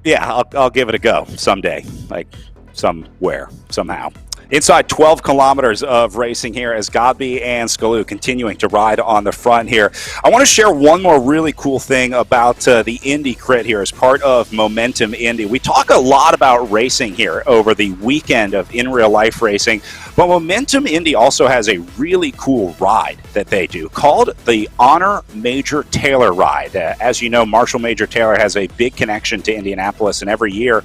yeah, I'll give it a go someday, like somewhere, somehow. Inside 12 kilometers of racing here as Godby and Skalou continuing to ride on the front here. I want to share one more really cool thing about the Indy crit here as part of Momentum Indy. We talk a lot about racing here over the weekend of in real life racing, but Momentum Indy also has a really cool ride that they do called the Honor Major Taylor Ride. As you know, Marshall Major Taylor has a big connection to Indianapolis, and every year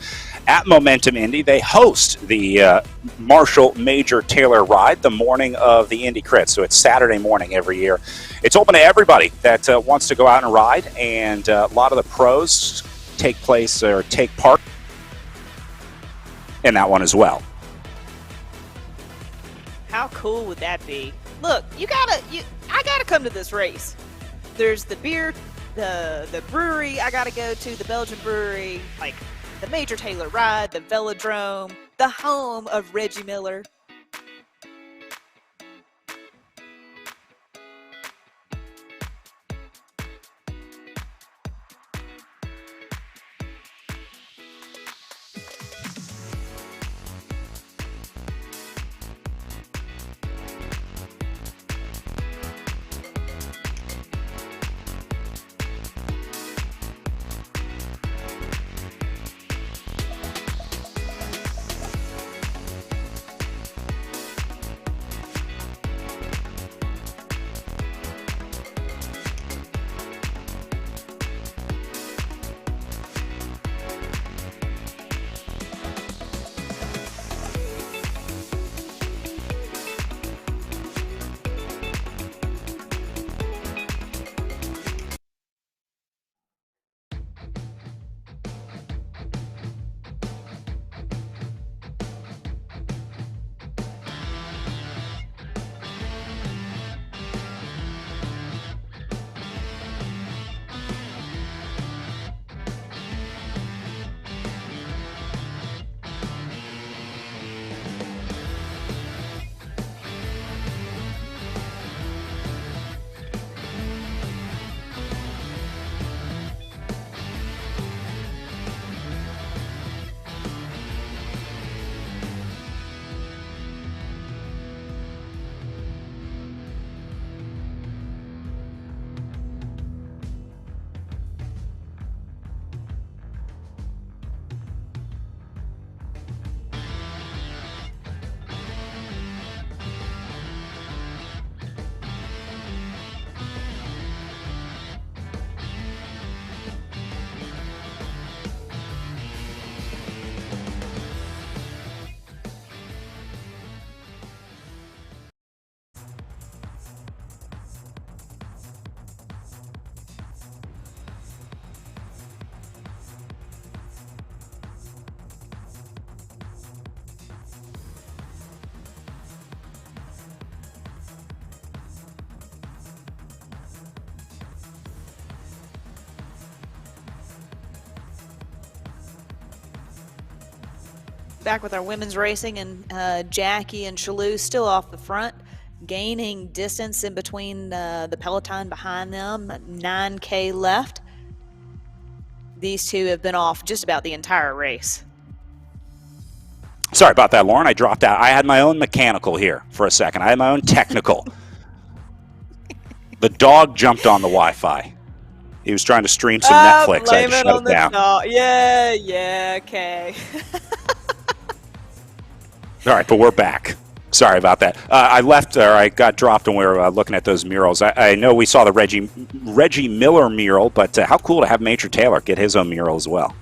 at Momentum Indy, they host the Marshall Major Taylor Ride the morning of the Indy Crit. So it's Saturday morning every year. It's open to everybody that wants to go out and ride, and a lot of the pros take part in that one as well. How cool would that be? Look, I gotta come to this race. There's the beer, the brewery I gotta go to, the Belgian brewery, like the Major Taylor Ride, the Velodrome, the home of Reggie Miller. Back with our women's racing, and Jackie and Shalou still off the front, gaining distance in between the peloton behind them. 9K left. These two have been off just about the entire race. Sorry about that, Lauren. I dropped out. I had my own mechanical here for a second. I had my own technical. The dog jumped on the Wi-Fi. He was trying to stream some Netflix. I had to shut it down. Yeah, okay. All right, but we're back. Sorry about that. I got dropped when we were looking at those murals. I know we saw the Reggie Miller mural, but how cool to have Major Taylor get his own mural as well.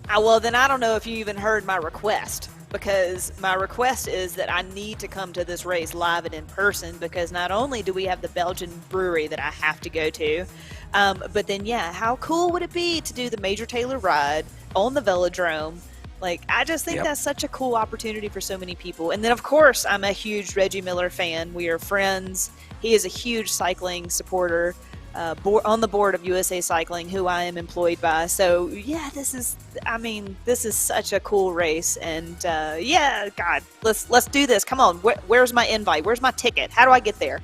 Well, then I don't know if you even heard my request, because my request is that I need to come to this race live and in person, because not only do we have the Belgian brewery that I have to go to, but then, yeah, how cool would it be to do the Major Taylor Ride on the Velodrome? Like, I just think that's such a cool opportunity for so many people. And then, of course, I'm a huge Reggie Miller fan. We are friends. He is a huge cycling supporter. on the board of USA Cycling, who I am employed by. So yeah, this is such a cool race, and yeah, God, let's do this. Come on, where's my invite? Where's my ticket? How do I get there?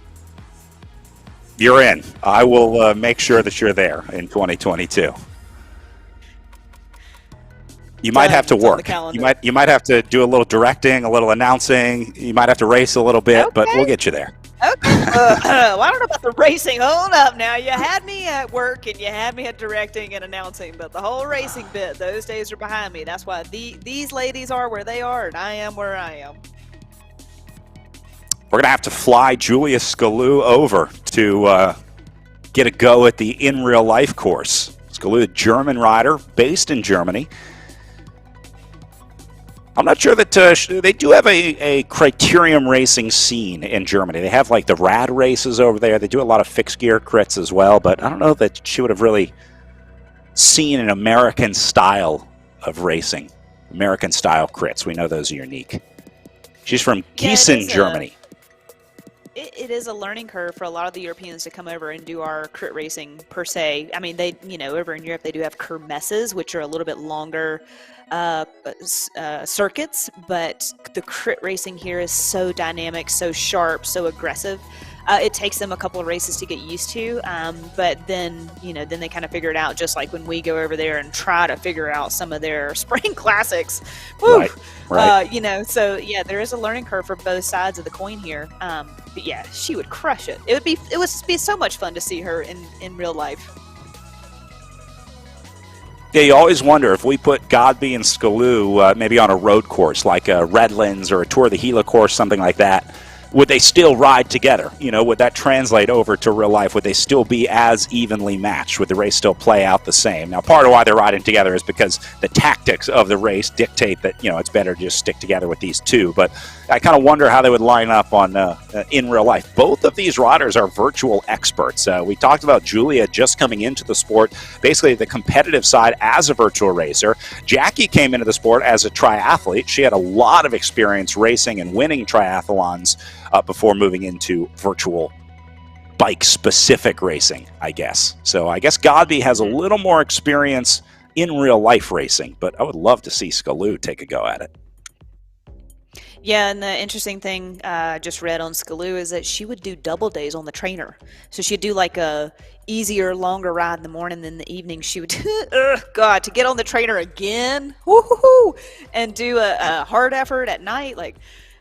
You're in. I will make sure that you're there in 2022. You might have to work. You might have to do a little directing, a little announcing. You might have to race a little bit, but we'll get you there. Okay. Well, I don't know about the racing. Hold up now. You had me at work and you had me at directing and announcing, but the whole racing bit, those days are behind me. That's why these ladies are where they are, and I am where I am. We're going to have to fly Julia Skalou over to get a go at the In Real Life course. Skalou, a German rider based in Germany. I'm not sure that they do have a criterium racing scene in Germany. They have like the rad races over there. They do a lot of fixed gear crits as well, but I don't know that she would have really seen an American style of racing. American style crits. We know those are unique. She's from Gießen, Germany. It is a learning curve for a lot of the Europeans to come over and do our crit racing per se. I mean, they, over in Europe, they do have kermesses, which are a little bit longer circuits, but the crit racing here is so dynamic, so sharp, so aggressive. It takes them a couple of races to get used to, but then then they kind of figure it out, just like when we go over there and try to figure out some of their spring classics. Woo! Right. So yeah, there is a learning curve for both sides of the coin here. But yeah, she would crush it. It would be so much fun to see her in real life. Yeah, you always wonder if we put Godby and Skalou maybe on a road course like a Redlands or a Tour of the Gila course, something like that. Would they still ride together? Would that translate over to real life? Would they still be as evenly matched? Would the race still play out the same? Now, part of why they're riding together is because the tactics of the race dictate that, it's better to just stick together with these two. But I kind of wonder how they would line up on in real life. Both of these riders are virtual experts. We talked about Julia just coming into the sport, basically the competitive side as a virtual racer. Jackie came into the sport as a triathlete. She had a lot of experience racing and winning triathlons before moving into virtual bike-specific racing, I guess. So I guess Godby has a little more experience in real-life racing, but I would love to see Skalou take a go at it. Yeah, and the interesting thing I just read on Skalou is that she would do double days on the trainer. So she'd do like a easier, longer ride in the morning, then the evening she would, God, to get on the trainer again, woo-hoo-hoo, and do a hard effort at night, like,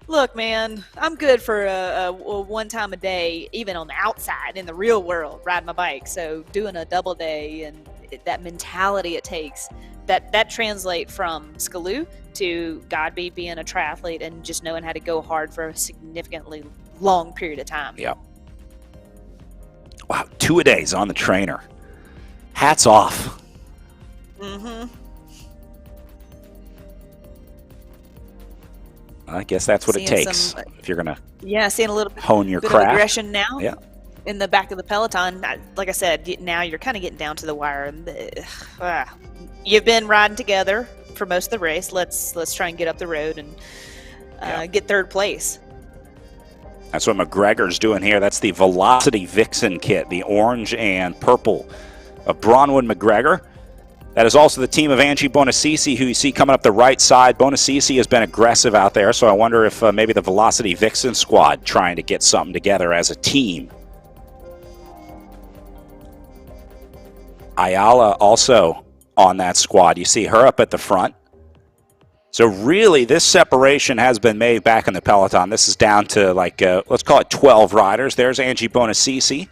look, man, I'm good for a one time a day, even on the outside in the real world, riding my bike. So doing a double day and that mentality it takes, that translate from Skalou to Godby being a triathlete and just knowing how to go hard for a significantly long period of time. Yep. Wow, 2 a days on the trainer. Hats off. Mm-hmm. I guess that's what it takes if you're going to seeing a little bit, hone your bit craft. Of aggression now. Yeah. In the back of the peloton, like I said, now you're kind of getting down to the wire. You've been riding together for most of the race. Let's try and get up the road and get third place. That's what McGregor's doing here. That's the Velocity Vixen kit, the orange and purple of Bronwyn McGregor. That is also the team of Angie Bonacici, who you see coming up the right side. Bonacici has been aggressive out there, so I wonder if maybe the Velocity Vixen squad trying to get something together as a team. Ayala also on that squad. You see her up at the front. So really, this separation has been made back in the peloton. This is down to like, let's call it 12 riders. There's Angie Bonacici.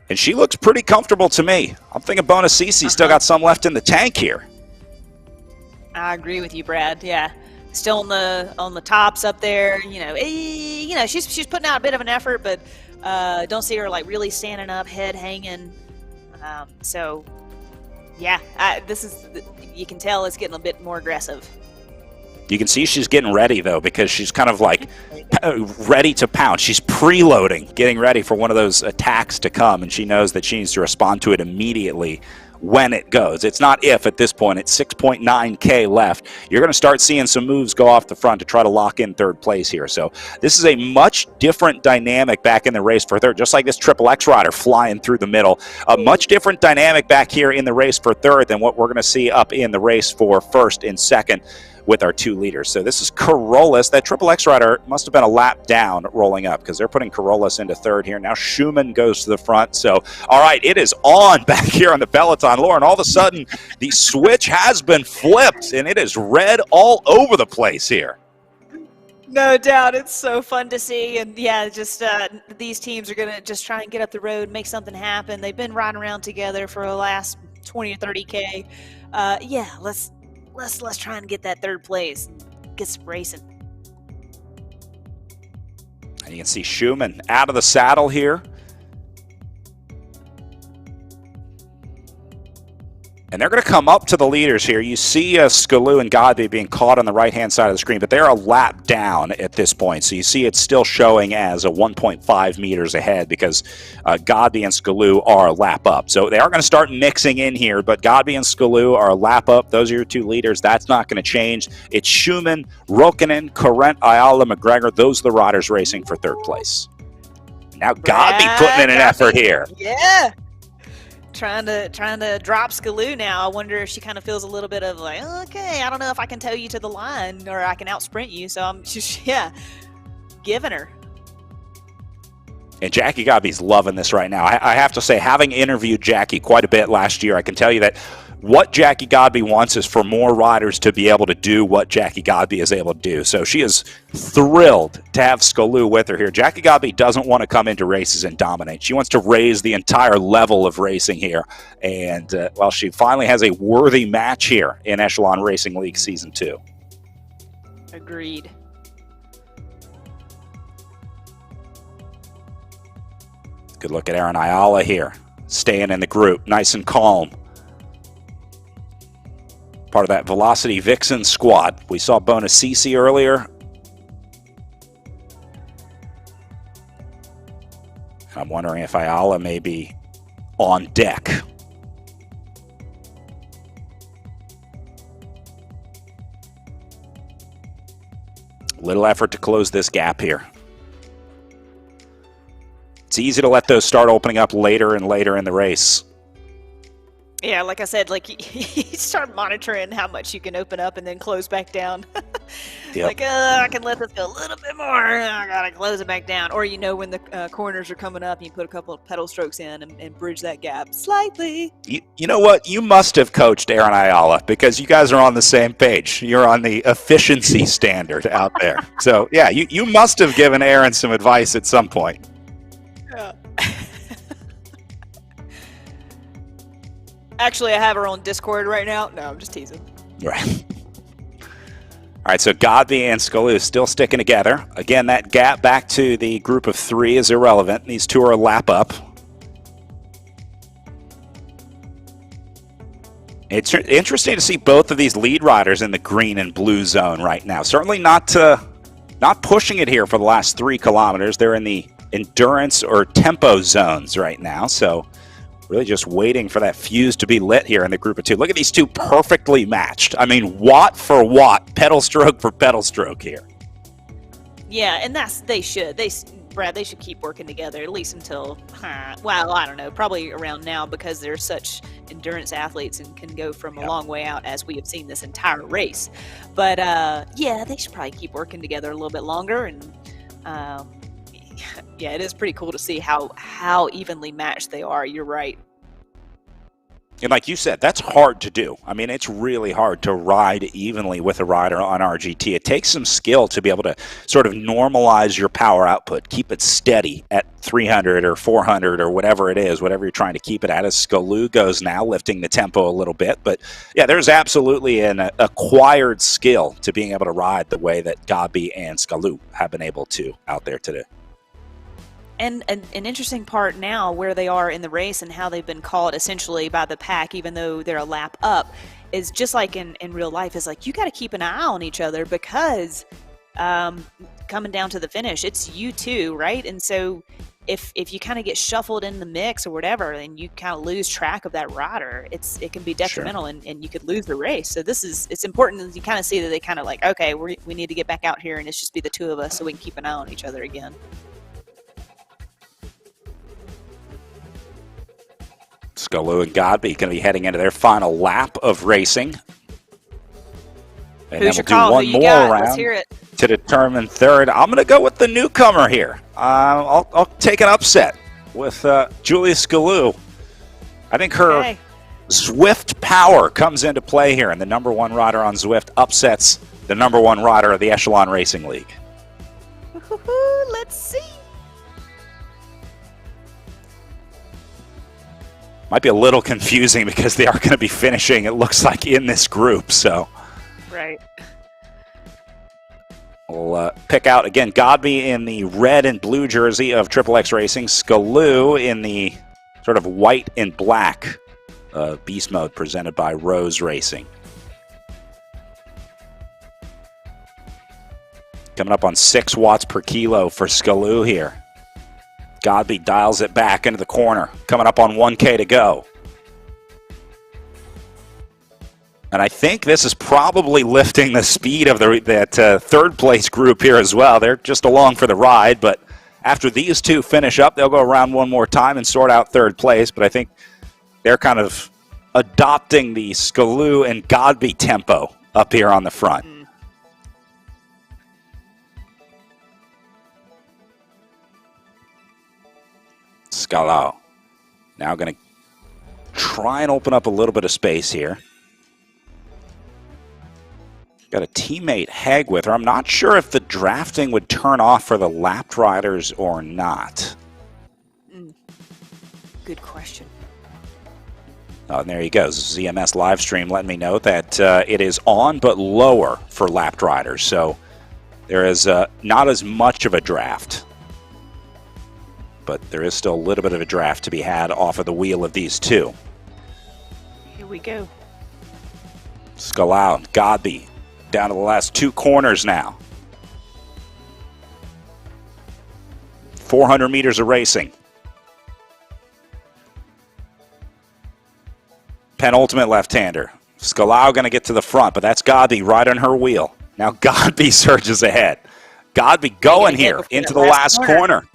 And she looks pretty comfortable to me. I'm thinking Bonacici still got some left in the tank here. I agree with you, Brad. Yeah, still on the tops up there. She's putting out a bit of an effort, but don't see her like really standing up, head hanging. So yeah, you can tell it's getting a bit more aggressive. You can see she's getting ready, though, because she's kind of like ready to pounce. She's preloading, getting ready for one of those attacks to come, and she knows that she needs to respond to it immediately when it goes. It's not if at this point. It's 6.9K left. You're going to start seeing some moves go off the front to try to lock in third place here. So this is a much different dynamic back in the race for third, just like this Triple X rider flying through the middle. A much different dynamic back here in the race for third than what we're going to see up in the race for first and second with our two leaders. So this is Carolus. That Triple X rider must have been a lap down rolling up because they're putting Carolus into third here. Now Schumann goes to the front. So, all right, it is on back here on the peloton. Lauren, all of a sudden, the switch has been flipped, and it is red all over the place here. No doubt. It's so fun to see. And yeah, just these teams are going to just try and get up the road, make something happen. They've been riding around together for the last 20 or 30K. Yeah, let's try and get that third place and get some racing. And you can see Schumann out of the saddle here. And they're going to come up to the leaders here. You see Skalou and Godby being caught on the right-hand side of the screen, but they're a lap down at this point. So you see it's still showing as a 1.5 meters ahead because Godby and Skalou are a lap up. So they are going to start mixing in here, but Godby and Skalou are a lap up. Those are your two leaders. That's not going to change. It's Schumann, Rokkanen, Corrent, Ayala, McGregor. Those are the riders racing for third place. Now Godby putting in an effort here. Yeah. Trying to drop Skalou now. I wonder if she kind of feels a little bit of like, okay, I don't know if I can tow you to the line or I can out sprint you. So I'm just, giving her. And Jackie Godby's loving this right now. I have to say, having interviewed Jackie quite a bit last year, I can tell you that what Jackie Godby wants is for more riders to be able to do what Jackie Godby is able to do. So she is thrilled to have Skalou with her here. Jackie Godby doesn't want to come into races and dominate. She wants to raise the entire level of racing here. And, she finally has a worthy match here in Echelon Racing League Season 2. Agreed. Good look at Aaron Ayala here, staying in the group, nice and calm. Part of that Velocity Vixen squad. We saw Bonacisi earlier. I'm wondering if Ayala may be on deck. Little effort to close this gap here. It's easy to let those start opening up later and later in the race. Yeah, like I said, like you start monitoring how much you can open up and then close back down. Yep. Like, I can let this go a little bit more. I gotta close it back down. Or when the corners are coming up, you put a couple of pedal strokes in and bridge that gap slightly. You know what? You must have coached Aaron Ayala because you guys are on the same page. You're on the efficiency standard out there. So yeah, you must have given Aaron some advice at some point. Yeah. Actually, I have her on Discord right now. No, I'm just teasing. Right. All right, so Godby and Skalou still sticking together. Again, that gap back to the group of three is irrelevant. These two are a lap up. It's interesting to see both of these lead riders in the green and blue zone right now. Certainly not pushing it here for the last 3 kilometers. They're in the endurance or tempo zones right now, so really just waiting for that fuse to be lit here in the group of two. Look at these two perfectly matched. I mean, watt for watt, pedal stroke for pedal stroke here. Yeah, and they should keep working together at least until, I don't know, probably around now because they're such endurance athletes and can go from a long way out as we have seen this entire race. But they should probably keep working together a little bit longer. And yeah, it is pretty cool to see how evenly matched they are. You're right. And like you said, that's hard to do. I mean, it's really hard to ride evenly with a rider on RGT. It takes some skill to be able to sort of normalize your power output, keep it steady at 300 or 400 or whatever it is, whatever you're trying to keep it at. As Skalou goes now, lifting the tempo a little bit. But yeah, there's absolutely an acquired skill to being able to ride the way that Godby and Skalou have been able to out there today. And an interesting part now where they are in the race and how they've been caught essentially by the pack, even though they're a lap up, is just like in real life, is like you got to keep an eye on each other because coming down to the finish, it's you two, right? And so if you kind of get shuffled in the mix or whatever, and you kind of lose track of that rider, it can be detrimental, and you could lose the race. So it's important that you kind of see that they kind of like, okay, we need to get back out here and it's just be the two of us so we can keep an eye on each other again. Skalou and Godby going to be heading into their final lap of racing. And Who's then your we'll call? do Who one you more got? Let's round hear it. to determine third. I'm going to go with the newcomer here. I'll take an upset with Julia Skalou. I think her Zwift power comes into play here, and the number one rider on Zwift upsets the number one rider of the Echelon Racing League. Let's see. Might be a little confusing because they are going to be finishing, it looks like, in this group. So, right. We'll pick out, again, Godby in the red and blue jersey of Triple X Racing. Skalou in the sort of white and black beast mode presented by Rose Racing. Coming up on 6 watts per kilo for Skalou here. Godby dials it back into the corner. Coming up on 1K to go. And I think this is probably lifting the speed of that third place group here as well. They're just along for the ride, but after these two finish up, they'll go around one more time and sort out third place. But I think they're kind of adopting the Skalou and Godby tempo up here on the front. Skalou now going to try and open up a little bit of space here. Got a teammate Hag with her. I'm not sure if the drafting would turn off for the lapped riders or not. Good question. Oh, and there he goes. ZMS live stream letting me know that it is on but lower for lapped riders. So there is not as much of a draft. But there is still a little bit of a draft to be had off of the wheel of these two. Here we go. Skalou, Godby, down to the last 2 corners now. 400 meters of racing. Penultimate left-hander. Skalou going to get to the front, but that's Godby right on her wheel. Now Godby surges ahead. Godby going here into the last corner.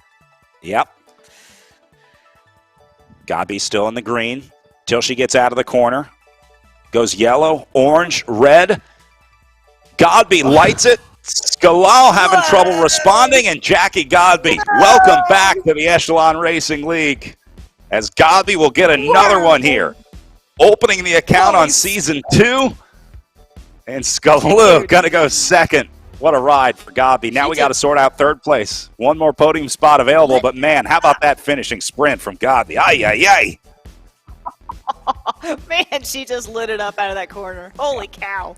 Yep. Godby still in the green till she gets out of the corner. Goes yellow, orange, red. Godby lights it. Skalou having trouble responding, and Jackie Godby, welcome back to the Echelon Racing League, as Godby will get another one here. Opening the account on season 2, and Skalou going to go second. What a ride for Godby. Now we got to sort out third place. One more podium spot available, but man, how about that finishing sprint from Godby? Ay, ay, ay. Man, she just lit it up out of that corner. Holy cow.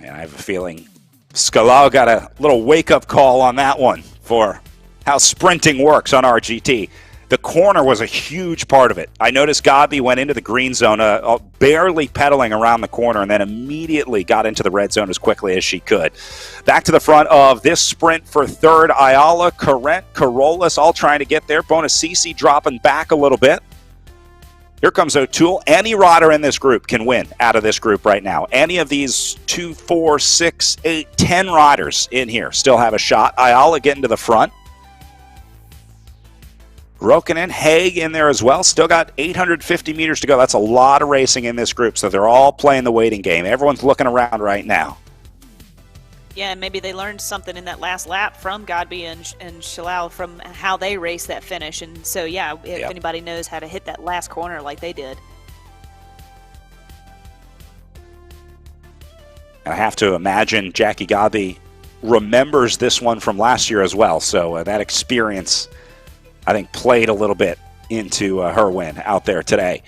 And I have a feeling Skalou got a little wake-up call on that one for how sprinting works on RGT. The corner was a huge part of it. I noticed Godby went into the green zone, barely pedaling around the corner, and then immediately got into the red zone as quickly as she could. Back to the front of this sprint for third, Ayala, Corrent, Carolus, all trying to get there. Bonacisi dropping back a little bit. Here comes O'Toole. Any rider in this group can win out of this group right now. Any of these 2, 4, 6, 8, 10 riders in here still have a shot. Ayala getting to the front. Rokkanen, Haig in there as well. Still got 850 meters to go. That's a lot of racing in this group, so they're all playing the waiting game. Everyone's looking around right now. Yeah, and maybe they learned something in that last lap from Godby and Shalal from how they raced that finish. And so, yeah, if anybody knows how to hit that last corner like they did. And I have to imagine Jackie Godby remembers this one from last year as well. So that experience, I think, played a little bit into her win out there today.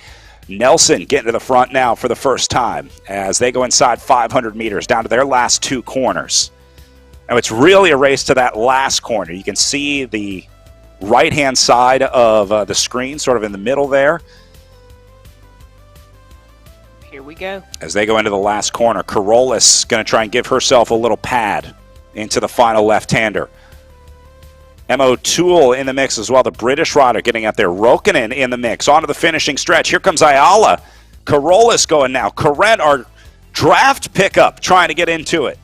Nelson getting to the front now for the first time as they go inside 500 meters down to their last 2 corners. Now it's really a race to that last corner. You can see the right-hand side of the screen sort of in the middle there. Here we go. As they go into the last corner, Carolus going to try and give herself a little pad into the final left-hander. Emma O'Toole in the mix as well, the British rider getting out there. Rokkanen in the mix, onto the finishing stretch. Here comes Ayala. Carolus going now. Karen, our draft pickup, trying to get into it.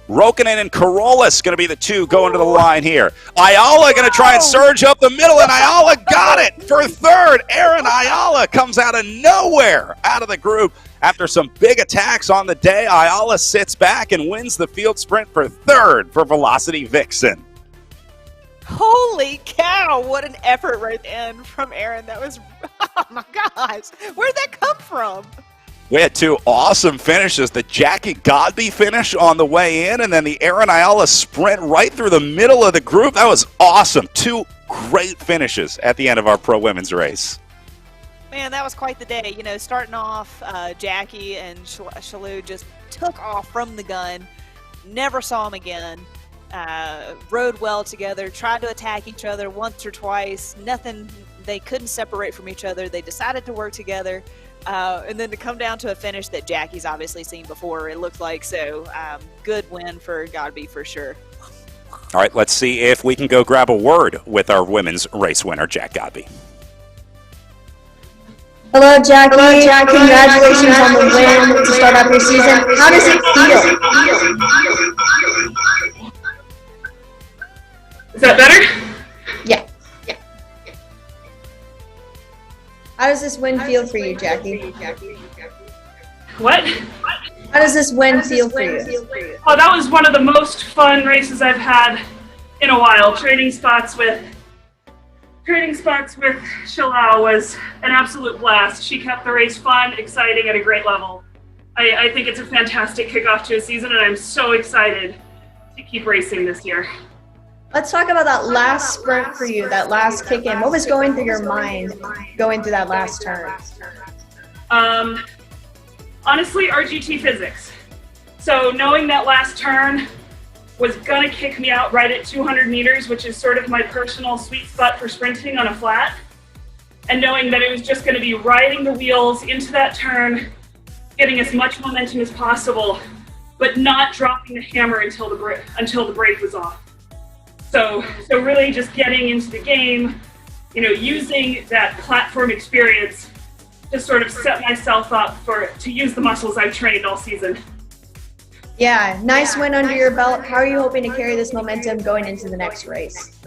Rokkanen and Carolus going to be the two going to the line here. Ayala going to try and surge up the middle, and Ayala got it for third. Aaron Ayala comes out of nowhere, out of the group. After some big attacks on the day, Ayala sits back and wins the field sprint for third for Velocity Vixen. Holy cow, what an effort right then from Aaron. That was, oh my gosh, where'd that come from? We had two awesome finishes. The Jackie Godby finish on the way in, and then the Aaron Ayala sprint right through the middle of the group. That was awesome. Two great finishes at the end of our pro women's race. Man, that was quite the day. You know, starting off, Jackie and Shalou just took off from the gun. Never saw him again. Rode well together, tried to attack each other once or twice. Nothing, they couldn't separate from each other. They decided to work together. And then to come down to a finish that Jackie's obviously seen before, it looked like. So good win for Godby for sure. All right, let's see if we can go grab a word with our women's race winner, Jack Godby. Hello, Jackie. Congratulations on the win to start off your season. How does it feel? Is that better? Yeah. How does this win feel for you, Jackie? What? How does this win feel for you? Oh, that was one of the most fun races I've had in a while. Trading spots with Shalou was an absolute blast. She kept the race fun, exciting, at a great level. I think it's a fantastic kickoff to a season, and I'm so excited to keep racing this year. Let's talk about that last sprint for you, that last kick-in. What was going through your mind going through that last turn? Honestly, RGT physics. So knowing that last turn was gonna kick me out right at 200 meters, which is sort of my personal sweet spot for sprinting on a flat, and knowing that it was just gonna be riding the wheels into that turn, getting as much momentum as possible, but not dropping the hammer until the brake was off. So really just getting into the game, you know, using that platform experience to sort of set myself up to use the muscles I've trained all season. Yeah, nice win under your belt. How are you hoping to carry this momentum going into the next race?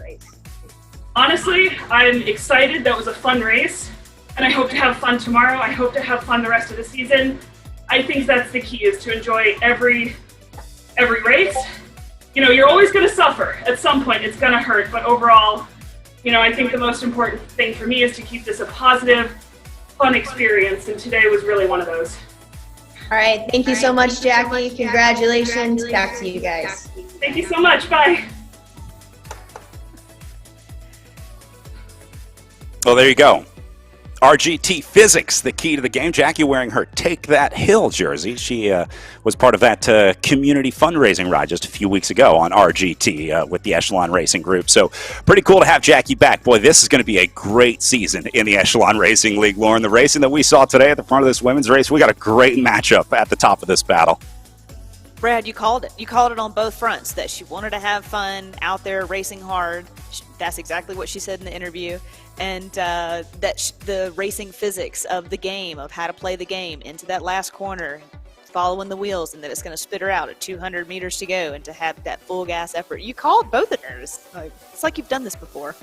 Honestly, I'm excited. That was a fun race, and I hope to have fun tomorrow. I hope to have fun the rest of the season. I think that's the key, is to enjoy every race. You know, you're always going to suffer. At some point, it's going to hurt, but overall, you know, I think the most important thing for me is to keep this a positive, fun experience, and today was really one of those. All right, thank you so much, Jackie. Congratulations. Back to you guys. Thank you so much. Bye. Well, there you go. RGT Physics, the key to the game. Jackie wearing her Take That Hill jersey. She was part of that community fundraising ride just a few weeks ago on RGT with the Echelon Racing Group. So pretty cool to have Jackie back. Boy, this is going to be a great season in the Echelon Racing League, Lauren. The racing that we saw today at the front of this women's race, we got a great matchup at the top of this battle. Brad, you called it. You called it on both fronts, that she wanted to have fun out there racing hard. That's exactly what she said in the interview. And the racing physics of the game, of how to play the game into that last corner, following the wheels, and that it's going to spit her out at 200 meters to go, and to have that full gas effort. You called both of hers. It's like you've done this before.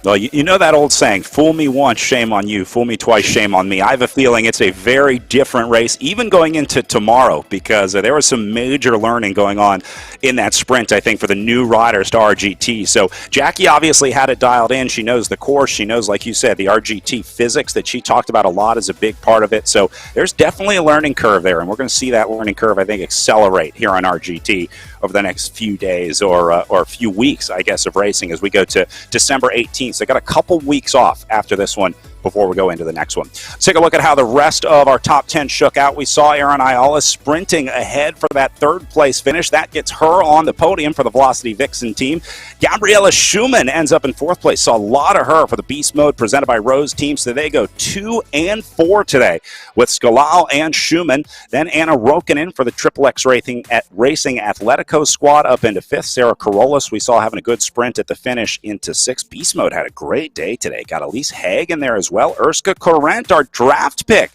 Well, you know that old saying, fool me once, shame on you. Fool me twice, shame on me. I have a feeling it's a very different race, even going into tomorrow, because there was some major learning going on in that sprint, I think, for the new riders to RGT. So Jackie obviously had it dialed in. She knows the course. She knows, like you said, the RGT physics that she talked about a lot is a big part of it. So there's definitely a learning curve there, and we're going to see that learning curve, I think, accelerate here on RGT over the next few days or a few weeks, I guess, of racing as we go to December 18th. So got a couple weeks off after this one before we go into the next one. Let's take a look at how the rest of our top 10 shook out. We saw Erin Ayala sprinting ahead for that third place finish. That gets her on the podium for the Velocity Vixen team. Gabriella Schumann ends up in fourth place. Saw a lot of her for the Beast Mode presented by Rose team. So they go 2 and 4 today with Skalal and Schumann. Then Anna Rokkanen for the Triple X Racing Atletico squad up into fifth. Sarah Carolus we saw having a good sprint at the finish into sixth. Beast Mode had a great day today. Got Elise Haig in there as well. Urska Corrent, our draft pick,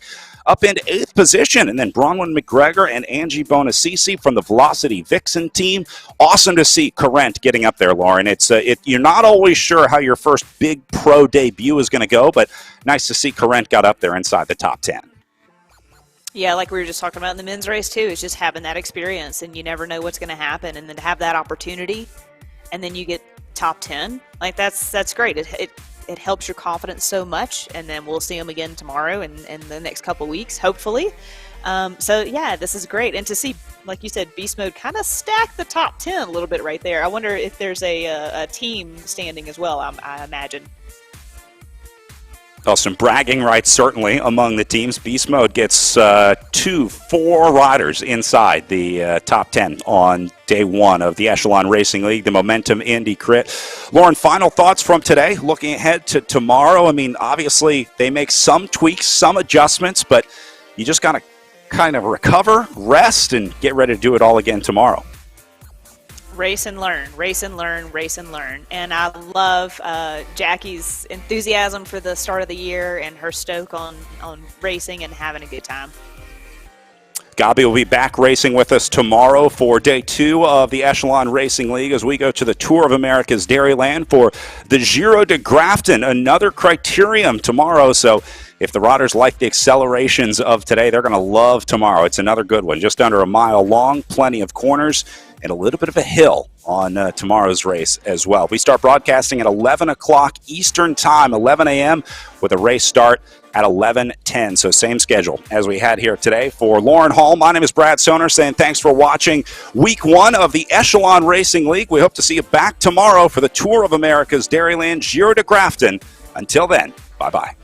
up into 8th position. And then Bronwyn McGregor and Angie Bonacisi from the Velocity Vixen team. Awesome to see Corrent getting up there, Lauren. You're not always sure how your first big pro debut is going to go, but nice to see Corrent got up there inside the top 10. Yeah, like we were just talking about in the men's race too, is just having that experience, and you never know what's going to happen, and then to have that opportunity, and then you get top 10, like that's great. It helps your confidence so much, and then we'll see them again tomorrow and the next couple weeks, hopefully. So yeah, this is great, and to see, like you said, Beast Mode kind of stack the top 10 a little bit right there. I wonder if there's a team standing as well. I imagine. Well, some bragging rights certainly among the teams. Beast Mode gets 4 riders inside the top 10 on day 1 of the Echelon Racing League, the Momentum Indy Crit. Lauren, final thoughts from today, looking ahead to tomorrow. I mean, obviously they make some tweaks, some adjustments, but you just got to kind of recover, rest, and get ready to do it all again tomorrow. Race and learn, race and learn, race and learn. And I love Jackie's enthusiasm for the start of the year and her stoke on racing and having a good time. Gabi will be back racing with us tomorrow for day 2 of the Echelon Racing League as we go to the Tour of America's Dairyland for the Giro de Grafton, another criterium tomorrow. So if the riders like the accelerations of today, they're going to love tomorrow. It's another good one, just under a mile long, plenty of corners, and a little bit of a hill on tomorrow's race as well. We start broadcasting at 11 o'clock Eastern Time, 11 a.m., with a race start at 11:10. So same schedule as we had here today. For Lauren Hall, my name is Brad Soner, saying thanks for watching Week 1 of the Echelon Racing League. We hope to see you back tomorrow for the Tour of America's Dairyland Giro de Grafton. Until then, bye-bye.